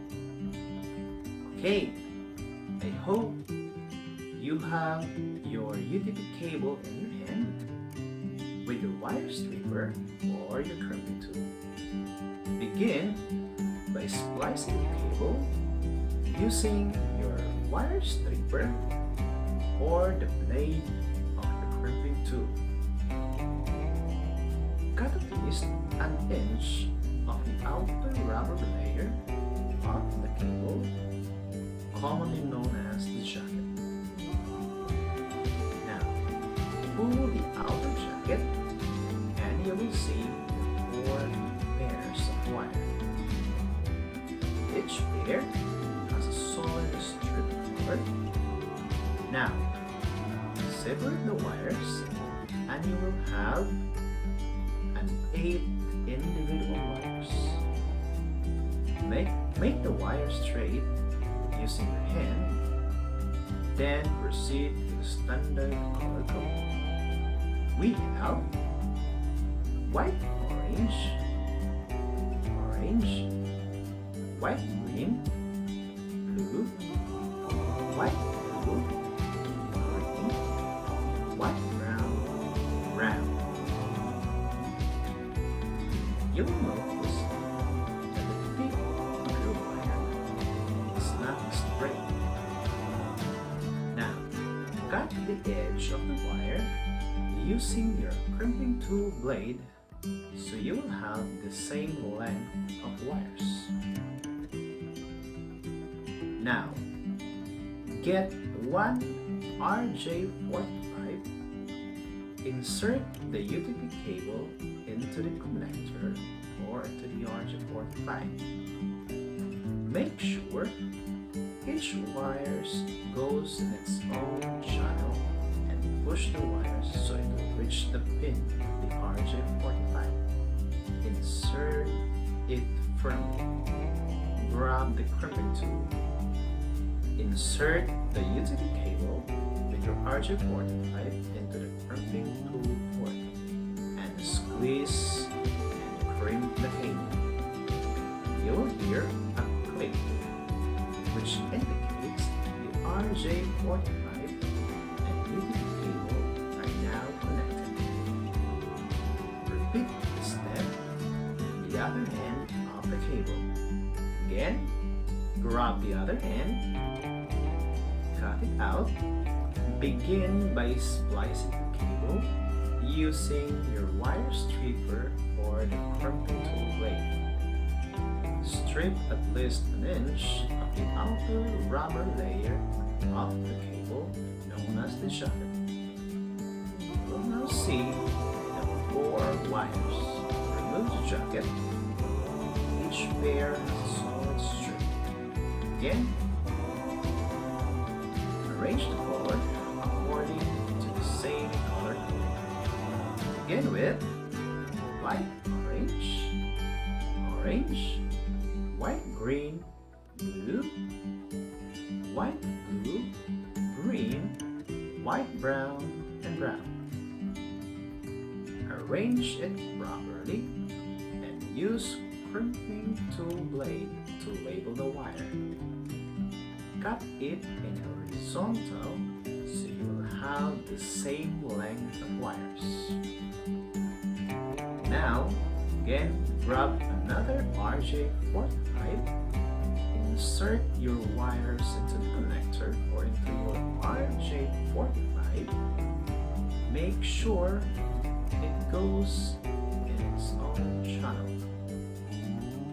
Okay, I hope you have your UTP cable in your hand with the wire stripper or your crimping tool. Begin by splicing the cable using your wire stripper or the blade of the crimping tool. Cut at least an inch of the outer rubber layer of the cable, commonly known as the jacket. Now, pull the outer jacket and you will see 4 pairs of wire. Each pair has a solid strip color. Now, separate the wires and you will have an 8 individual wires. Make the wire straight using your hand, then proceed to the standard color code. We have white, orange, orange, white, green, blue, white, blue, green, white, brown, brown. You'll notice that the tip of your wire is not straight. Now, cut the edge of the wire using your crimping tool blade so you will have the same length of wires. Now, get 1 RJ45, insert the UTP cable into the connector or to the RJ45. Make sure each wire goes in its own channel and push the wires so it will reach the pin, the RJ45. Insert it firmly. Grab the crimping tool. Insert the UTP cable with your RJ45 into the crimping tool port and squeeze and crimp the cable. You'll hear a click which indicates the RJ45 and UTP cable are now connected. Repeat the step with the other end of the cable. Again, grab the other end, cut it out. Begin by splicing the cable using your wire stripper or the crimping tool blade. Strip at least an inch of the outer rubber layer of the cable known as the jacket. You will now see the 4 wires. Remove the jacket. Each pair has a solid strip. Again, arrange the color according to the same color coding. Begin with white, orange, orange, white, green, blue, white, blue, green, white, brown, and brown. Arrange it properly and use crimping tool blade to label the wire. Cut it in horizontal so you will have the same length of wires. Now, again, grab another RJ45. Insert your wires into the connector or into your RJ45. Make sure it goes in its own channel.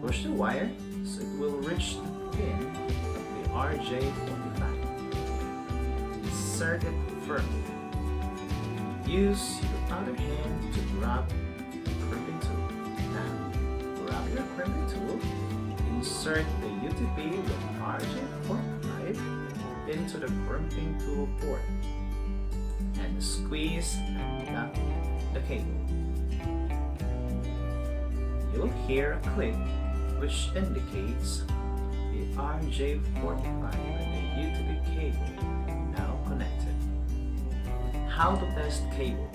Push the wire so it will reach the pin of the RJ45. Insert it firmly. Use your other hand to grab the crimping tool. Now, grab your crimping tool, insert the UTP with RJ45 into the crimping tool port, and squeeze and cut the cable. You'll hear a click which indicates the RJ45 and the UTP cable now connected. How to test cable.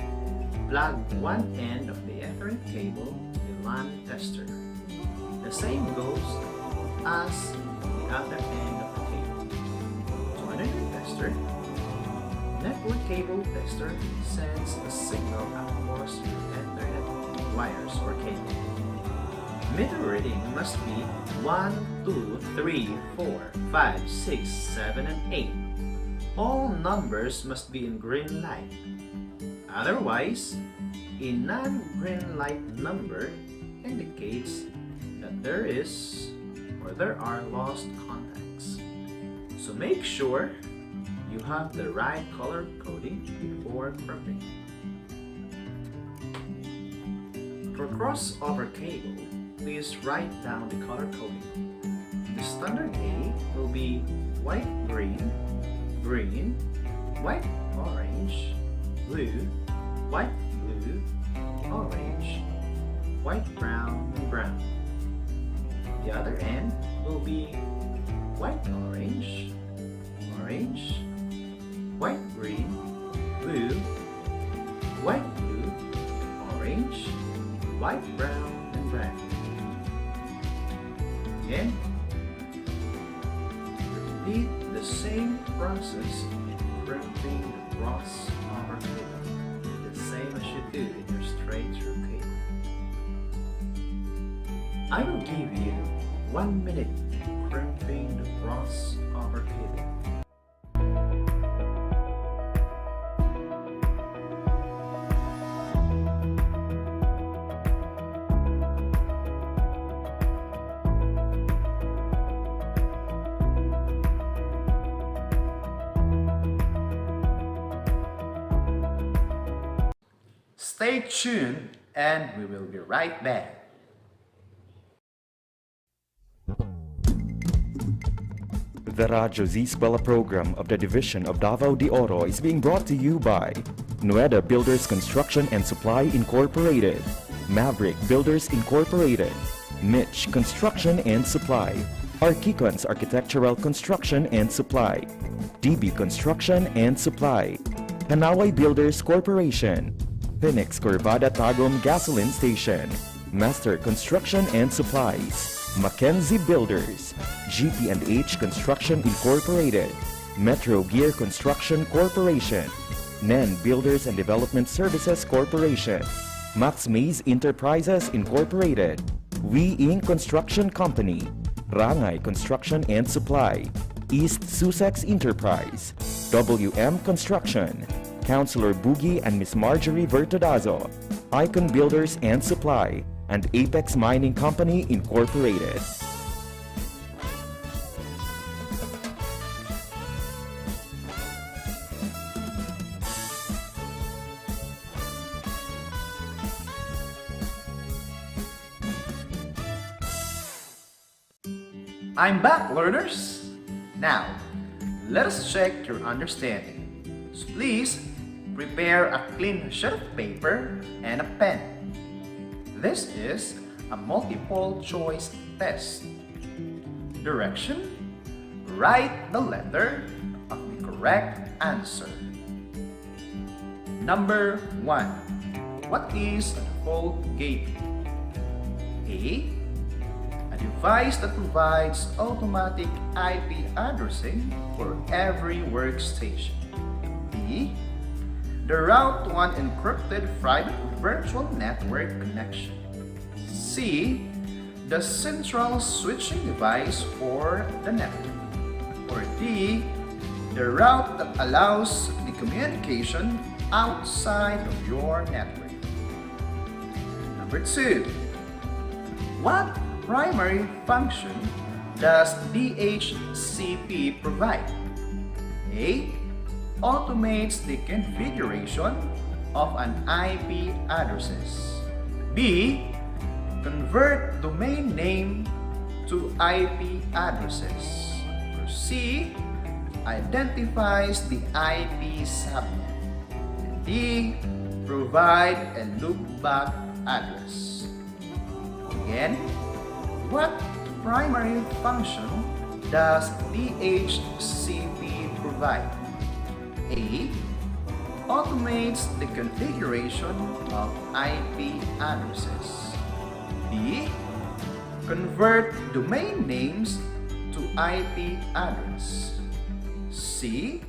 Plug one end of the Ethernet cable to the LAN tester. The same goes as the other end of the cable. To another tester, network cable tester sends a signal across your Ethernet wires or cable. Meter reading must be 1, 2, 3, 4, 5, 6, 7, and 8. All numbers must be in green light. Otherwise, a non-green light number indicates that there is or there are lost contacts. So make sure you have the right color coding before crimping. For crossover cable, please write down the color coding. The standard A will be white green, green, white orange, blue, white blue, orange, white brown, and brown. The other end will be white orange, orange, white green, blue, white blue, orange, white brown, and brown. Again, repeat the same process in crimping the crossover cable, the same as you do in your straight through cable. I will give you 1 minute crimping the crossover cable. Stay tuned and we will be right back. The Radyo Z-Eskwela program of the Division of Davao de Oro is being brought to you by Nueda Builders Construction and Supply Incorporated, Maverick Builders Incorporated, Mitch Construction and Supply, Archicons Architectural Construction and Supply, DB Construction and Supply, Hanaway Builders Corporation, Phoenix Corvada Tagum Gasoline Station, Master Construction and Supplies, Mackenzie Builders, GP&H Construction Incorporated, Metro Gear Construction Corporation, NEN Builders and Development Services Corporation, Max Mays Enterprises Incorporated, We Inc. Construction Company, Rangay Construction and Supply, East Sussex Enterprise, WM Construction, Councilor Boogie and Miss Marjorie Vertodazo, Icon Builders and Supply, and Apex Mining Company Incorporated. I'm back, learners! Now, let us check your understanding. So please, prepare a clean sheet of paper and a pen. This is a multiple choice test. Direction: write the letter of the correct answer. Number 1. What is a default gateway? A. A device that provides automatic IP addressing for every workstation. B. The route to an encrypted private virtual network connection. C. the central switching device for the network. Or D, the route that allows the communication outside of your network. Number 2, what primary function does DHCP provide? A, automates the configuration of an IP addresses. B, convert domain name to IP addresses. Or C, identifies the IP subnet. And D, provide a loopback address. Again, what primary function does DHCP provide? A, automates the configuration of IP addresses. B, convert domain names to IP address. C,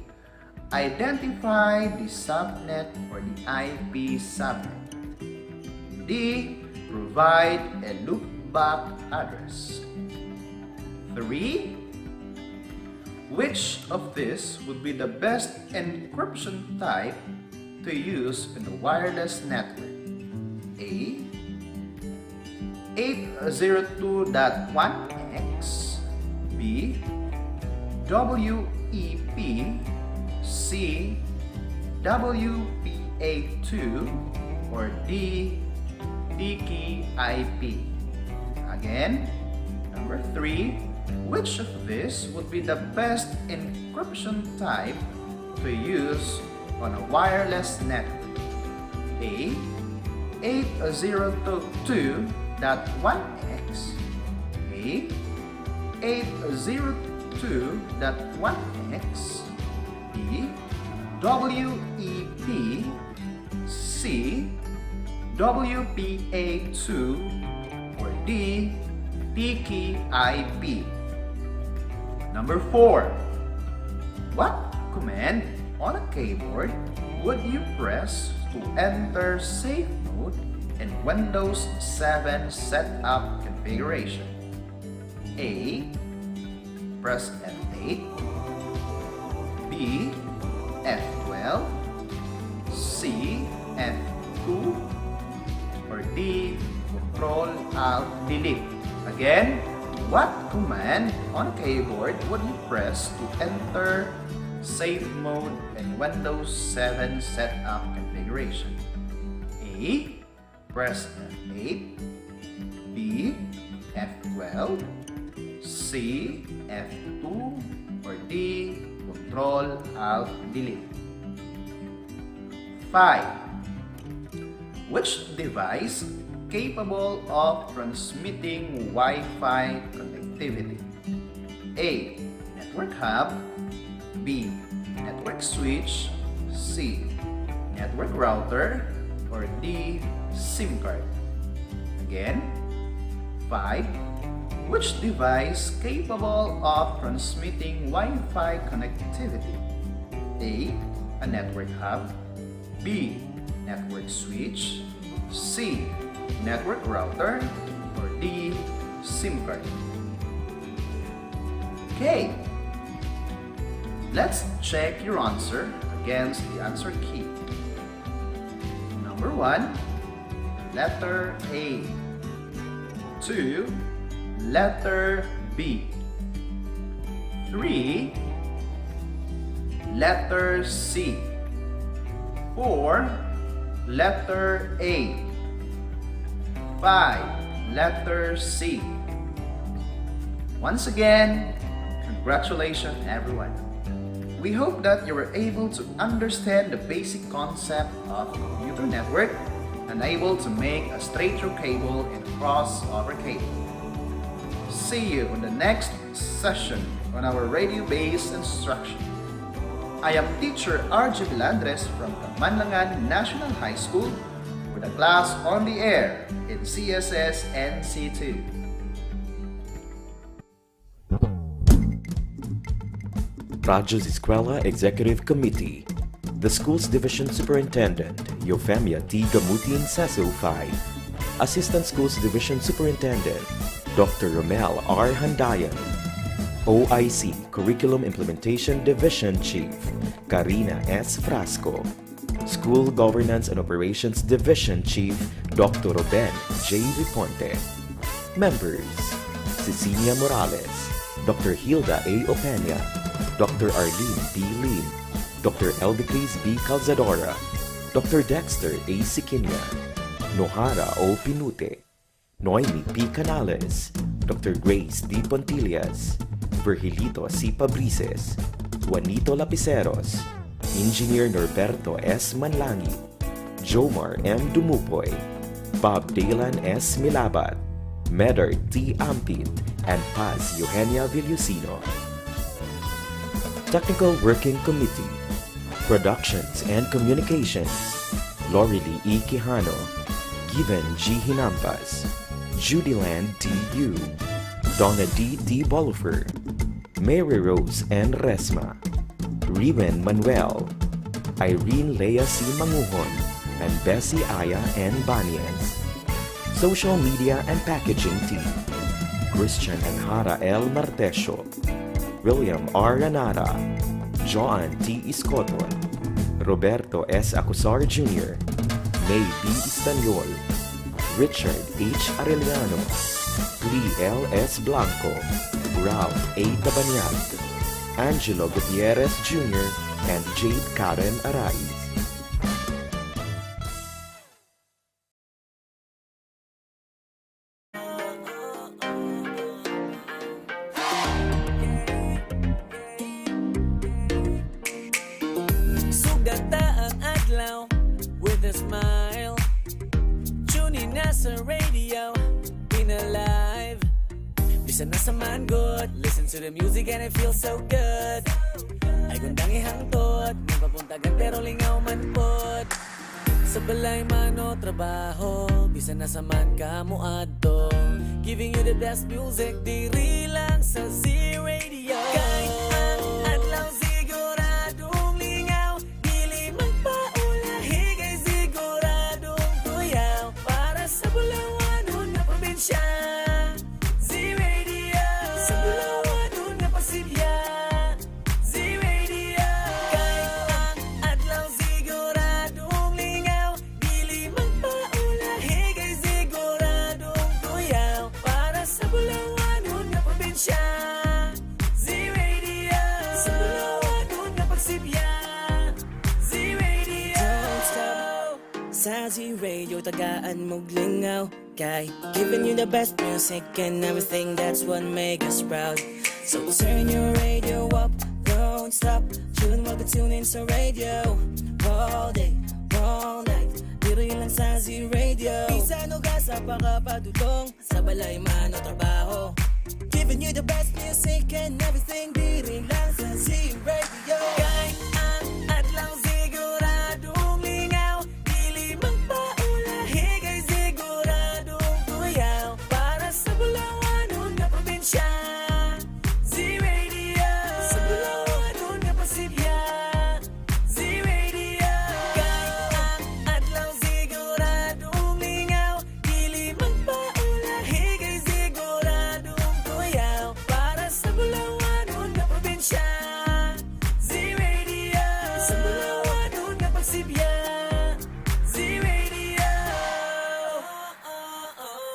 identify the subnet or the IP subnet. D, provide a loopback address. 3, which of this would be the best encryption type to use in a wireless network? A, 802.1x. B, WEP. C, WPA2. Or D, TKI IP. Again, number 3, which of this would be the best encryption type to use on a wireless network? A, 802.1x. A, 802.1x. B, WEP. C, WPA2. Or D, TKIP. Number 4, what command on a keyboard would you press to enter safe mode in Windows 7 setup configuration? A, press F8. B, F12. C, F2. Or D, Control-Alt-Delete. Again, what command on a keyboard would you press to enter safe mode in Windows 7 setup configuration? A, press F8. B, F12. C, F2. Or D, Control-Alt-Delete. 5, which device capable of transmitting Wi-Fi connectivity? A, network hub. B, network switch. C, network router. Or D, SIM card. Again, 5, which device capable of transmitting Wi-Fi connectivity? A, a network hub. B, network switch. C, network router. Or D, SIM card. Okay, let's check your answer against the answer key. Number 1, letter A. 2, letter B. 3, letter C. 4, letter A. 5, letter C. Once again, congratulations everyone. We hope that you were able to understand the basic concept of a computer network and able to make a straight-through cable and a crossover cable. See you in the next session on our radio-based instruction. I am teacher RJ Vilandres from Manlangan National High School with a class on the air in CSS NC2. Radyo Z-Eskwela Executive Committee, the School's Division Superintendent, Eufemia T. Gamutin Sasu 5, Assistant Schools Division Superintendent, Dr. Romel R. Handayan. OIC Curriculum Implementation Division Chief Karina S. Frasco. School Governance and Operations Division Chief Dr. Ruben J. Riponte. Members: Cecilia Morales, Dr. Hilda A. Opeña, Dr. Arlene B. Lim, Dr. Elvicris B. Calzadora, Dr. Dexter A. Siquinia, Nohara O. Pinute, Noemi P. Canales, Dr. Grace D. Pontillas, Virgilito C. Pabrices, Juanito Lapiceros, Engineer Norberto S. Manlangi, Jomar M. Dumupoy, Bob Dalan S. Milabat, Medard T. Ampit, and Paz Eugenia Villusino. Technical Working Committee, Productions and Communications, Lorely E. Quijano, Given G. Hinampas, Judyland D. Yu, Donna D. D. Bolifer, Mary Rose N. Resma, Riven Manuel, Irene Lea C. Manguhon, and Bessie Aya N. Banias. Social Media and Packaging Team, Christian and Hara L. Martesio, William R. Ranara, Joan T. Iscoton, Roberto S. Acusar Jr., May B. Istanyol, Richard H. Arellano, Lee L. S. Blanco, Ralph A. Tabanyag, Angelo Gutierrez Jr., and Jade Karen Araiz. Sugata ang adlaw with a smile. Tune in na sa radio, in alive. Bisan na sa man good, listen to the music and it feels so good. Ay gundang ihangtod, di papuntagan pero lingaw man pod. Sa balay man o trabaho, bisan na sa man ka mo adto. Giving you the best music, diri lang sa Z-Radio. Kay ang adlaw siguradong lingaw, dili magpaulahi kay siguradong tuyaw. Para sa Bulawanon na probinsya, Z-Radio. Sa Bulawanon na Pasibya, Z-Radio. Kay ang adlaw siguradong lingaw, dili magpaulahi kay siguradong tuyaw. Para sa Bulawanon na probinsya, Z-Radio. Sa Bulawanon na Pagsibya, Z-Radio. Don't stop. Sa Z-Radio, tagaan mong lingaw. Kay giving you the best music and everything, that's what make us proud. So turn your radio up, don't stop. Tune mag-tune in sa radio. All day, all night, diri lang sa Z-Radio. Bisan o gasa pa ka padulong, sa balay man o trabaho. Giving you the best music and everything, diri lang sa Z-Radio. Kay ang adlaw siguradong lingaw, dili magpaulahi kay siguradong tuyaw. Para sa Bulawanon na probinsya, Z-Radio. Sa Bulawanon na Pasibya, Z-Radio. Kay ang adlaw siguradong lingaw, dili magpaulahi kay siguradong tuyaw. Para sa Bulawanon na probinsya, Z-Radio. Sa Bulawanon na Pagsibya, Z-Radio.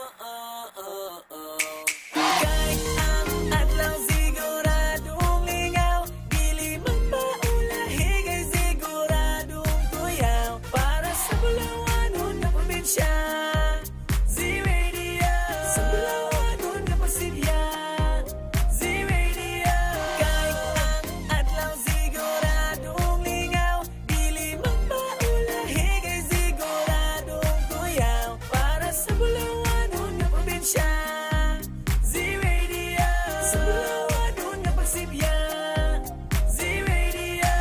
Kay ang adlaw siguradong lingaw, dili magpaulahi kay siguradong tuyaw. Para sa Bulawanon na probinsya, Z-Radio. Sa Bulawanon na Pasibya, Z-Radio. Kay ang adlaw siguradong lingaw, dili magpaulahi kay siguradong tuyaw. Para sa Bulawanon na probinsya, Z-Radio. Sa Bulawanon na Pagsibya, Z-Radio.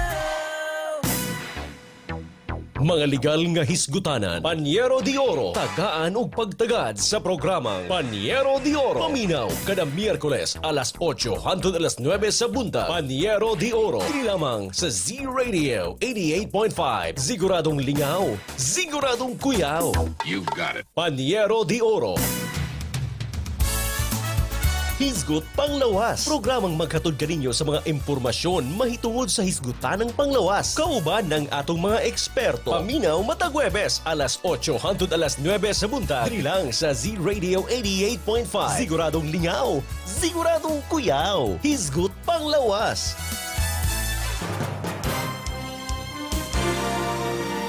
Mga legal nga hisgutanan, Panyero de Oro, tagaan ug pagtagad sa programang Panyero de Oro. Paminaw kada Miyerkules alas 8 hangtod alas 9 sa bunta. Panyero de Oro, dili lamang sa Z-Radio 88.5. Siguradong lingaw, siguradong kuyaw. You got it. Panyero de Oro. Hisgot Panglawas. Programang maghatod kaninyo sa mga impormasyon mahitungod sa hisgutan ng panglawas. Kauban ng atong mga eksperto. Paminaw matag Huwebes, alas 8 hangtod alas 9 sa buntag. Diri lang sa Z-Radio 88.5. Siguradong lingaw, siguradong kuyaw. Hisgot Panglawas.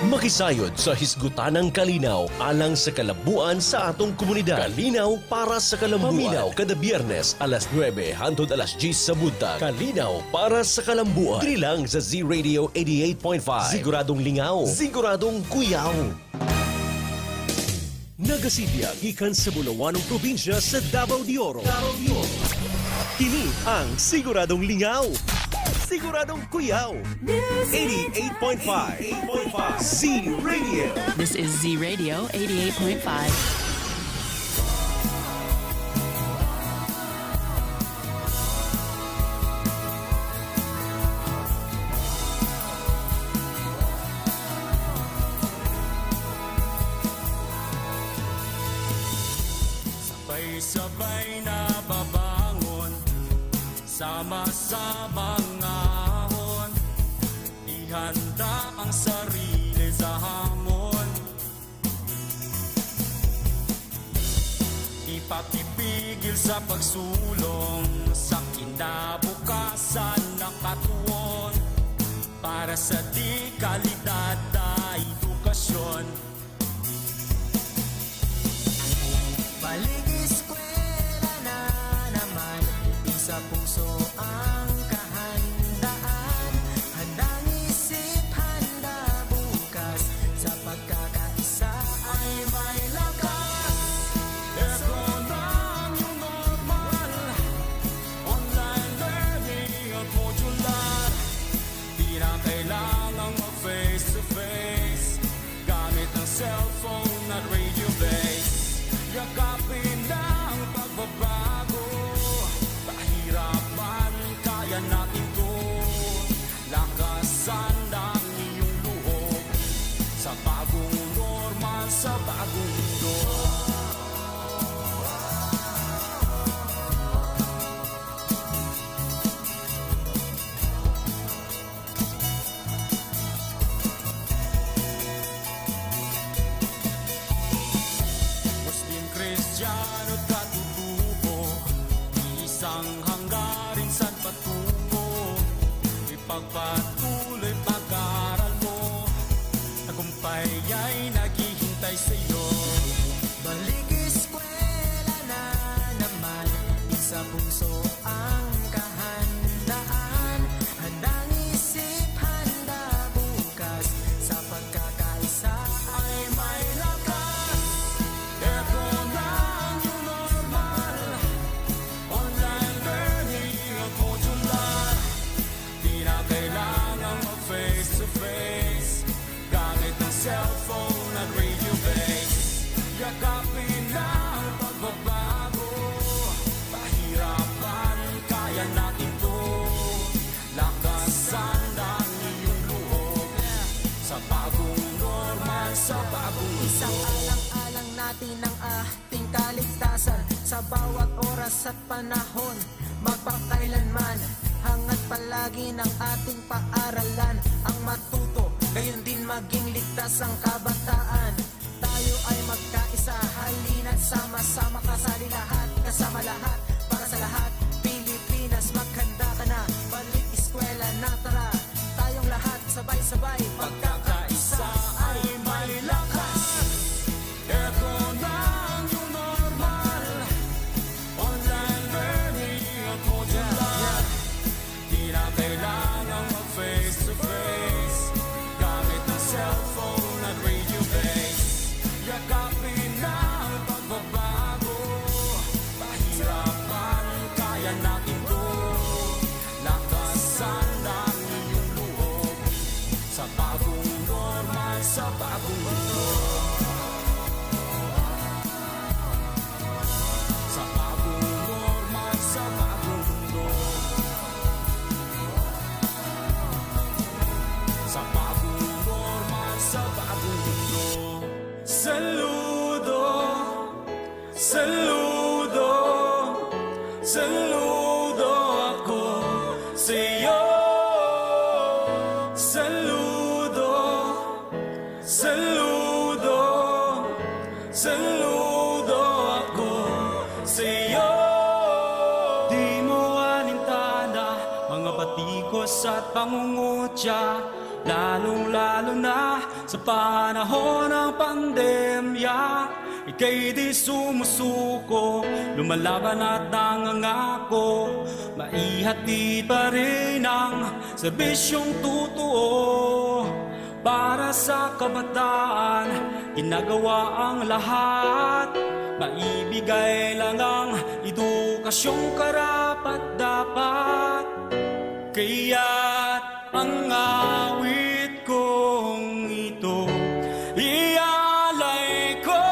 Makisayod sa hisgutanang kalinaw alang sa kalabuan sa atong komunidad. Kalinaw para sa kalambuan. Paminaw kada Biyernes alas 9 hangtod alas 10 sa buntag. Kalinaw para sa kalambuan. Diri lang sa Z-Radio 88.5. Siguradong lingaw, siguradong kuyaw. Nagasibya gikan sa Bulawanong probinsya sa Davao de Oro. Kini ang Siguradong Lingaw, Siguradong Kuyaw. 88.5 Z Radio. This is Z Radio 88.5. Sabay na babangon, sama-samang ahon, ihanda ang sarili sa hamon. Ipakipigil sa pagsulong sa kinabukasan ng katuon, para sa di kalidad na edukasyon. Balik-eskwela na naman, sa puso ang kahandaan. Handang isip, handa bukas, sa pagkakaisa ay may lakas. Ito na ang new normal, online learning at modular. Di na kailangang mag-face-to-face, gamit ang cellphone at radio base. Yakapin na ang pagbabago, pahirapan, kaya natin to. Lakasan ng iyong loob, sa bagong normal, sa bagong mundo. Kristiyano at katutubo, isang hanggarin saan patungo. Ipagpatuloy pag-aaral mo, tagumpay ay naghihintay sa'yo. Balik-eskwela na naman, sa puso ang kahandaan. Handang isip, handa bukas, sa pagkakaisa ay may lakas. Ito na ang new normal, online learning at modular. Di na kailangang mag-face-to-face, gamit ang cellphone at radio base. Yakapin na ang pagbabago, pahirapan, kaya natin to. Lakasan ng iyong loob, sa bagong normal, sa bagong Isang alang-alang natin ang ating kaligtasan, sa bawat oras at panahon, magpakailanman. Hangat palagi ng ating paaralan, ang matuto, gayon din maging ligtas ang kabataan. Tayo ay magkaisa, halina't sama-sama, kasali lahat, kasama lahat, para sa lahat. Pilipinas, maghanda ka na, balik-eskwela na, tara. Tayong lahat, sabay-sabay, pagkakaisa ay may lakas. Ito na ang new normal, online learning at modular. Di na kailangang mag-face-to-face, gamit ang cellphone at radio base. Yakapin na ang pagbabago, pahirapan, kaya natin to. Lakasan ng iyong loob, sa bagong normal, sa bagong mundo. Sa bagong normal, sa bagong mundo. Sa bagong normal, sa bagong mundo. Saludo, saludo, saludo. Saludo, saludo ako sa'yo. Di mo alintana mga batikos at pangungutya, lalong-lalo na sa panahon ng pandemya. Ika'y di sumusuko, lumalaban at nangangako, maihati pa rin ang serbisyong totoo. Para sa kabataan, ginagawa ang lahat, maibigay lang ang edukasyong karapat-dapat. Kaya't ang awit kong ito ialay ko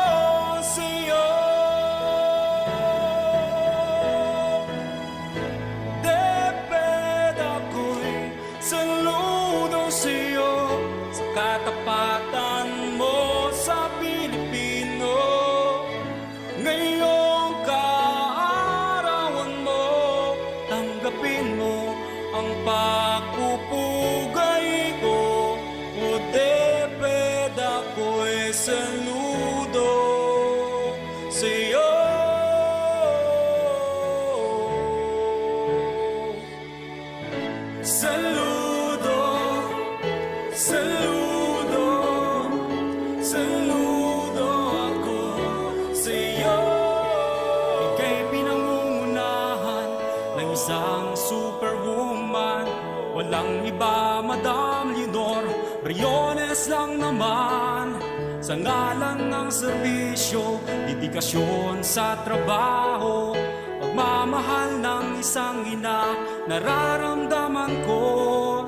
sa'yo. Deped ako'y saludo sa'yo, sa katapatan mo sa Pilipino. Ngayong kaarawan mo, tanggapin mo ang pagpupugay ko. O deped ako'y saludo sa'yo. Saludo, saludo, saludo ako sa'yo. Ika'y pinangungunahan ng isang superwoman, walang iba, Madam Leonor Briones lang naman. Sa ngalan ng serbisyo, dedikasyon sa trabaho, pagmamahal ng isang ina, nararamdaman ko.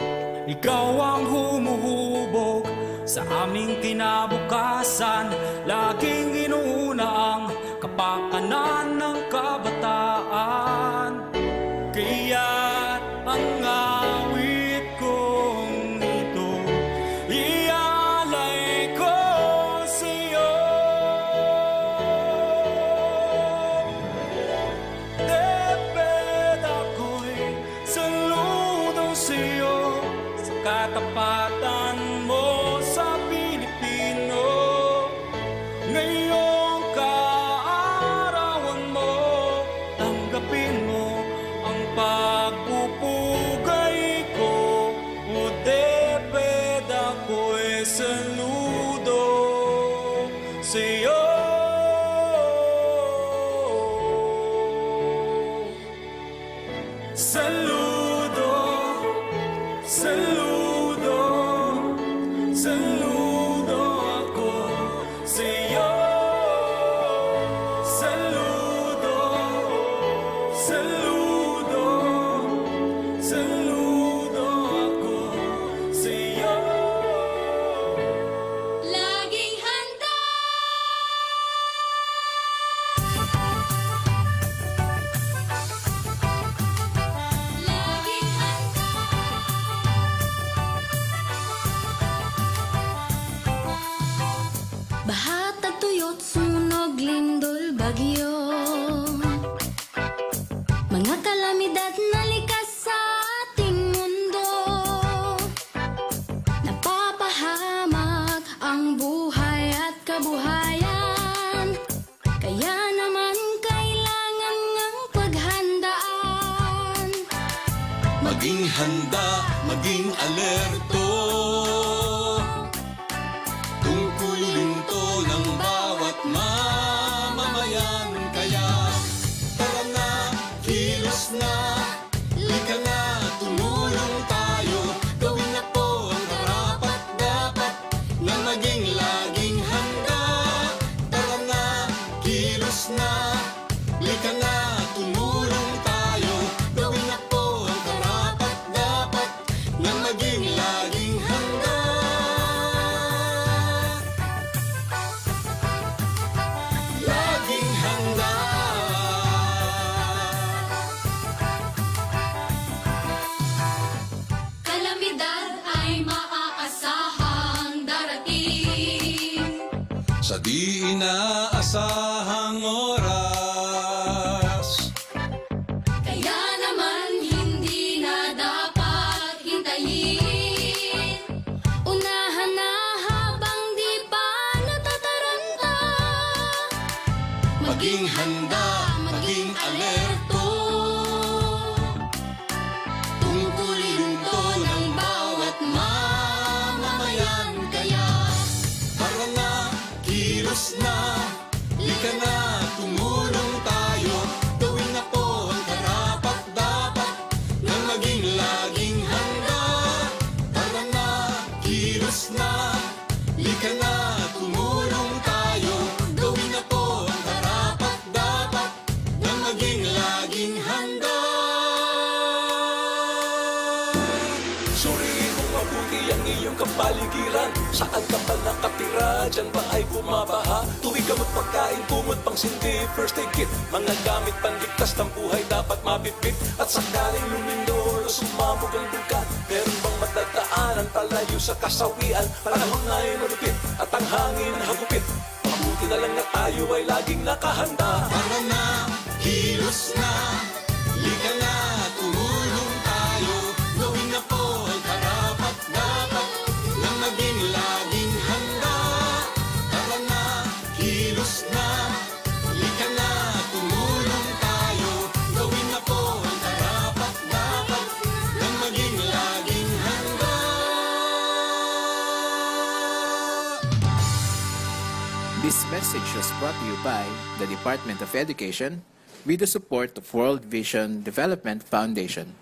Ikaw ang humuhubog sa aming kinabukasan, laging inuuna ang kapakanan ng kabataan. Kaya't ang awit kong ito ialay ko sa'yo. Deped ako'y saludo sa'yo, sa katapatan mo sa Pilipino. Ngayong kaarawan mo, tanggapin mo ang pagpupugay ko. O deped ako'y saludo sa'yo. Saludo, saludo, saludo ako sa'yo. Saludo, saludo, saludo ako sa'yo. Laging handa. Laging handa. Bahatag tuyot, sunog, lindol, bagyo, mga kalamidad na likas sa ating mundo. Napapahamak ang buhay at kabuhayan, kaya naman kailangan ng paghandaan. Maging handa, maging alerto, tungkulin to ng bawat mamamayan. Kaya tara na, kilos na, lika na, tumulong tayo. Gawin na po ang karapat-dapat na maging laging handa. Tara na, kilos na, lika na, tumulong tayo. Gawin na po ang karapat-dapat na maging laging handa. Laging handa. Kalamidad ay maaasahang darating. Sa di inaasahang oras, Kaya naman hindi na dapat hintayin. Unahan na habang di Maging handa, maging alerto. Tungkulin to ng bawat mamamayan. Kaya tara na, kilos na, lika na, tumulong tayo. Gawin na po ang karapat-dapat nang maging laging handa. Tara na, kilos na, lika na, tumulong tayo. Gawin na po ang karapat-dapat nang maging laging handa. Suriin mo mabuti ang iyong kapaligiran. Saan ka ba nakatira? Diyan ba ay bumabaha? Tuwing gamot pagkain, kumot pang sindi, first aid kit. Mga gamit panligtas ng buhay dapat mabitbit. At sakaling lumindol o sumabog ang bungka, meron bang matagdaanan palayo sa kasawian? Panahon na ay malupit at ang hangin hagupit. Mabuti na lang na tayo ay laging nakahanda. Tara na, kilos na, lika na, tumulong tayo. Gawin na po ang karapat-dapat nang maging laging handa. Tara na, kilos na, lika na, tumulong tayo. Gawin na po ang karapat-dapat nang maging laging handa. This message was brought to you by the Department of Education with the support of World Vision Development Foundation.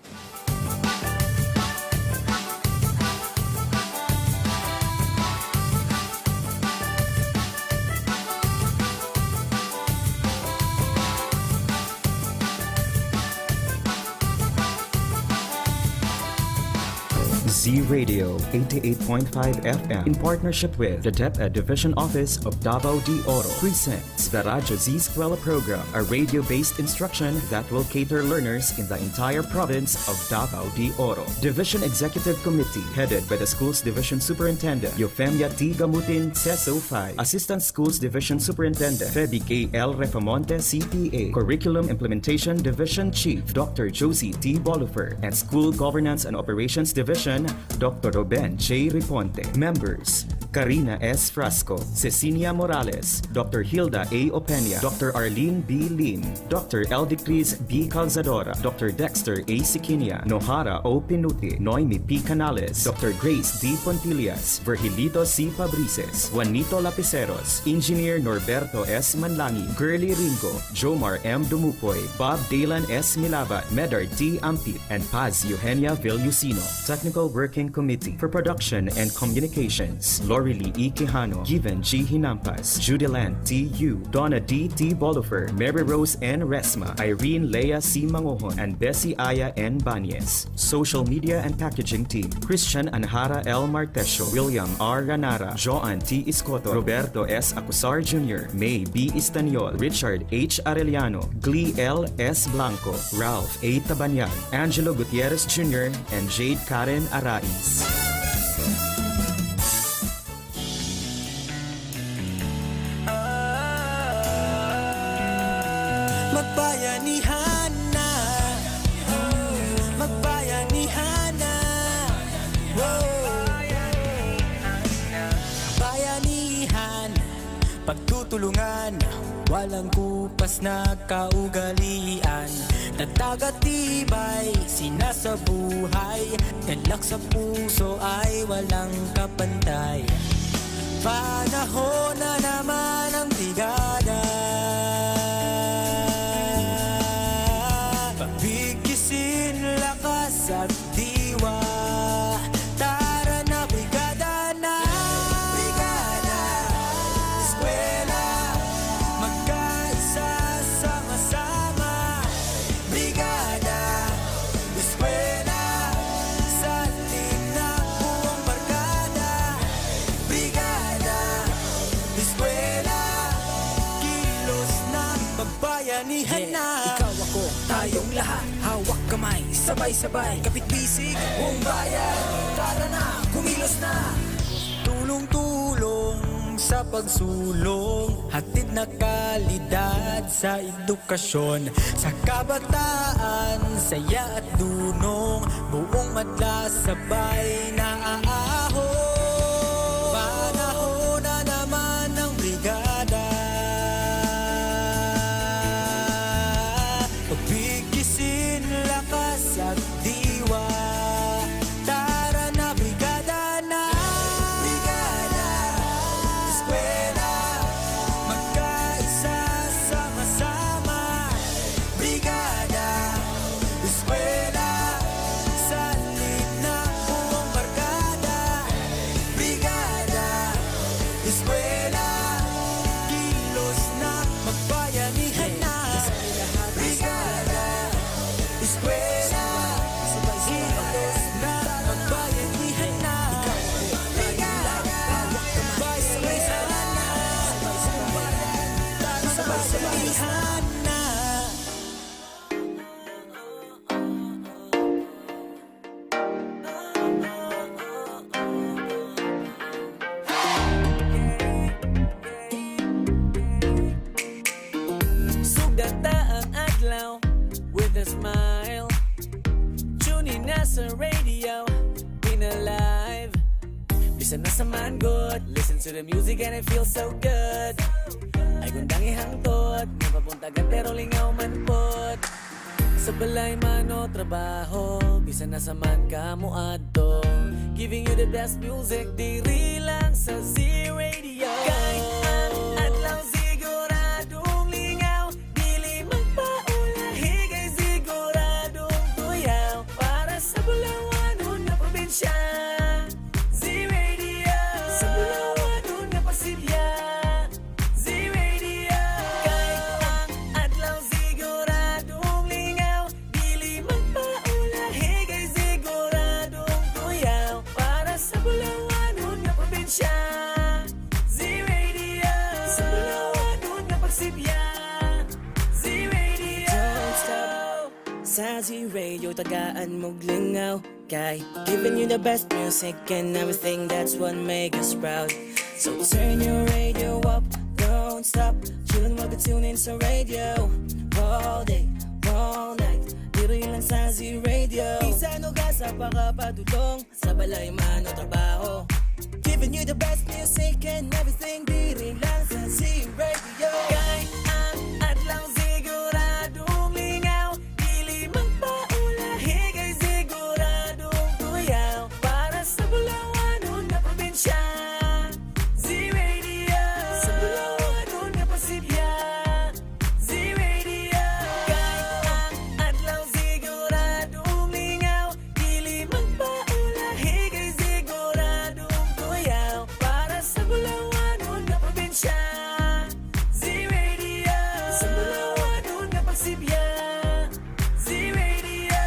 Z-Radio 88.5 FM in partnership with the DepEd Division Office of Davao de Oro presents the Radyo Z-Eskwela program, a radio-based instruction that will cater learners in the entire province of Davao de Oro. Division Executive Committee headed by the Schools Division Superintendent Eufemia T. Gamutin, CESO 5, Assistant Schools Division Superintendent Feby K. L. Refamonte, CPA, Curriculum Implementation Division Chief Dr. Josie T. Bolufer, and School Governance and Operations Division Dr. Ruben J. Riponte. Members: Karina S. Frasco, Cecilia Morales, Dr. Hilda A. Openia, Dr. Arlene B. Lim, Dr. Eldicris B. Calzadora, Dr. Dexter A. Siquinia, Nohara O. Pinuti, Noemi P. Canales, Dr. Grace D. Pontilias, Virgilito C. Fabrices, Juanito Lapiceros, Engineer Norberto S. Manlangi, Girly Ringo, Jomar M. Dumupoy, Bob Dalan S. Milabat, Medard T. Ampit, and Paz Eugenia Villusino. Technical Working Committee for Production and Communications: Lorely E. Quijano, Given G. Hinampas, Judelan T. U, Donna D. T. Bolifer, Mary Rose N. Resma, Irene Lea C. Mangohon, and Bessie Aya N. Banyes. Social Media and Packaging Team: Christian Anhara L. Martesio, William R. Ranara, Joan T. Iscoto, Roberto S. Acusar Jr., May B. Istaniol, Richard H. Arellano, Glee L. S. Blanco, Ralph A. Tabanyag, Angelo Gutierrez Jr., and Jade Karen Arais. Magbayanihan na, magbayanihan na, bayanihan, pagtutulungan, walang kupas na kaugalian. Tatag at tibay, sinasabuhay, galak sa puso ay walang kapantay. Panahon na naman ang brigada, pabigisin lakas at diwa. Tara na brigada na, brigada, eskwela, magkaisa sama-sama. Brigada, eskwela, sa atin na buong barkada. Brigada, eskwela, kilos na, magbayanihan na. Ikaw ako, tayong lahat, hawak kamay, sabay-sabay, kapit-bisig, buong bayan. Tara na, kumilos na. Tulong-tulong sa pagsulong, hatid na kalidad sa edukasyon. Sa kabataan, saya at dunong, buong madla sabay na aaho. Panahon na naman ng brigada, Bisan nasa man good, listen to the music and it feels so good. Ay gundang ihangtot, napapuntagan pero lingaw man pot. Sa balay man o trabaho, bisan nasa man ka mo adto. Giving you the best music, diri lang sa Z-Radio. Kahit ang adlaw siguradong lingaw, dili magpaulahi kay siguradong tuyaw. Para sa Bulawan na probinsya, Z-Radio. Sa Bulawan na Pasilya, Z-Radio. Kahit ang adlaw siguradong lingaw, dili magpaulahi kay siguradong tuyaw. Para sa Bulawan na probinsya, Z-Radio. Sa Bulawan na Pagsibya, Z-Radio. Don't stop sa Z-Radio, tagaan mong lingaw. Kay giving you the best music and everything, that's what make us proud. So turn your radio up, don't stop. Chillin' while we tune in sa radio. All day, all night, diri lang sa Z-Radio. Bisan o gasa pa kapadudong, sa balay man o trabaho. Giving you the best music and everything, diri lang sa Z-Radio. Kahit ang adlaw siguradong lingaw, dili magpaulahi kay siguradong tuyaw. Para sa Bulawan na probinsya, Z-Radio. Sa Bulawan na Pasilya, Z-Radio. Kahit ang adlaw siguradong lingaw, dili magpaulahi kay siguradong tuyaw. Para sa Bulawan na probinsya, Z-Radio. Sa Bulawan na Pagsibya, Z-Radio.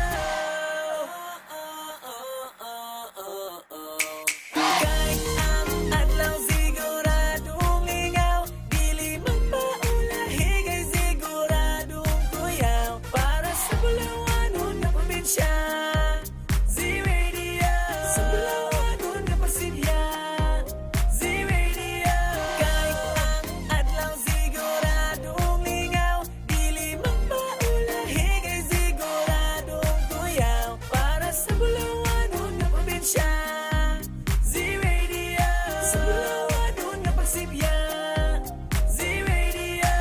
Kahit ang adlaw siguradong lingaw, dili magpaulahi kay siguradong tuyaw. Para sa Bulawan na probinsya, Z-Radio. Sa Bulawan na Pasilya, Z-Radio. Kahit ang adlaw siguradong lingaw, dili magpaulahi kay siguradong tuyaw. Para sa Bulawan na probinsya, Z-Radio. Sa Bulawan na Pagsibya, Z-Radio.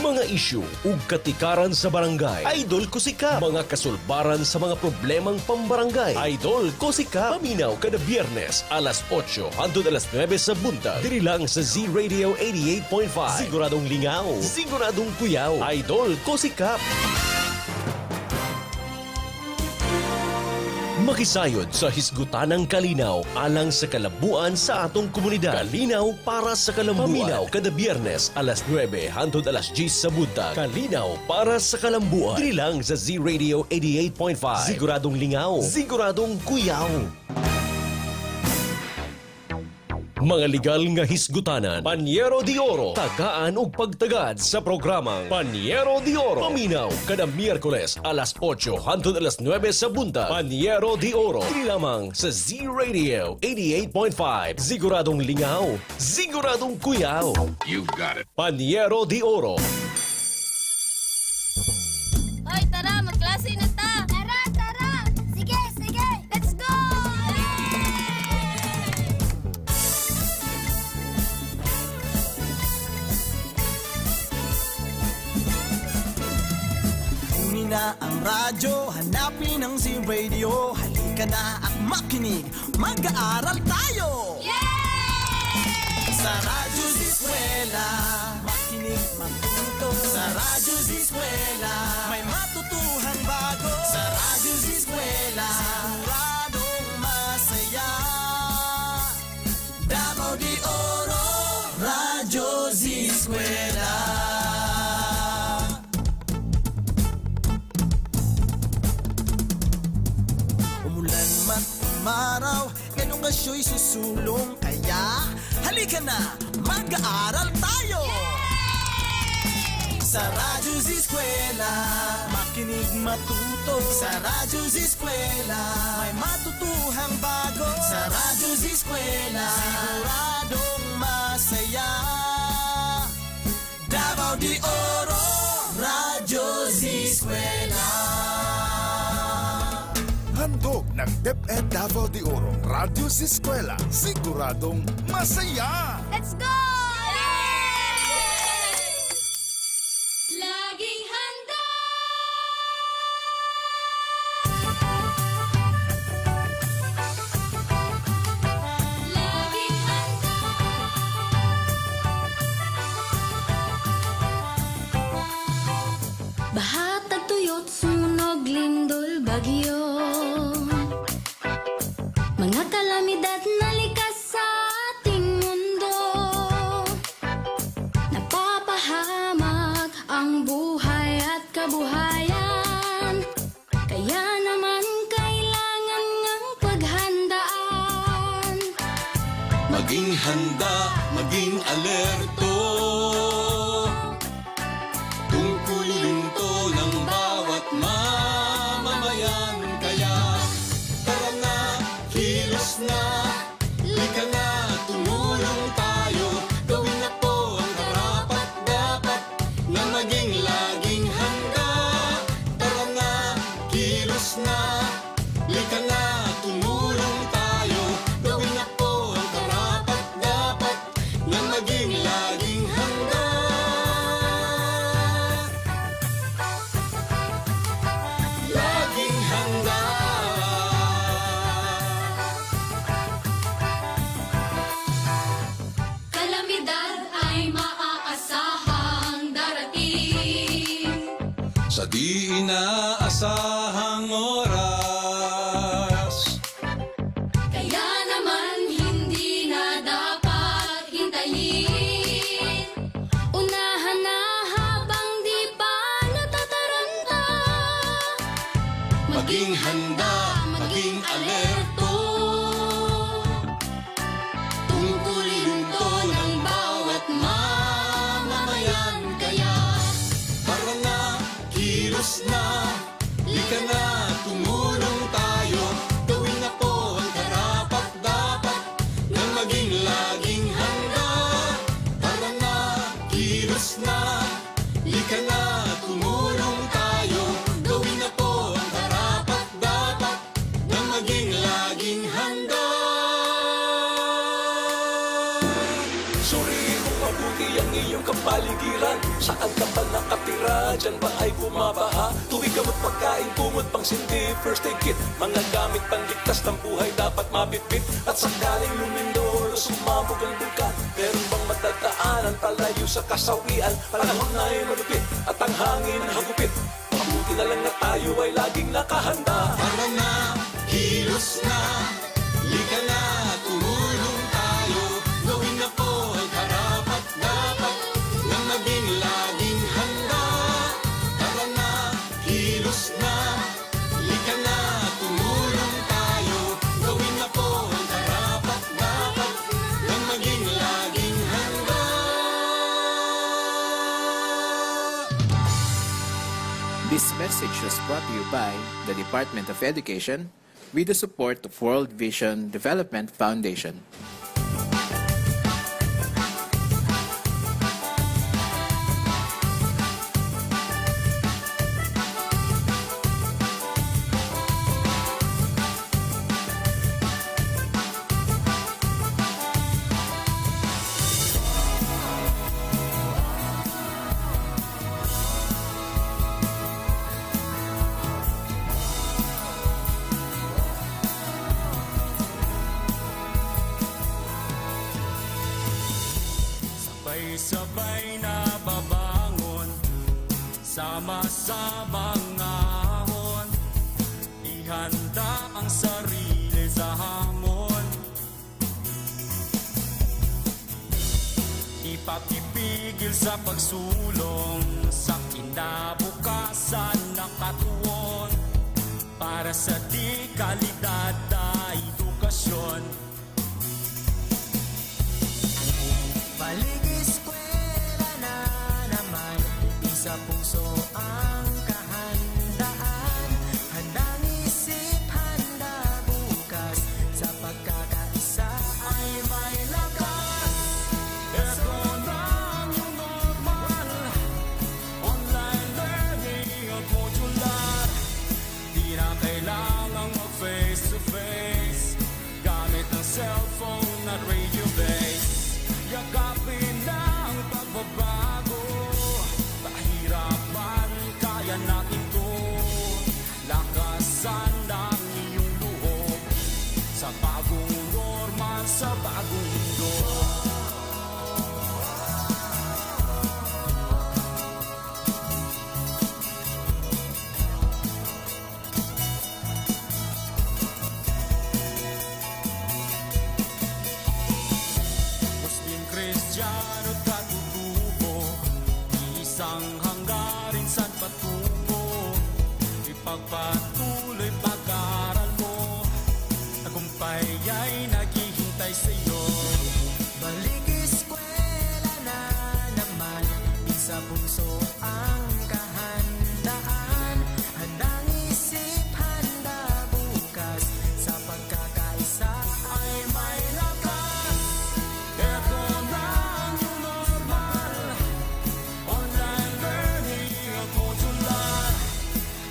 Mga isyu ug katikaran sa barangay. Idol ko sika. Mga kasulbaran sa mga problemang pambarangay. Idol ko sika. Paminaw kada Biyernes alas 8 hangtod alas 9 sa buntag. Diri lang sa Z-Radio 88.5. Siguradong lingaw, siguradong kuyaw. Idol ko sika. Makisayod sa hisgutanang kalinaw alang sa kalabuan sa atong komunidad. Kalinaw para sa kalambuan. Paminaw kada Biyernes alas 9 hangtod alas 10 sa buntag. Kalinaw para sa kalambuan. Dili lang sa Z-Radio 88.5. Siguradong lingaw, siguradong kuyaw. Mga legal nga hisgutanan, Panyero de Oro, tagaan ug pagtagad sa programang Panyero de Oro. Paminaw kada Miyerkules alas 8 hangtod alas 9 sa buntag. Panyero de Oro, dili lamang sa Z-Radio 88.5. Siguradong lingaw, siguradong kuyaw. You got it. Panyero de Oro. Hoy, tara, magklase na ta! Tara, tara! Sige, sige! Let's go! Kunin na ang radyo, hanapin ang Z-Radio. Halika na at makinig, mag-aaral tayo! Sa Radyo Z-Eskwela, makinig, matuto. Sa Radyo Z-Eskwela, may matutuhang bago. Sa Radyo Z-Eskwela, siguradong masaya. Davao de Oro, Radyo Z-Eskwela. Umulan man umaraw, ganun nga siya'y susulong. Kaya halika na, mag-aaral tayo! Sa Radyo Z-Eskwela, makinig matuto. Sa Radyo Z-Eskwela, may matutuhang bago. Sa Radyo Z-Eskwela, siguradong masaya. Davao de Oro, Radyo Z-Eskwela. Handog ng DepEd Davao de Oro, Radyo Z-Eskwela, siguradong masaya! Let's go! Laging handa! Laging handa! Bahatag tuyot, sunog, lindol, bagyo. Mga kalamidad na likas sa ating mundo. Napapahamak ang buhay at kabuhayan. Kaya naman kailangan ngang paghandaan. Maging handa, maging alerto. Tungkulin to ng bawat mamamayan. Kaya tara na, kilos na, lika na, tumulong tayo. Gawin na po ang karapat-dapat na maging laging handa. Tara na, kilos na, lika na, tumulong tayo. Gawin na po ang karapat-dapat na maging laging handa. Laging handa. Kalamidad ay maaasahang darating. Sa di inaasahang oras, Kaya naman hindi na dapat hintayin. Unahan na habang di pa natataranta. maging handa, maging alerto. Tungkulin to ng bawat mamamayan. Kaya tara na, kilos na, lika na, tumulong tayo. Gawin na po ang karapat-dapat na maging laging handa. Tara na, kilos na, lika na, tumulong tayo. Gawin na po ang karapat-dapat na maging laging handa. Suriin mo mabuti ang iyong kapaligiran. Saan ka pa nakatira? Diyan ba ay bumabaha? Tuwing gamot pagkain, kumot pang sindi, first aid kit. Mga gamit panligtas ng buhay dapat mabitbit. At sakaling lumindol o sumabog ang bulkan, meron bang matagdaanan palayo sa kasawian? Panahon na ay malupit at ang hangin hagupit. Mabuti na lang na tayo ay laging nakahanda. Tara na, kilos na, lika na, tumulong tayo. Gawin na po ang karapat-dapat na maging laging handa. Tara na, kilos na, lika na, tumulong tayo. Gawin na po ang karapat-dapat na maging laging handa. This message was brought to you by the Department of Education with the support of World Vision Development Foundation. Sabay-sabay na babangon, sama-samang ahon. Ihanda ang sarili sa hamon. Ipapipigil sa pagsulong sa kinabukasan na katuon. Para sa di kalidad na edukasyon. Eskwela na naman, isa puso ang kahandaan. Handang isip, handa bukas, sa pagkakaisa ay may lakas. Ito na ang iyong normal, online learning at modular. Di na kailangang mag-face to sa bagong mundo. Muslim, Kristiyano, katutubo, isang hanggarin san patungo. Ipagpatuloy pag-aaral mo, tagumpay ay naghihintay sa'yo. Balik eskwela na naman, sa puso ang kahandaan. Handang isip, handa bukas, sa pagkakaisa ay may lakas. Ito na ang new normal, online learning at modular.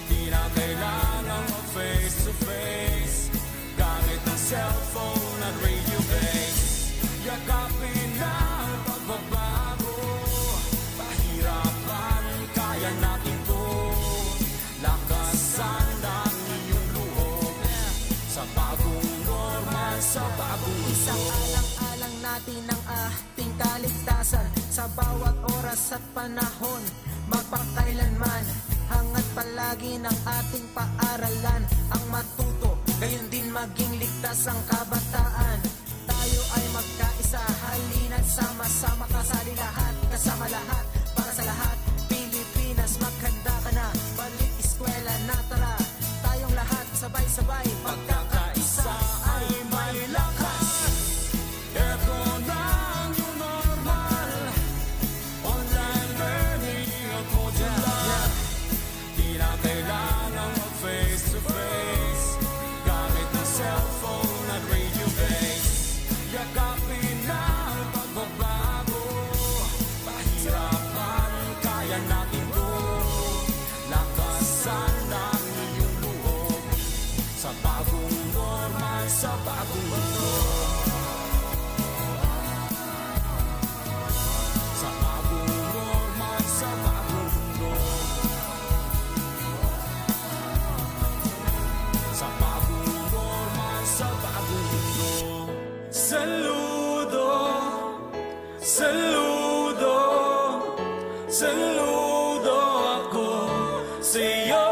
Di na kailangang mag-face to face, gamit ang cellphone at radio base. Yakapin na ang pagbabago, pahirapan, kaya natin to. Lakasan ang iyong loob, sa bagong normal, sa bagong Isang mundo. alang-alang natin ang ating kaligtasan, sa bawat oras at panahon, magpakailanman. Hangat palagi ng ating paaralan, ang matuto, gayon din maging ligtas ang kabataan. Tayo ay magkaisa, halina't sama-sama, kasali lahat, kasama lahat, para sa lahat. Pilipinas, maghanda ka na, balik eskwela na, tara. Tayong lahat, sabay-sabay, pagkakaisa ay may lakas. Ito na ang new normal, online learning at modular. Di na kailangang mag-face to face, gamit ang cellphone at radio base. Yakapin na ang pagbabago, pahirapan, kaya natin to. Lakasan ang iyong loob, sa bagong normal, sa bagong mundo. Sa bagong normal, sa bagong mundo. Sa bagong normal, sa bagong mundo. Saludo, saludo, saludo ako sa'yo.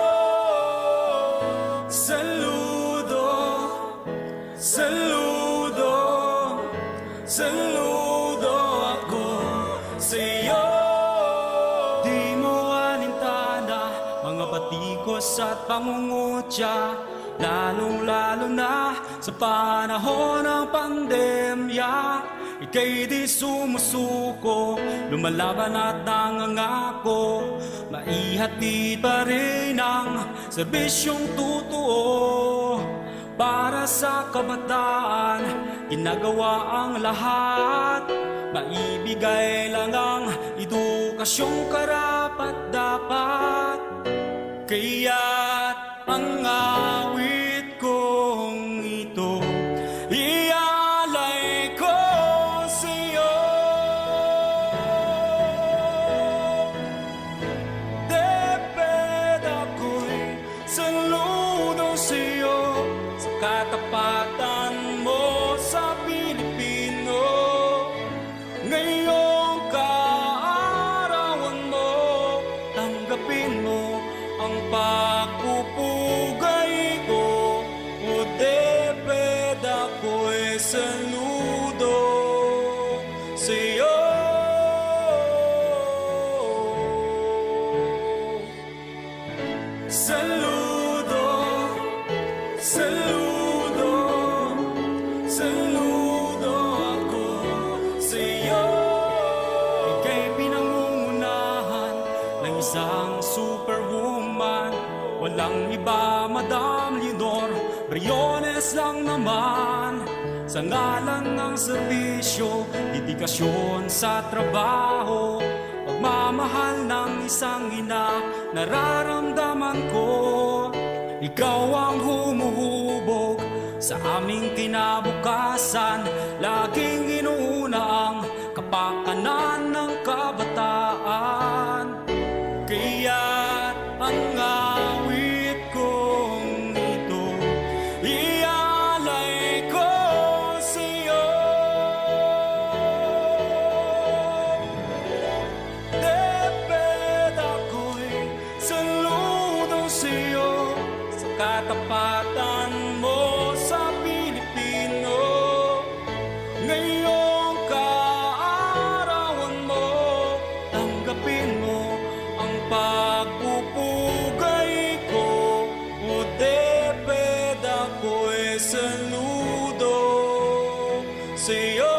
Saludo, saludo, saludo ako sa'yo. Di mo alintana mga batikos at pangungutya, lalong-lalo na sa panahon ng pandemya. Ika'y di sumusuko, lumalaban at nangangako, maihatid pa rin ang serbisyong totoo. Para sa kabataan, ginagawa ang lahat, maibigay lang ang edukasyong karapat-dapat. Kaya't ang awit kong ito, ialay ko sa'yo. Deped ako'y saludo sa'yo, sa katapatan mo sa Pilipino. Ngayong kaarawan mo, tanggapin mo ang pagpupugay ko. O deped ako'y saludo sa'yo. Saludo, saludo, saludo ako sa'yo. Ika'y pinangungunahan ng isang superwoman, walang iba, Madam Leonor Briones lang naman. Sa ngalan ng serbisyo, dedikasyon sa trabaho, pagmamahal ng isang ina, nararamdaman ko. Ikaw ang humuhubog sa aming kinabukasan, laging inuuna ang kapakanan ng kabataan. Kaya't ang awit kong ito, ialay ko sa'yo. Ngayong kaarawan mo, tanggapin mo ang pagpupugay ko. Udeped ako'y saludo sa'yo.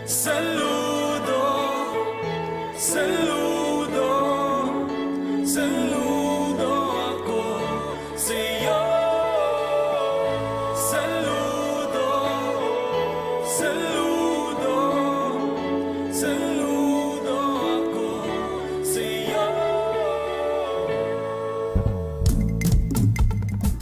Saludo, saludo, saludo ako sa'yo. Saludo, saludo, saludo ako sa'yo.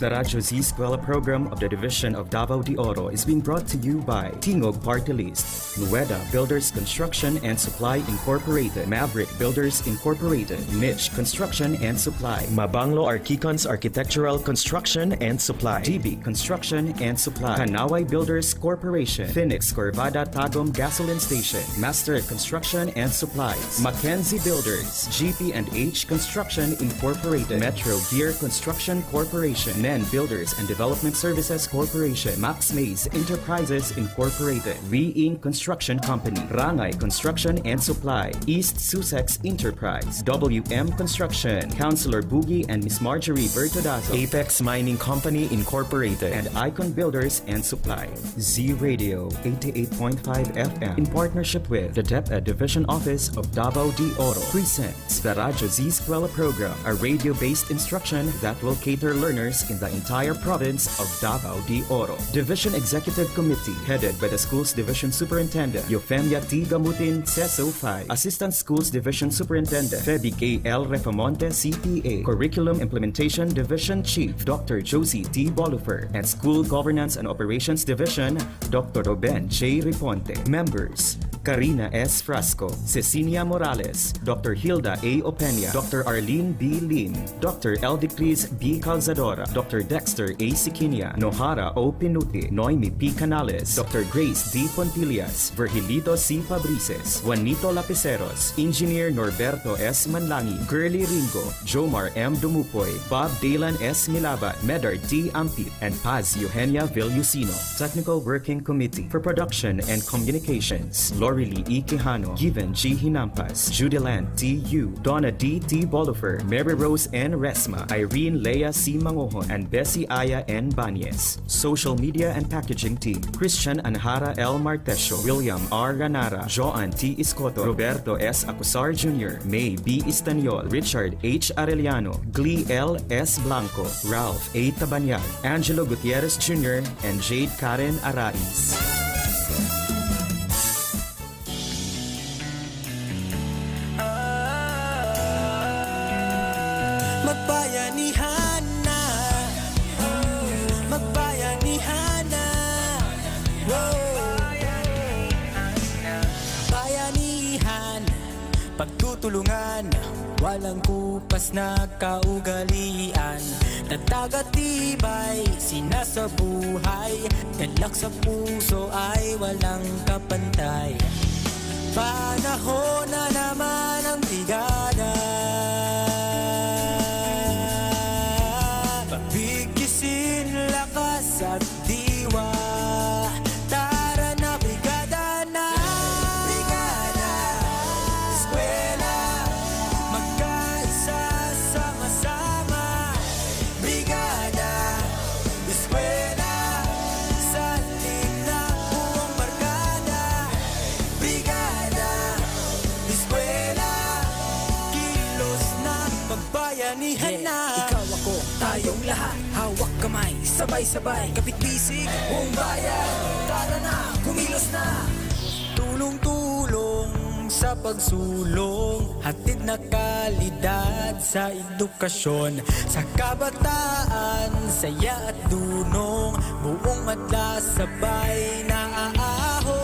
The Radyo Z-Eskwela program of the Division of Davao de Oro is being brought to you by Tingog Party List, Nueda Builders Construction and Supply Incorporated, Maverick Builders Incorporated, Mitch Construction and Supply, Mabanglo Archicons Architectural Construction and Supply, GB Construction and Supply, Kanaway Builders Corporation, Phoenix Corvada Tagum Gasoline Station, Master Construction and Supplies, Mackenzie Builders, GP&H Construction Incorporated, Metro Gear Construction Corporation, NEN Builders and Development Services Corporation, Max Mays Enterprises Incorporated, Re-Ing Construction Company, Rangay Construction and Supply, East Sussex Enterprise, WM Construction, Councilor Boogie and Miss Marjorie Bertodazo, Apex Mining Company Incorporated, and Icon Builders and Supply. Z Radio 88.5 FM in partnership with the DepEd Division Office of Davao de Oro presents the Radyo Z-Eskwela program, a radio-based instruction that will cater learners in the entire province of Davao de Oro. Division Executive Committee headed by the Schools Division Superintendent Eufemia T. Gamutin, CESO 5, Assistant Schools Division Superintendent Feby K. L. Refamonte, CPA, Curriculum Implementation Division Chief Dr. Josie T. Bolufer, and School Governance and Operations Division Dr. Ruben J. Riponte. Members: Karina S. Frasco, Cecilia Morales, Dr. Hilda A. Opeña, Dr. Arlene B. Lim, Dr. Eldicris B. Calzadora, Dr. Dexter A. Siquinia, Nohara O. Pinuti, Noemi P. Canales, Dr. Grace D. Pontillas, Virgilito C. Fabrices, Juanito Lapiceros, Engineer Norberto S. Manlangi, Girly Ringo, Jomar M. Dumupoy, Bob Dalan S. Milabat, Medar D. Ampit, and Paz Eugenia Villusino. Technical Working Committee for Production and Communications: Lorely E. Quijano, Given G. Hinampas, Judelan T. U, Donna D. T. Bolufer, Mary Rose N. Resma, Irene Leia C. Mangohon, and Bessie Aya N. Banyes. Social Media and Packaging Team: Christian Anhara L. Martesio, William R. Ranara, Joan T. Iscoto, Roberto S. Acusar Jr., May B. Istaniol, Richard H. Arellano, Glee L. S. Blanco, Ralph A. Tabanyag, Angelo Gutierrez Jr., and Jade Karen Arais. Magbayanihan na, magbayanihan na, bayanihan, pagtutulungan, walang kupas na kaugalian, tatag at tibay, sinasabuhay, galak sa puso ay walang kapantay. Panahon na naman ang brigada, pagbigkisin lakas at diwa. Tara na brigada na, brigada, eskwela, magkaisa sama-sama. Brigada, eskwela, salig na buong barkada. Brigada, eskwela, kilos na, pagbayanihan na. Ikaw ako, tayong lahat, hawak kamay, sabay-sabay, kapit-bisig, buong bayan. Tara na, kumilos na. Tulong-tulong sa pagsulong, hatid na kalidad sa edukasyon. Sa kabataan, saya at dunong, buong madla sabay na aahon.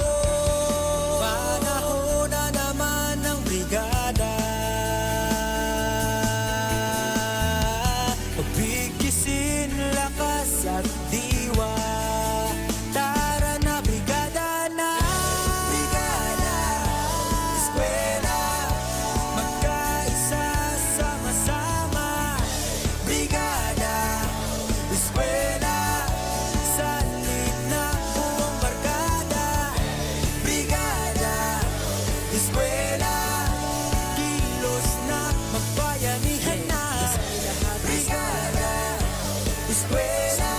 Panahon na naman ng brigada, pagbigisin lakas at diwa. Tara na brigada na, brigada, eskwela, magkaisa sama-sama. Brigada, eskwela, Z-Eskwela,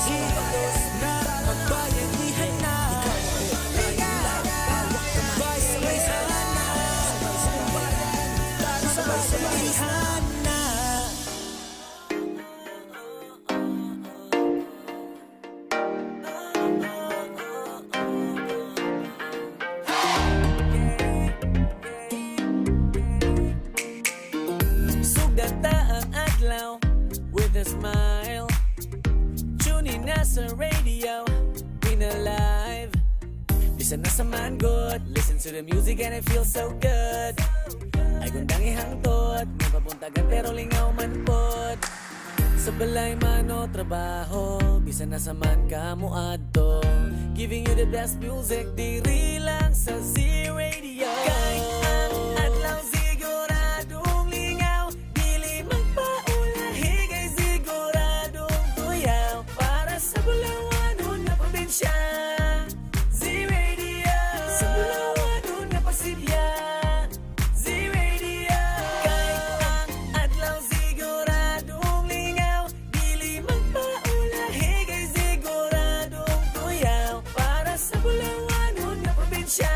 hilos na magbayanihan na. Sabay-sabayhan na, sabay-sabayhan na. Sugata ang adlaw with a smile. Tune in na sa radio, been alive. Bisan na sa man good, listen to the music and I feel so good. Ay gundang ihangtod, may papuntagan pero lingaw man pod. Sa balay man o trabaho, bisan na sa man ka mo adto. Giving you the best music, diri lang sa Z-Radio. Kay ang adlaw siguradong lingaw, dili magpaulahi kay siguradong tuyaw. Para sa bulawanon na probinsya, Z-Radio. Sa bulawanon na pasilya, Z-Radio. Kay ang adlaw siguradong lingaw, dili magpaulahi kay siguradong tuyaw. Para sa bulawanon na probinsya,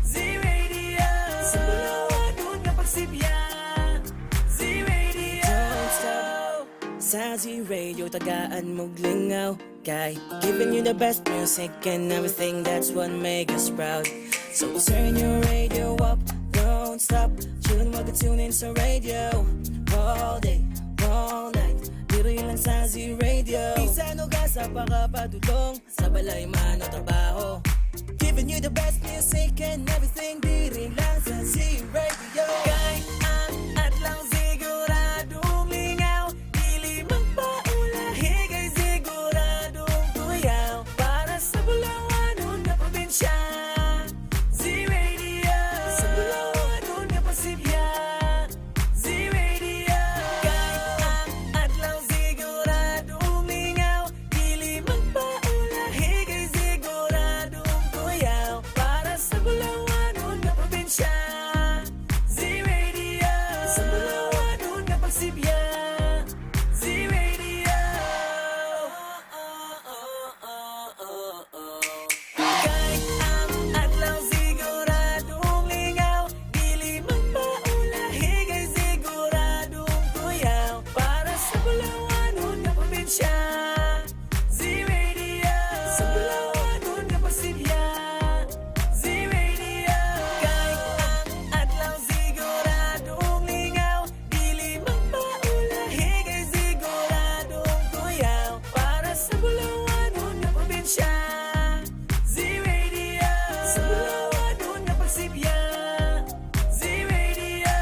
Z-Radio. Sa bulawanon na pagsibya, Z-Radio. Don't stop sa Z-Radio, tagaan mong lingaw. Kay giving you the best music and everything, that's what make us proud. So turn your radio up, don't stop. Chillin' mag-tune in sa radio. All day, all night, diri lang sa Z-Radio. Bisan o ka sa pakapadulong, sa balay man o trabaho. Giving you the best music and everything, diri lang sa Z-Radio. Kay ang adlaw siguradong lingaw, dili magpaulahi kay siguradong tuyaw. Para sa bulawanon na probinsya, Z-Radio. Sa bulawanon na pasilya, Z-Radio. Kay ang adlaw siguradong lingaw, dili magpaulahi kay siguradong tuyaw. Para sa bulawanon na probinsya, Z-Radio. Sa bulawanon na pagsibya, Z-Radio. Kay ang adlaw siguradong lingaw, dili magpaulahi kay siguradong tuyaw. Para sa bulawanon na probinsya, Z-Radio. Sa bulawanon na pasilya, Z-Radio. Kay ang adlaw siguradong lingaw, dili magpaulahi kay siguradong tuyaw. Para sa bulawanon na probinsya, Z-Radio. Sa bulawanon na pagsibya, Z-Radio.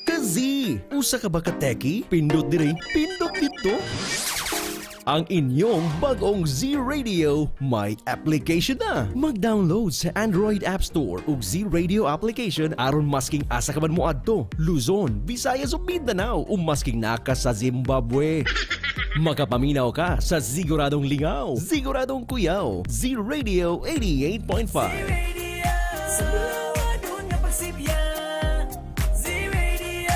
Ka-Z, usa ka ba ka-techie? Pindot diri, pindot dito. Ang inyong bagong Z-Radio may application na. Mag-download sa Android App Store ug Z-Radio application aron masking asa ka man moadto, Luzon, Visayas ug Mindanao o masking naka sa Zimbabwe. Makapaminaw ka sa Siguradong Lingaw, Siguradong Kuyaw, Z-Radio 88.5. Sa bulawanon na pagsibya, Z-Radio.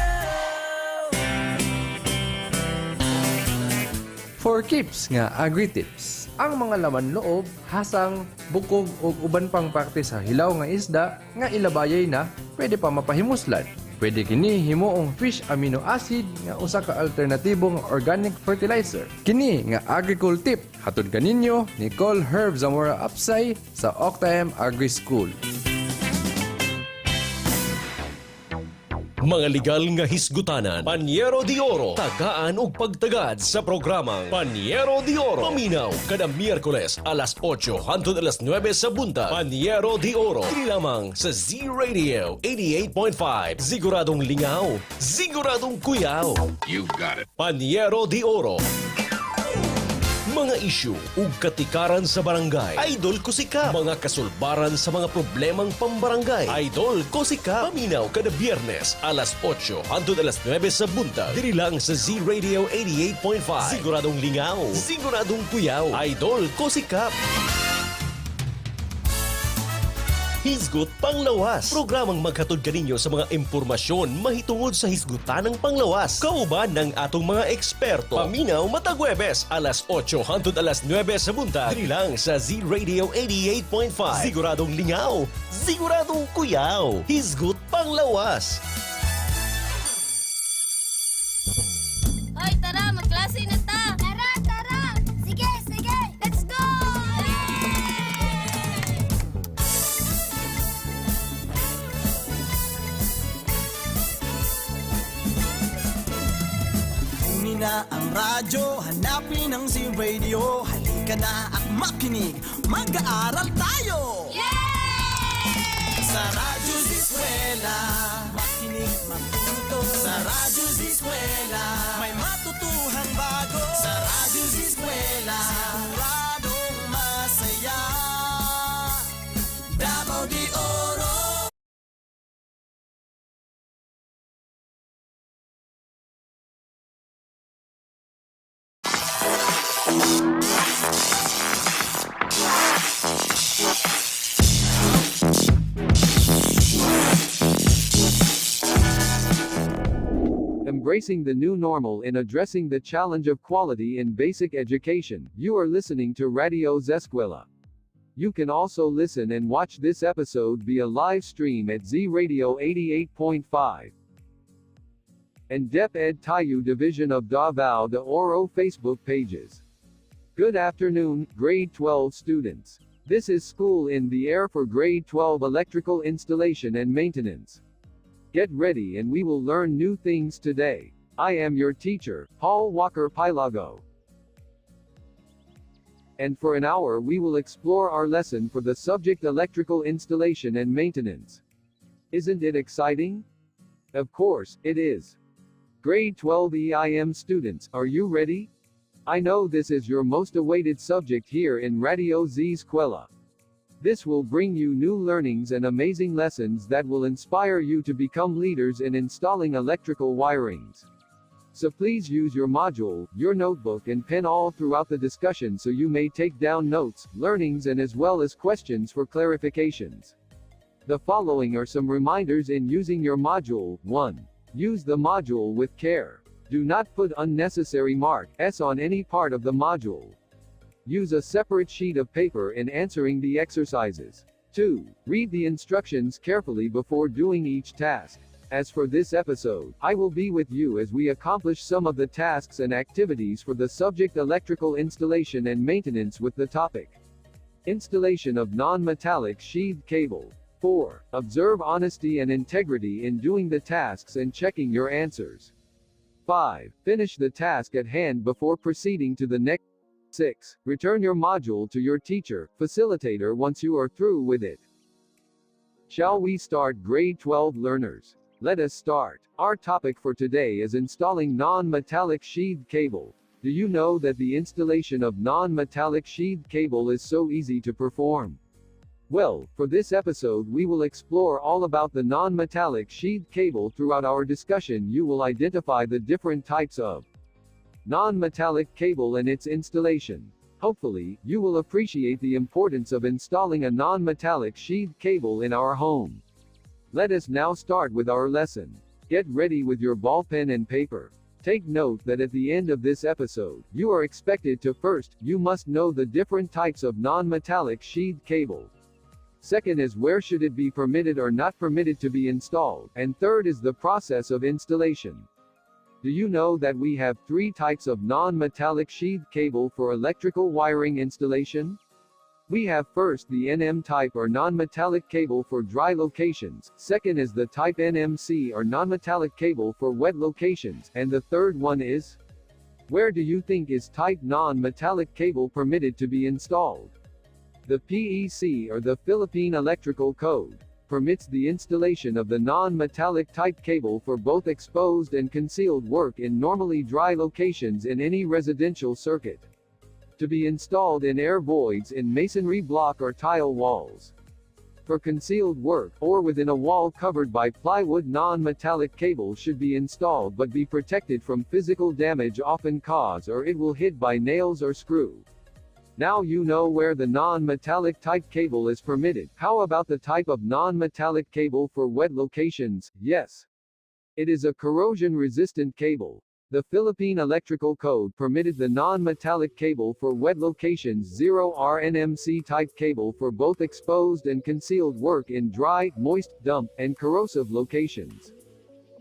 For Keeps nga Agri-Tips. Ang mga laman loob, hasang, bukog o uban pang parte sa hilaw nga isda nga ilabayay na pwede pa mapahimuslan. Pwede kini himuong fish amino acid nga usa ka alternatibong organic fertilizer. Kini nga Agricul Tip hatod kaninyo ni Col Herb Zamora Apsay sa Octaem Agri School. Mga legal nga hisgutanan, Panyero de Oro, tagaan ug pagtagad sa programang Panyero de Oro. Paminaw kada Miyerkules alas 8 hangtod alas 9 sa buntag. Panyero de Oro, dili lamang sa Z-Radio 88.5. Siguradong lingaw, siguradong kuyaw. You got it. Panyero de Oro. Mga isyu ug katikaran sa barangay. Idol ko sika. Mga kasulbaran sa mga problemang pambarangay. Idol ko sika. Paminaw kada Biyernes alas 8 hangtod alas 9 sa buntag. Diri lang sa Z-Radio 88.5. Siguradong lingaw, siguradong kuyaw. Idol ko sika. Hisgot Panglawas. Programang maghatod kaninyo sa mga impormasyon mahitungod sa hisgutan ng panglawas. Kauban ng atong mga eksperto. Paminaw matag Huwebes, alas 8 hangtod alas 9 sa buntag. Dili lang sa Z Radio 88.5. Siguradong lingaw, siguradong kuyaw. Hisgot Panglawas. Hoy, tara, magklase na ta! Tara, tara! Sige, sige! Let's go! Kunin na ang radyo, hanapin ang Z-Radio. Halika na at makinig, mag-aaral tayo! Sa Radyo Z-Eskwela, makinig, matuto. Sa Radyo Z-Eskwela, may matutuhang bago. Sa Radyo Z-Eskwela, siguradong masaya. Davao de Oro. Embracing the new normal in addressing the challenge of quality in basic education, you are listening to Radyo Z-Eskwela. You can also listen and watch this episode via live stream at Z Radio 88.5 and DepEd Tayo Division of Davao de Oro Facebook pages. Good afternoon, grade 12 students. This is School in the Air for grade 12 electrical installation and maintenance. Get ready and we will learn new things today. I am your teacher, Paul Walker Pilago. And for an hour we will explore our lesson for the subject electrical installation and maintenance. Isn't it exciting? Of course, it is. Grade 12 EIM students, are you ready? I know this is your most awaited subject here in Radyo Z-Eskwela. This will bring you new learnings and amazing lessons that will inspire you to become leaders in installing electrical wirings. So please use your module, your notebook and pen all throughout the discussion so you may take down notes, learnings and as well as questions for clarifications. The following are some reminders in using your module. 1. Use the module with care. Do not put unnecessary marks on any part of the module. Use a separate sheet of paper in answering the exercises. 2. Read the instructions carefully before doing each task. As for this episode, I will be with you as we accomplish some of the tasks and activities for the subject electrical installation and maintenance with the topic installation of non-metallic sheathed cable. 4. Observe honesty and integrity in doing the tasks and checking your answers. 5. Finish the task at hand before proceeding to the next. 6. Return your module to your teacher, facilitator once you are through with it. Shall we start, grade 12 learners? Let us start. Our topic for today is installing non-metallic sheathed cable. Do you know that the installation of non-metallic sheathed cable is so easy to perform? Well, for this episode we will explore all about the non-metallic sheathed cable. Throughout our discussion you will identify the different types of non-metallic cable and its installation. Hopefully, you will appreciate the importance of installing a non-metallic sheathed cable in our home. Let us now start with our lesson. Get ready with your ball pen and paper. Take note that at the end of this episode, you are expected to first, you must know the different types of non-metallic sheathed cable. Second is where should it be permitted or not permitted to be installed, and third is the process of installation. Do you know that we have 3 types of non-metallic sheathed cable for electrical wiring installation? We have first the NM type or non-metallic cable for dry locations, second is the type NMC or non-metallic cable for wet locations, and the third one is? Where do you think is type non-metallic cable permitted to be installed? The PEC or the Philippine Electrical Code permits the installation of the non-metallic type cable for both exposed and concealed work in normally dry locations in any residential circuit. To be installed in air voids in masonry block or tile walls. For concealed work, or within a wall covered by plywood, non-metallic cable should be installed but be protected from physical damage often caused or it will hit by nails or screw. Now you know where the non-metallic type cable is permitted. How about the type of non-metallic cable for wet locations? Yes. It is a corrosion-resistant cable. The Philippine Electrical Code permitted the non-metallic cable for wet locations 0R NMC type cable for both exposed and concealed work in dry, moist, damp, and corrosive locations.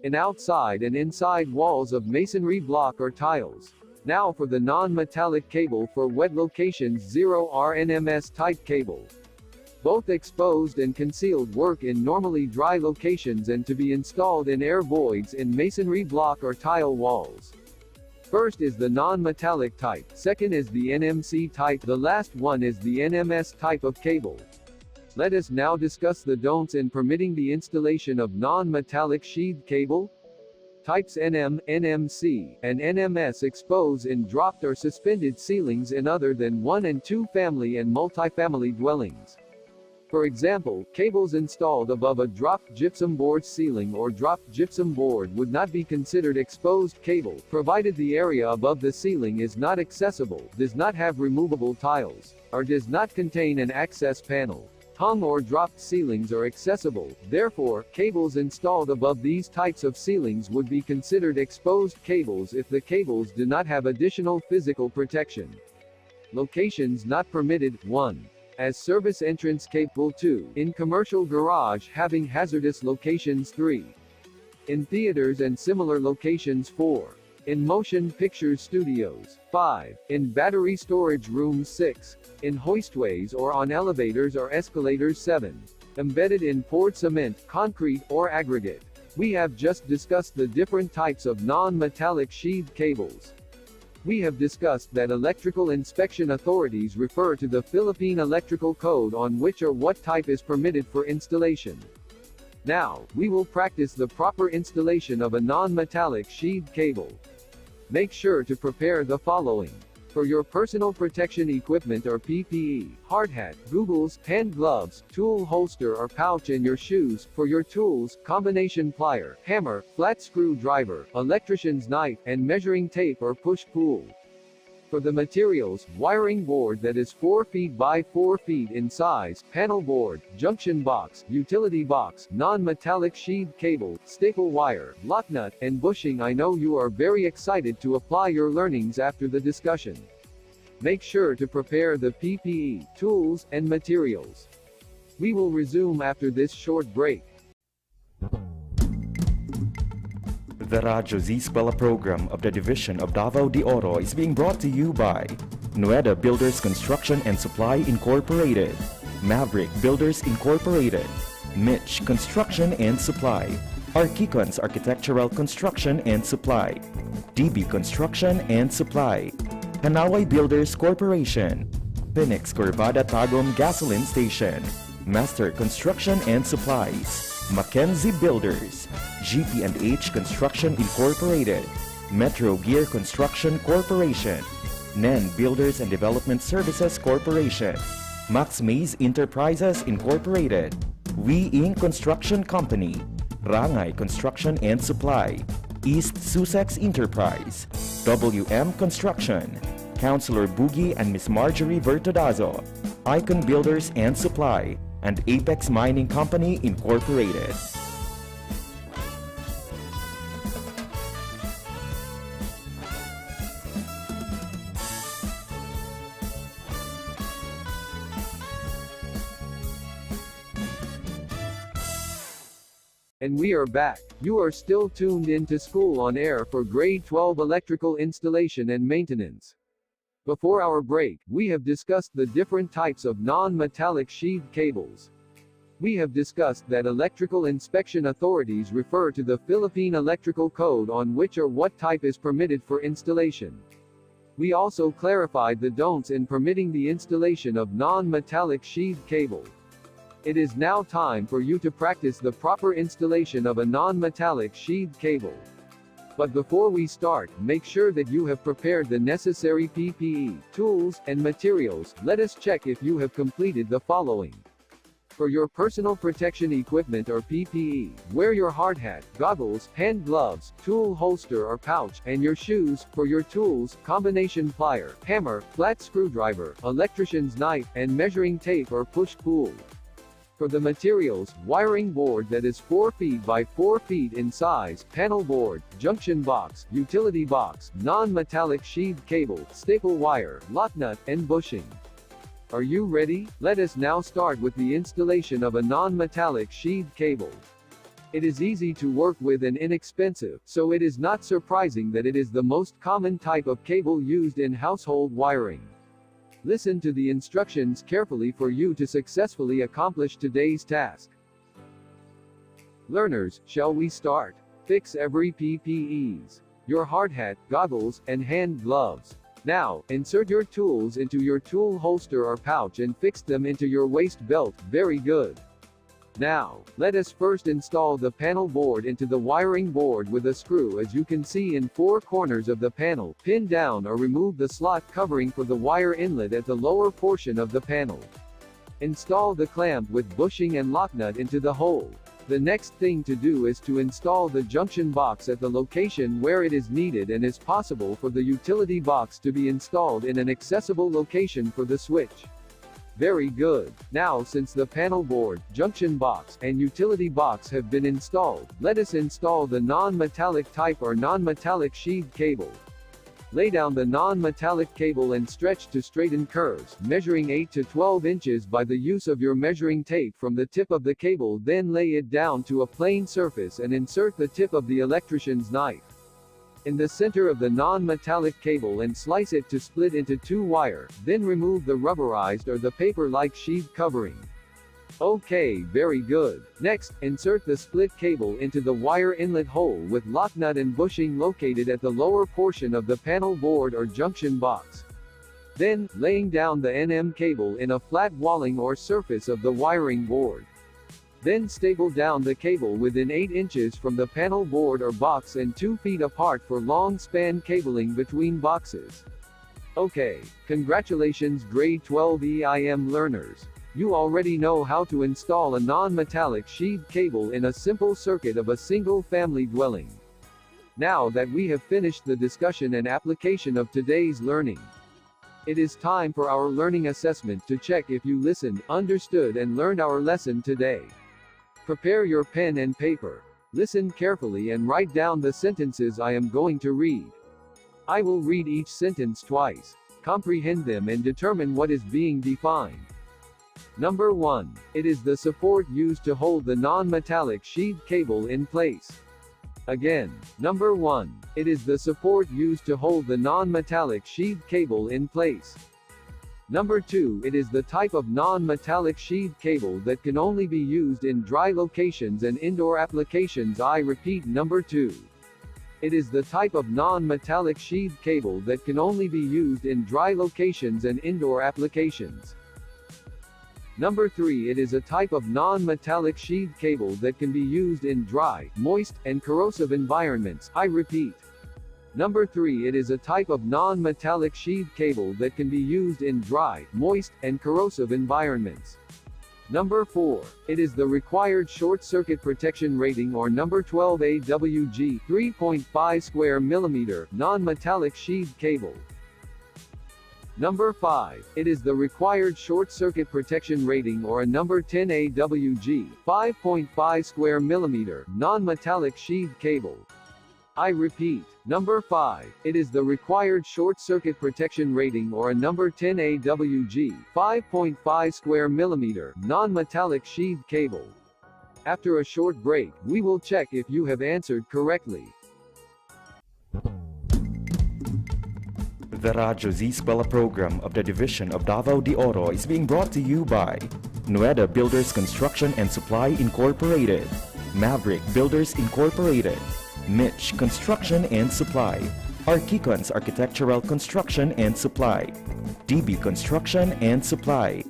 In outside and inside walls of masonry block or tiles. Now for the non-metallic cable for wet locations 0R NMS type cable. Both exposed and concealed work in normally dry locations and to be installed in air voids in masonry block or tile walls. First is the non-metallic type, second is the NMC type, the last one is the NMS type of cable. Let us now discuss the don'ts in permitting the installation of non-metallic sheathed cable. Types NM, NMC, and NMS expose in dropped or suspended ceilings in other than 1 and 2 family and multifamily dwellings. For example, cables installed above a dropped gypsum board ceiling or dropped gypsum board would not be considered exposed cable, provided the area above the ceiling is not accessible, does not have removable tiles, or does not contain an access panel. Hung or dropped ceilings are accessible, therefore, cables installed above these types of ceilings would be considered exposed cables if the cables do not have additional physical protection. Locations not permitted: 1. As service entrance cable. 2. In commercial garage having hazardous locations. 3. In theaters and similar locations. 4. In motion picture studios. 5. In battery storage rooms. 6. In hoistways or on elevators or escalators. 7. Embedded in poured cement, concrete, or aggregate. We have just discussed the different types of non-metallic sheathed cables. We have discussed that electrical inspection authorities refer to the Philippine Electrical Code on which or what type is permitted for installation. Now, we will practice the proper installation of a non-metallic sheathed cable. Make sure to prepare the following. For your personal protection equipment or PPE, hard hat, goggles, hand gloves, tool holster or pouch in your shoes, for your tools, combination plier, hammer, flat screwdriver, electrician's knife, and measuring tape or push-pull. For the materials, wiring board that is 4 feet by 4 feet in size, panel board, junction box, utility box, non-metallic sheathed cable, staple wire, lock nut, and bushing. I know you are very excited to apply your learnings after the discussion. Make sure to prepare the PPE, tools, and materials. We will resume after this short break. The Radyo Z-Eskwela program of the Division of Davao de Oro is being brought to you by Nueda Builders Construction and Supply Incorporated, Maverick Builders Incorporated, Mitch Construction and Supply, Archicons Architectural Construction and Supply, DB Construction and Supply, Hanaway Builders Corporation, Phoenix Corvada Tagum Gasoline Station, Master Construction and Supplies, Mackenzie Builders, GP&H Construction Incorporated, Metro Gear Construction Corporation, NEN Builders and Development Services Corporation, Max Mays Enterprises Incorporated, We Inc. Construction Company, Rangay Construction and Supply, East Sussex Enterprise, WM Construction, Councilor Boogie and Miss Marjorie Vertodazo, Icon Builders and Supply, and Apex Mining Company Incorporated. And we are back. You are still tuned into School on Air for Grade 12 Electrical Installation and Maintenance. Before our break, we have discussed the different types of non-metallic sheathed cables. We have discussed that electrical inspection authorities refer to the Philippine Electrical Code on which or what type is permitted for installation. We also clarified the don'ts in permitting the installation of non-metallic sheathed cable. It is now time for you to practice the proper installation of a non-metallic sheathed cable. But before we start, make sure that you have prepared the necessary PPE, tools, and materials. Let us check if you have completed the following. For your personal protection equipment or PPE, wear your hard hat, goggles, hand gloves, tool holster or pouch, and your shoes. For your tools, combination plier, hammer, flat screwdriver, electrician's knife, and measuring tape or push-pull. For the materials, wiring board that is 4 feet by 4 feet in size, panel board, junction box, utility box, non-metallic sheathed cable, staple wire, lock nut, and bushing. Are you ready? Let us now start with the installation of a non-metallic sheathed cable. It is easy to work with and inexpensive, so it is not surprising that it is the most common type of cable used in household wiring. Listen to the instructions carefully for you to successfully accomplish today's task. Learners, shall we start? Fix every PPEs. Your hard hat, goggles, and hand gloves. Now, insert your tools into your tool holster or pouch and fix them into your waist belt. Very good. Now, let us first install the panel board into the wiring board with a screw. As you can see in 4 corners of the panel, pin down or remove the slot covering for the wire inlet at the lower portion of the panel. Install the clamp with bushing and lock nut into the hole. The next thing to do is to install the junction box at the location where it is needed and is possible for the utility box to be installed in an accessible location for the switch. Very good. Now, since the panel board, junction box, and utility box have been installed, let us install the non-metallic type or non-metallic sheathed cable. Lay down the non-metallic cable and stretch to straighten curves, measuring 8 to 12 inches by the use of your measuring tape from the tip of the cable. Then lay it down to a plain surface and insert the tip of the electrician's knife in the center of the non-metallic cable and slice it to split into 2 wire, then remove the rubberized or the paper-like sheath covering. Okay, very good. Next, insert the split cable into the wire inlet hole with lock nut and bushing located at the lower portion of the panel board or junction box. Then, laying down the NM cable in a flat walling or surface of the wiring board. Then staple down the cable within 8 inches from the panel board or box and 2 feet apart for long span cabling between boxes. Okay, congratulations grade 12 EIM learners. You already know how to install a non-metallic sheathed cable in a simple circuit of a single-family dwelling. Now that we have finished the discussion and application of today's learning, it is time for our learning assessment to check if you listened, understood and learned our lesson today. Prepare your pen and paper. Listen carefully and write down the sentences I am going to read. I will read each sentence twice. Comprehend them and determine what is being defined. Number 1. It is the support used to hold the non-metallic sheathed cable in place. Again. Number 1. It is the support used to hold the non-metallic sheathed cable in place. Number 2. It is the type of non-metallic sheathed cable that can only be used in dry locations and indoor applications. I repeat. Number 2. It is the type of non-metallic sheathed cable that can only be used in dry locations and indoor applications. Number 3. It is a type of non-metallic sheathed cable that can be used in dry, moist, and corrosive environments. I repeat. Number 3. It is a type of non-metallic sheathed cable that can be used in dry, moist, and corrosive environments. Number 4. It is the required short-circuit protection rating or number 12 AWG 3.5 square millimeter non-metallic sheathed cable. Number 5. It is the required short-circuit protection rating or a number 10 AWG 5.5 square millimeter non-metallic sheathed cable. I repeat. Number 5. It is the required short-circuit protection rating or a number 10 AWG 5.5 square millimeter non-metallic sheathed cable. After a short break, we will check if you have answered correctly. The Radyo Z-Eskwela program of the Division of Davao de Oro is being brought to you by Nueda Builders Construction and Supply Incorporated, Maverick Builders Incorporated, Mitch Construction and Supply, Archicons Architectural Construction and Supply, DB Construction and Supply,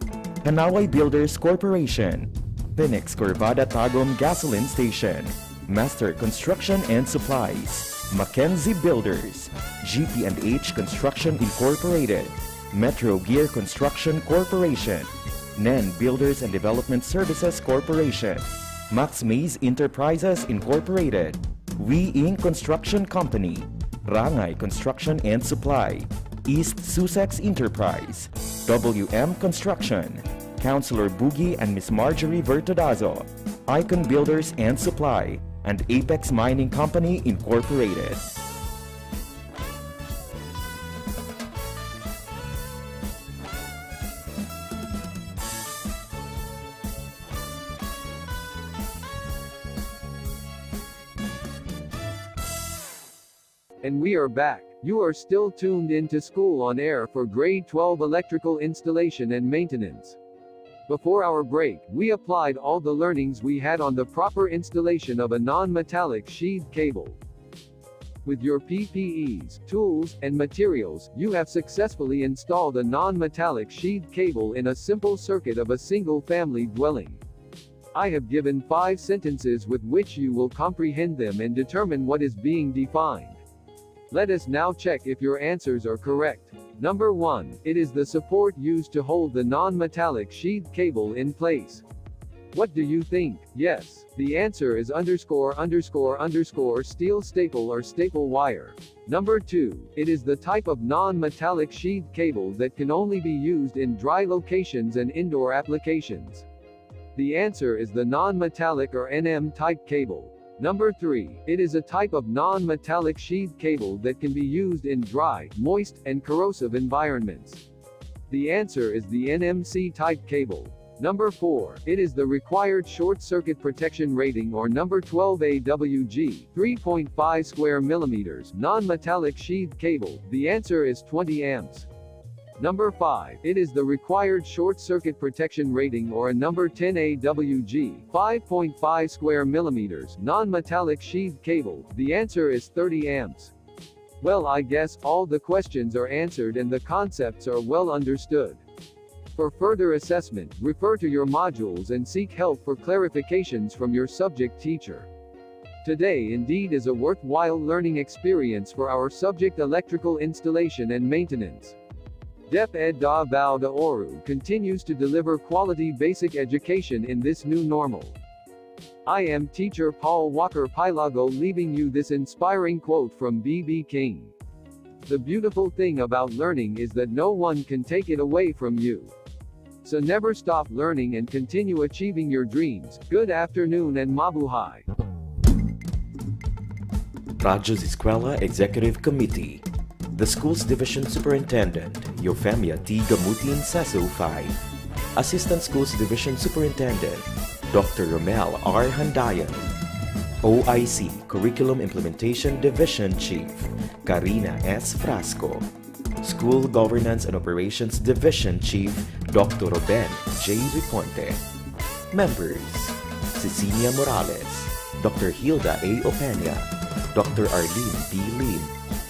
Hanaway Builders Corporation, Phoenix Corvada Tagum Gasoline Station, Master Construction and Supplies, Mackenzie Builders, GP&H Construction Incorporated, Metro Gear Construction Corporation, NEN Builders and Development Services Corporation, Max Mays Enterprises Incorporated, We Inc. Construction Company, Rangay Construction and Supply, East Sussex Enterprise, WM Construction, Councilor Boogie and Miss Marjorie Vertodazo, Icon Builders and Supply, and Apex Mining Company Incorporated. And we are back. You are still tuned into School on Air for Grade 12 Electrical Installation and Maintenance. Before our break, we applied all the learnings we had on the proper installation of a non-metallic sheathed cable. With your PPEs, tools, and materials, you have successfully installed a non-metallic sheathed cable in a simple circuit of a single-family dwelling. I have given 5 sentences with which you will comprehend them and determine what is being defined. Let us now check if your answers are correct. Number 1. It is the support used to hold the non-metallic sheathed cable in place. What do you think? Yes. The answer is ___ steel staple or staple wire. Number 2. It is the type of non-metallic sheathed cable that can only be used in dry locations and indoor applications. The answer is the non-metallic or NM type cable. Number 3. It is a type of non-metallic sheathed cable that can be used in dry, moist, and corrosive environments. The answer is the NMC type cable. Number 4. It is the required short circuit protection rating or number 12 AWG, 3.5 square millimeters, non-metallic sheathed cable. The answer is 20 amps. Number 5. It is the required short circuit protection rating or a number 10 AWG, 5.5 square millimeters, non-metallic sheathed cable. The answer is 30 amps. Well, I guess all the questions are answered and the concepts are well understood. For further assessment, refer to your modules and seek help for clarifications from your subject teacher. Today indeed is a worthwhile learning experience for our subject electrical installation and maintenance. DepEd Davao de Oro continues to deliver quality basic education in this new normal. I am teacher Paul Walker Pilago leaving you this inspiring quote from B.B. King. The beautiful thing about learning is that no one can take it away from you. So never stop learning and continue achieving your dreams. Good afternoon and mabuhay. Radyo Z-Eskwela Executive Committee, the school's division superintendent, Eufemia T. Gamutin Saso 5, Assistant Schools Division Superintendent, Dr. Romel R. Handayan, OIC Curriculum Implementation Division Chief, Karina S. Frasco, School Governance and Operations Division Chief, Dr. Ruben J. Riponte. Members: Cecilia Morales, Dr. Hilda A. Opeña, Dr. Arlene B. Lim,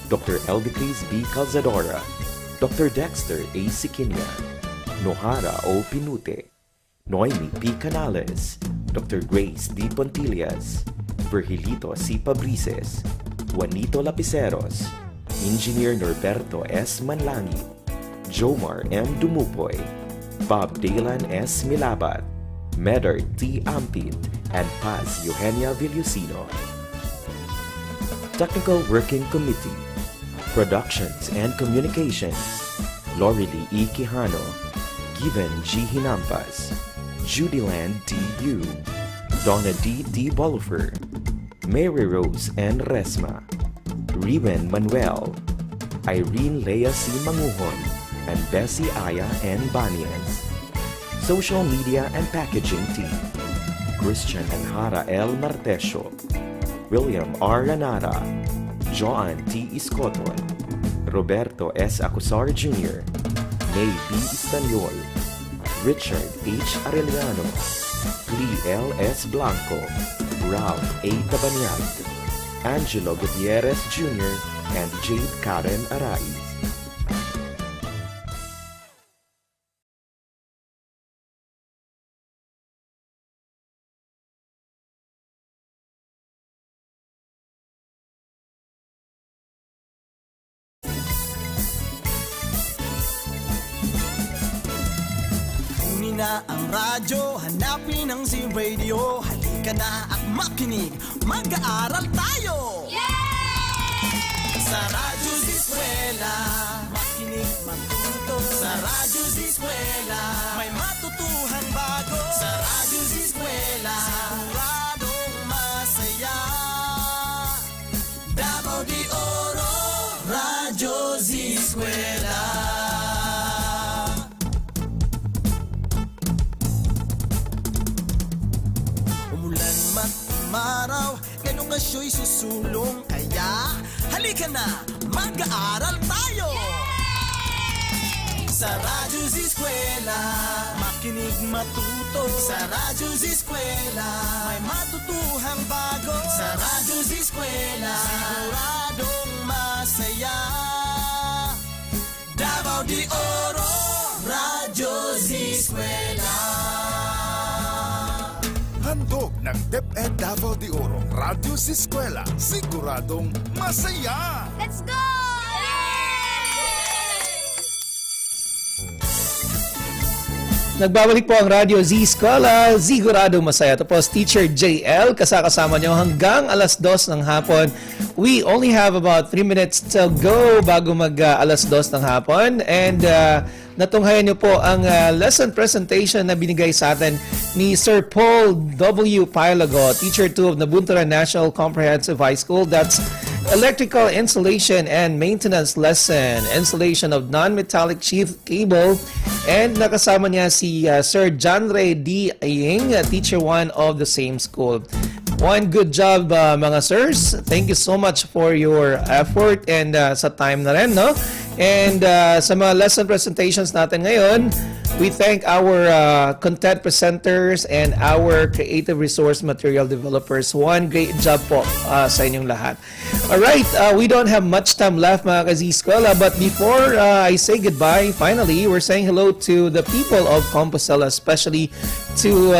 Dr. Elvicris B. Calzadora, Dr. Dexter A. Siquinia, Nohara O. Pinute, Noemi P. Canales, Dr. Grace D. Pontillas, Virgilito C. Pabrices, Juanito Lapiceros, Engineer Norberto S. Manlangi, Jomar M. Dumupoy, Bob Dalan S. Milabat, Medard T. Ampit, and Paz Eugenia Villusino. Technical Working Committee, Productions and Communications, Lorely E. Quijano, Given G. Hinampas, Judyland D. Yu, Donna D. D. Bolifer, Mary Rose N. Resma, Riven Manuel, Irene Lea C. Manguhon, and Bessie Aya N. Banias. Social Media and Packaging Team, Christian and Hara L. Martesio, William R. Ranara, Joan T. Iscoton, Roberto S. Acusar Jr., May B. Istanyol, Richard H. Arellano, Lee L. S. Blanco, Ralph A. Tabanyag, Angelo Gutierrez Jr., and Jade Karen Araiz. na ang radyo, hanapin ang Z-Radio. Halika na at makinig, mag-aaral tayo! Sa Radyo Z-Eskwela, makinig matuto. Sa Radyo Z-Eskwela, may matutuhan bago. Sa Radyo Z-Eskwela, siguradong masaya. Davao de Oro, Radyo Z-Eskwela. Umulan man umaraw, ganun nga siya'y susulong. Kaya halika na, mag-aaral tayo! Sa Radyo Z-Eskwela, makinig matuto. Sa Radyo Z-Eskwela, may matutuhang bago. Sa Radyo Z-Eskwela, siguradong masaya. Davao de Oro, Radyo Z-Eskwela. Handog ng DepEd Davao de Oro, Radyo Z-Eskwela, siguradong masaya! Let's go! Nagbabalik po ang Radyo Z-Eskwela, siguradong masaya. Tapos Teacher JL, kasama nyo hanggang alas 2 ng hapon. We only have about 3 minutes to go bago mag alas 2 ng hapon. And natunghayan nyo po ang lesson presentation na binigay sa atin ni Sir Paul W. Pilago, Teacher 2 of Nabunturan National Comprehensive High School. That's electrical installation and maintenance lesson, installation of non-metallic sheath cable, and nakasama niya si Sir John Ray D. Aying, Teacher 1 of the same school. One good job mga sirs. Thank you so much for your effort and sa time na rin, no? And sa mga lesson presentations natin ngayon, we thank our content presenters and our creative resource material developers. One great job po sa inyong lahat. Alright, we don't have much time left mga ka-Z-Eskwela, but before I say goodbye, finally, we're saying hello to the people of Compostela, especially to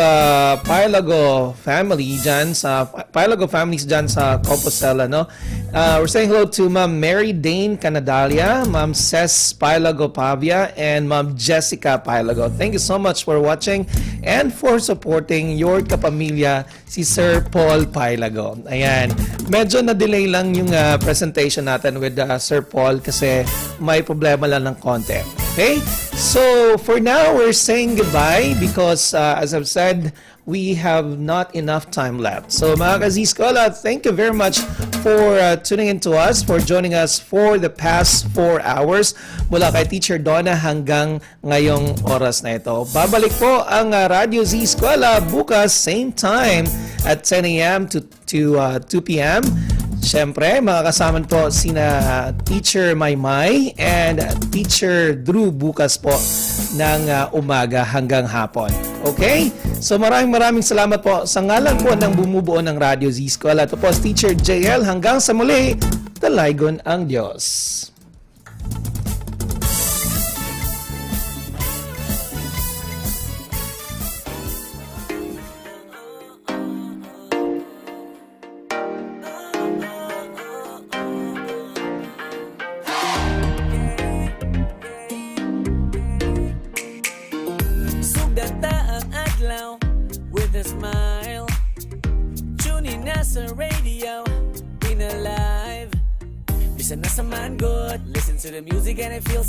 Pilago family dyan sa Pilago families dyan sa Compostela, no? We're saying hello to Ma'am Mary Dane Canadalia, Ma'am Ces Pilago Pavia, and Ma'am Jessica Pilago. Thank you so much for watching and for supporting your kapamilya, si Sir Paul Pilago. Ayan, medyo na-delay lang yung presentation natin with Sir Paul kasi may problema lang ng konti. Okay? So, for now, we're saying goodbye because, as I've said, we have not enough time left. So, mga ka-Z-Eskwela, thank you very much for tuning in to us, for joining us for the past 4 hours mula kay Teacher Donna hanggang ngayong oras na ito. Babalik po ang Radyo Z-Eskwela bukas, same time at 10 a.m. to 2 p.m. Siyempre, makakasama po sina Teacher Maymay and Teacher Drew bukas po ng umaga hanggang hapon. Okay? So maraming salamat po sa ngalan po ng bumubuo ng Radyo Z-Eskwela. Ito po si Teacher JL. Hanggang sa muli, talaygon ang Diyos. Sa radio, in alive. Listen na sa man good. Listen to the music and it feels